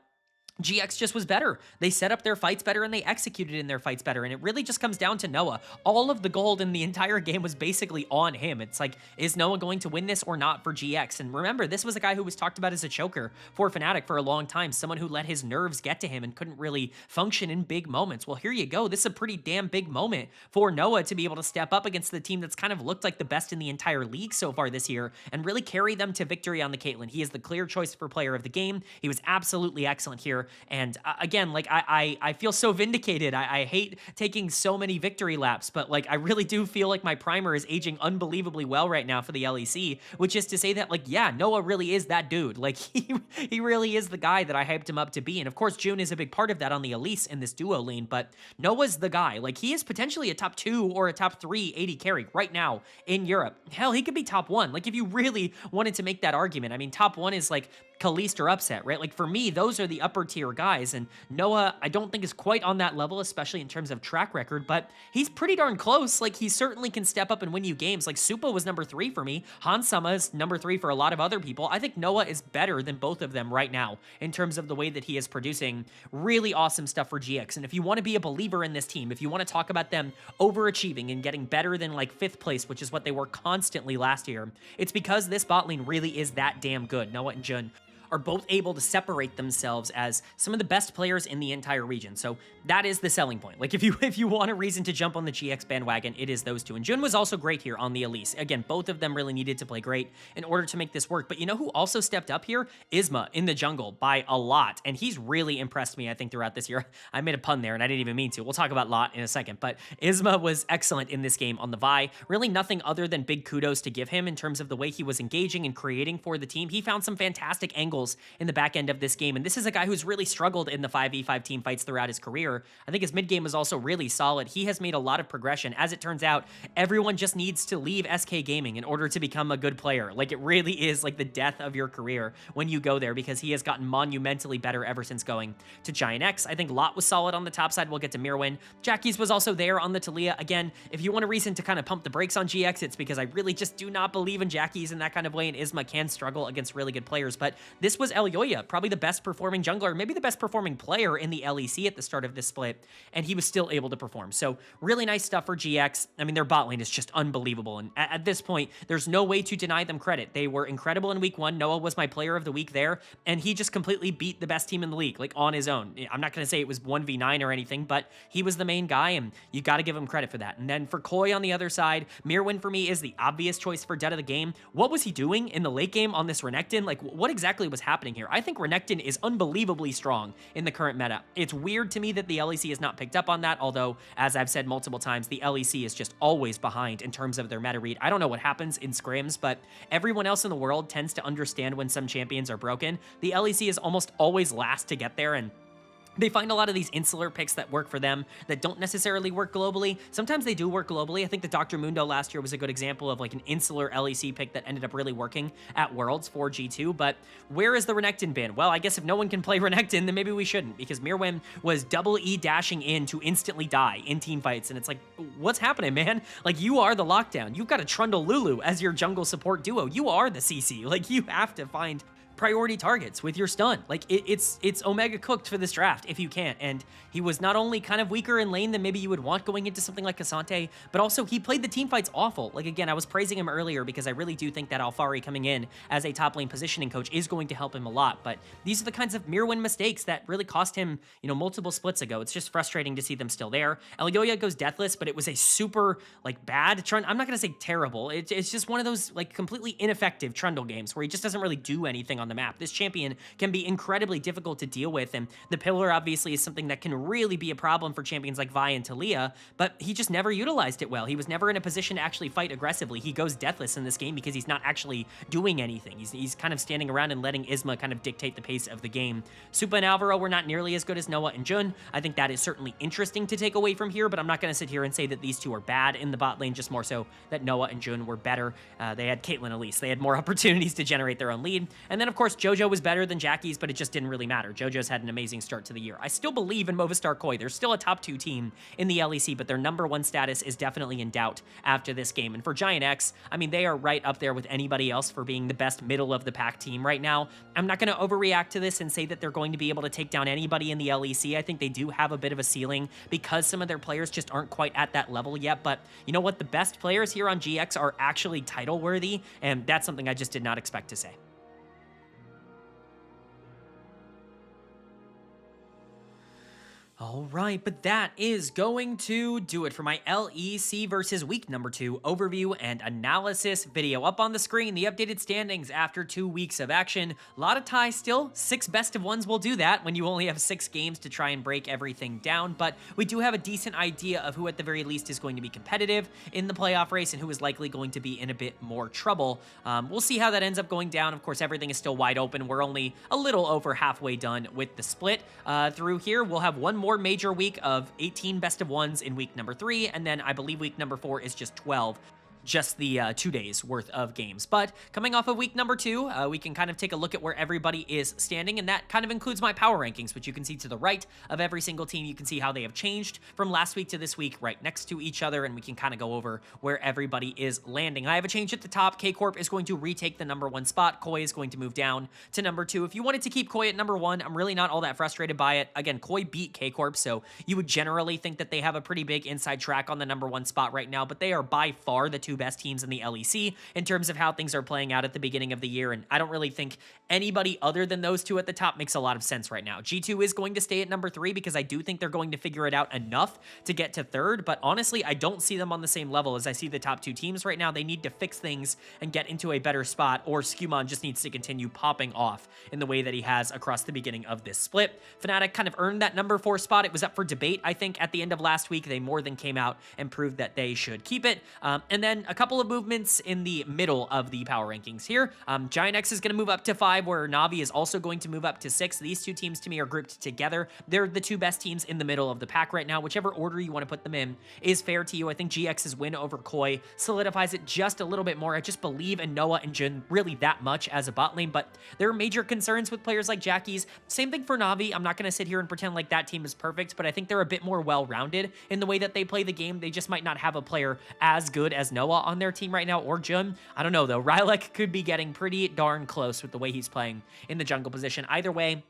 GX just was better. They set up their fights better and they executed in their fights better. And it really just comes down to Noah. All of the gold in the entire game was basically on him. It's like, is Noah going to win this or not for GX? And remember, this was a guy who was talked about as a choker for Fnatic for a long time. Someone who let his nerves get to him and couldn't really function in big moments. Well, here you go. This is a pretty damn big moment for Noah to be able to step up against the team that's kind of looked like the best in the entire league so far this year and really carry them to victory on the Caitlyn. He is the clear choice for player of the game. He was absolutely excellent here. And again, I feel so vindicated. I hate taking so many victory laps, but I really do feel like my primer is aging unbelievably well right now for the LEC, which is to say that yeah, Noah really is that dude. He really is the guy that I hyped him up to be. And of course, June is a big part of that on the Elise in this duo lane, but Noah's the guy. He is potentially a top 2 or a top 3 AD carry right now in Europe. Hell, he could be top 1. If you really wanted to make that argument, I mean, top 1 is Kalist or Upset, right? For me, those are the upper tier guys, and Noah, I don't think is quite on that level, especially in terms of track record, but he's pretty darn close. He certainly can step up and win you games. Supa was number 3 for me. Hansama is number 3 for a lot of other people. I think Noah is better than both of them right now in terms of the way that he is producing really awesome stuff for GX. And if you want to be a believer in this team, if you want to talk about them overachieving and getting better than 5th place, which is what they were constantly last year, it's because this bot lane really is that damn good. Noah and Jun are both able to separate themselves as some of the best players in the entire region. So that is the selling point. If you want a reason to jump on the GX bandwagon, it is those two. And Jun was also great here on the Elise. Again, both of them really needed to play great in order to make this work. But you know who also stepped up here? Isma in the jungle by a lot. And he's really impressed me, I think, throughout this year. I made a pun there and I didn't even mean to. We'll talk about Lot in a second. But Isma was excellent in this game on the Vi. Really nothing other than big kudos to give him in terms of the way he was engaging and creating for the team. He found some fantastic angles in the back end of this game, and this is a guy who's really struggled in the 5v5 team fights throughout his career. I think his mid game was also really solid. He has made a lot of progression. As it turns out, everyone just needs to leave SK Gaming in order to become a good player. It really is the death of your career when you go there, because he has gotten monumentally better ever since going to GIANTX. I think Lot was solid on the top side. We'll get to Mirwin. Jackie's was also there on the Talia. Again, if you want a reason to kind of pump the brakes on GX, it's because I really just do not believe in Jackie's in that kind of way, and Isma can struggle against really good players. But this was Elyoya, probably the best performing jungler, maybe the best performing player in the LEC at the start of this split, and he was still able to perform. So really nice stuff for GX. I mean, their bot lane is just unbelievable, and at this point, there's no way to deny them credit. They were incredible in week 1. Noah was my player of the week there, and he just completely beat the best team in the league, on his own. I'm not going to say it was 1v9 or anything, but he was the main guy, and you got to give him credit for that. And then for KOI on the other side, Mirwin for me is the obvious choice for dead of the game. What was he doing in the late game on this Renekton? What exactly was happening here? I think Renekton is unbelievably strong in the current meta. It's weird to me that the LEC has not picked up on that, although, as I've said multiple times, the LEC is just always behind in terms of their meta read. I don't know what happens in scrims, but everyone else in the world tends to understand when some champions are broken. The LEC is almost always last to get there, and They find a lot of these insular picks that work for them that don't necessarily work globally. Sometimes they do work globally. I think the Dr. Mundo last year was a good example of like an insular LEC pick that ended up really working at Worlds for G2. But where is the Renekton bin? Well, I guess if no one can play Renekton, then maybe we shouldn't, because Mirwin was double E dashing in to instantly die in team fights. And it's like, what's happening, man? Like, you are the lockdown. You've got a Trundle Lulu as your jungle support duo. You are the CC. Like, you have to find priority targets with your stun. Like, it's Omega cooked for this draft if you can't. And he was not only kind of weaker in lane than maybe you would want going into something like Asante, but also he played the team fights awful. Like, again, I was praising him earlier because I really do think that Alfari coming in as a top lane positioning coach is going to help him a lot. But these are the kinds of Mirwin mistakes that really cost him, you know, multiple splits ago. It's just frustrating to see them still there. Elyoya goes deathless, but it was a super, like, bad Trundle. I'm not going to say terrible. It's just one of those, like, completely ineffective Trundle games where he just doesn't really do anything on the map. This champion can be incredibly difficult to deal with, and the pillar obviously is something that can really be a problem for champions like Vi and Taliyah, but he just never utilized it well. He was never in a position to actually fight aggressively. He goes deathless in this game because he's not actually doing anything. He's kind of standing around and letting Isma kind of dictate the pace of the game. Supa and Alvaro were not nearly as good as Noah and Jun. I think that is certainly interesting to take away from here, but I'm not going to sit here and say that these two are bad in the bot lane, just more so that Noah and Jun were better. They had Caitlyn at least. They had more opportunities to generate their own lead. And then, of course, Jojo was better than Jackie's, but it just didn't really matter. Jojo's had an amazing start to the year. I still believe in Movistar KOI. They're still a top 2 team in the LEC, but their #1 status is definitely in doubt after this game. And for GIANTX, I mean, they are right up there with anybody else for being the best middle of the pack team right now. I'm not going to overreact to this and say that they're going to be able to take down anybody in the LEC. I think they do have a bit of a ceiling because some of their players just aren't quite at that level yet. But you know what? The best players here on GX are actually title worthy, and that's something I just did not expect to say. All right, but that is going to do it for my LEC versus week #2 overview and analysis video. Up on the screen, the updated standings after 2 weeks of action. A lot of ties still. 6 best of ones will do that when you only have 6 games to try and break everything down, but we do have a decent idea of who at the very least is going to be competitive in the playoff race and who is likely going to be in a bit more trouble. We'll see how that ends up going down. Of course, everything is still wide open. We're only a little over halfway done with the split. Through here, we'll have one more major week of 18 best of ones in week #3, and then I believe week #4 is just 12. Just the 2 days worth of games. But coming off of week #2, we can kind of take a look at where everybody is standing, and that kind of includes my power rankings, which you can see to the right of every single team. You can see how they have changed from last week to this week right next to each other, and we can kind of go over where everybody is landing. I have a change at the top. Corp is going to retake the #1 spot. KOI is going to move down to #2. If you wanted to keep KOI at #1, I'm really not all that frustrated by it. Again, KOI beat Corp, so you would generally think that they have a pretty big inside track on the #1 spot right now, but they are by far the 2 best teams in the LEC in terms of how things are playing out at the beginning of the year, and I don't really think anybody other than those 2 at the top makes a lot of sense right now. G2 is going to stay at #3 because I do think they're going to figure it out enough to get to 3rd, but honestly, I don't see them on the same level as I see the top 2 teams right now. They need to fix things and get into a better spot, or Skumon just needs to continue popping off in the way that he has across the beginning of this split. Fnatic kind of earned that #4 spot. It was up for debate, I think, at the end of last week. They more than came out and proved that they should keep it. And then a couple of movements in the middle of the power rankings here. GIANTX is going to move up to 5, where Na'Vi is also going to move up to 6. These 2 teams to me are grouped together. They're the 2 best teams in the middle of the pack right now. Whichever order you want to put them in is fair to you. I think GX's win over KOI solidifies it just a little bit more. I just believe in Noah and Jun really that much as a bot lane, but there are major concerns with players like Jackie's. Same thing for Na'Vi. I'm not going to sit here and pretend like that team is perfect, but I think they're a bit more well-rounded in the way that they play the game. They just might not have a player as good as Noah on their team right now, or Jun. I don't know, though. Rylek could be getting pretty darn close with the way he's playing in the jungle position. Either way,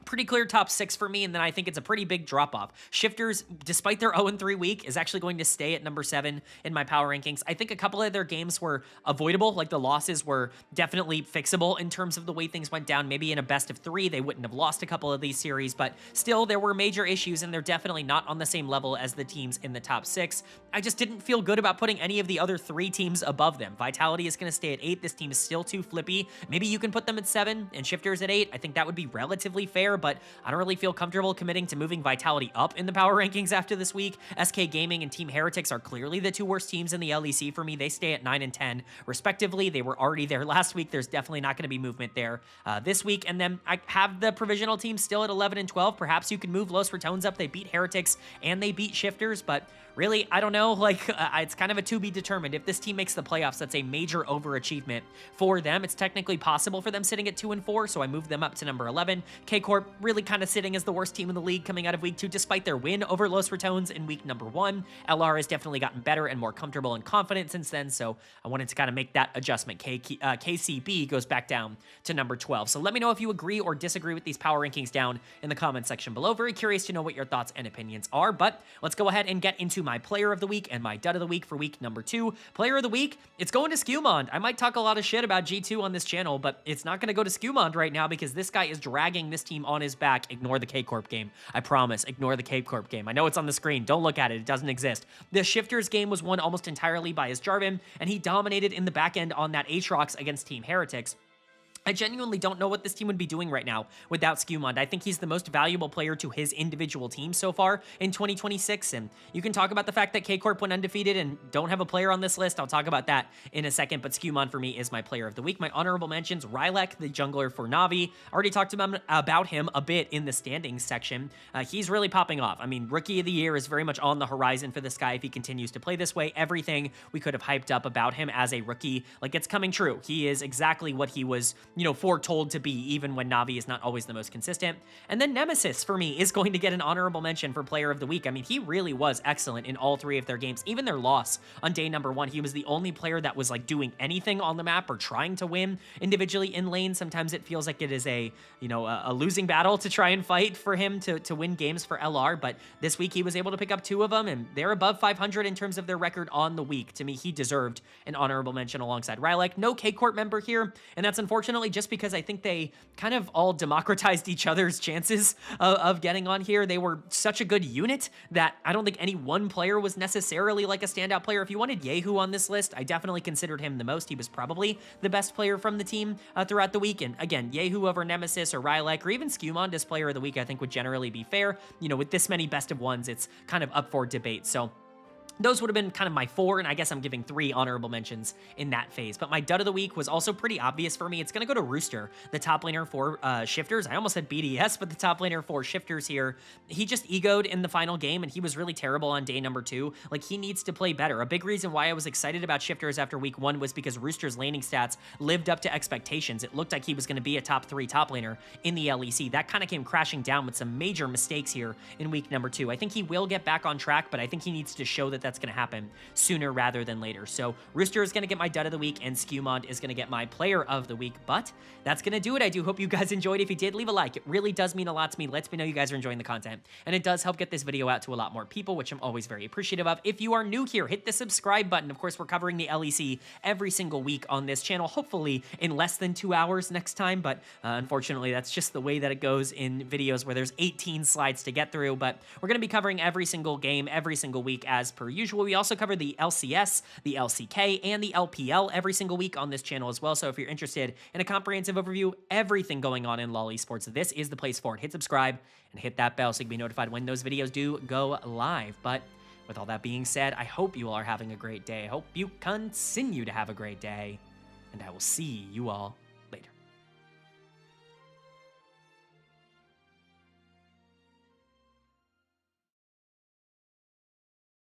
pretty clear top 6 for me, and then I think it's a pretty big drop-off. Shifters, despite their 0-3 week, is actually going to stay at #7 in my power rankings. I think a couple of their games were avoidable, like the losses were definitely fixable in terms of the way things went down. Maybe in a best of 3, they wouldn't have lost a couple of these series, but still, there were major issues, and they're definitely not on the same level as the teams in the top 6. I just didn't feel good about putting any of the other 3 teams above them. Vitality is going to stay at 8. This team is still too flippy. Maybe you can put them at 7 and Shifters at 8. I think that would be relatively fair, there, but I don't really feel comfortable committing to moving Vitality up in the power rankings after this week. SK Gaming and Team Heretics are clearly the 2 worst teams in the LEC for me. They stay at 9 and 10 respectively. They were already there last week. There's definitely not going to be movement there this week. And then I have the provisional team still at 11 and 12. Perhaps you can move Los Ratones up. They beat Heretics and they beat Shifters, but really, I don't know. Like, it's kind of a to be determined. If this team makes the playoffs, that's a major overachievement for them. It's technically possible for them sitting at 2 and 4, so I moved them up to number 11. K-Corp really kind of sitting as the worst team in the league coming out of week 2, despite their win over Los Ratones in week number 1. LR has definitely gotten better and more comfortable and confident since then, so I wanted to kind of make that adjustment. KCB goes back down to number 12. So let me know if you agree or disagree with these power rankings down in the comment section below. Very curious to know what your thoughts and opinions are, but let's go ahead and get into my player of the week and my dud of the week for week number 2. Player of the week, it's going to Skewmond. I might talk a lot of shit about G2 on this channel, but it's not going to go to Skewmond right now because this guy is dragging this team on his back. Ignore the K-Corp game. I promise, ignore the K-Corp game. I know it's on the screen. Don't look at it. It doesn't exist. The Shifters game was won almost entirely by his Jarvan, and he dominated in the back end on that Aatrox against Team Heretics. I genuinely don't know what this team would be doing right now without Skewmond. I think he's the most valuable player to his individual team so far in 2026, and you can talk about the fact that K-Corp went undefeated and don't have a player on this list. I'll talk about that in a second, but Skewmond for me is my player of the week. My honorable mentions, Rylek, the jungler for Na'Vi. Already talked about him a bit in the standings section. He's really popping off. I mean, Rookie of the Year is very much on the horizon for this guy if he continues to play this way. Everything we could have hyped up about him as a rookie, like, it's coming true. He is exactly what he was, foretold to be, even when Na'Vi is not always the most consistent. And then Nemesis, for me, is going to get an honorable mention for player of the week. I mean, he really was excellent in all 3 of their games. Even their loss on day number 1, he was the only player that was, like, doing anything on the map or trying to win individually in lane. Sometimes it feels like it is a losing battle to try and fight for him to win games for LR, but this week he was able to pick up 2 of them, and they're above 500 in terms of their record on the week. To me, he deserved an honorable mention alongside Rylek. No K-Corp member here, and that's unfortunately just because I think they kind of all democratized each other's chances of getting on here. They were such a good unit that I don't think any one player was necessarily like a standout player. If you wanted Yehu on this list, I definitely considered him the most. He was probably the best player from the team throughout the week. And again, Yehu over Nemesis or Rylek or even Skewmond as player of the week, I think would generally be fair. With this many best of ones, it's kind of up for debate. So those would have been kind of my 4, and I guess I'm giving 3 honorable mentions in that phase. But my dud of the week was also pretty obvious for me. It's going to go to Rooster, the top laner for Shifters. I almost said BDS, but the top laner for Shifters here. He just egoed in the final game, and he was really terrible on day number 2. Like, he needs to play better. A big reason why I was excited about Shifters after week 1 was because Rooster's laning stats lived up to expectations. It looked like he was going to be a top 3 top laner in the LEC. That kind of came crashing down with some major mistakes here in week number 2. I think he will get back on track, but I think he needs to show that that's going to happen sooner rather than later. So Rooster is going to get my dud of the week, and Skewmond is going to get my player of the week. But that's going to do it. I do hope you guys enjoyed. If you did, leave a like. It really does mean a lot to me. Lets me know you guys are enjoying the content, and it does help get this video out to a lot more people, which I'm always very appreciative of. If you are new here, hit the subscribe button. Of course, we're covering the LEC every single week on this channel, hopefully in less than 2 hours next time, but unfortunately, that's just the way that it goes in videos where there's 18 slides to get through. But we're going to be covering every single game every single week as per usual. We also cover the LCS, the LCK, and the LPL every single week on this channel as well. So if you're interested in a comprehensive overview, everything going on in LoL Esports, this is the place for it. Hit subscribe and hit that bell so you can be notified when those videos do go live. But with all that being said, I hope you all are having a great day. I hope you continue to have a great day, and I will see you all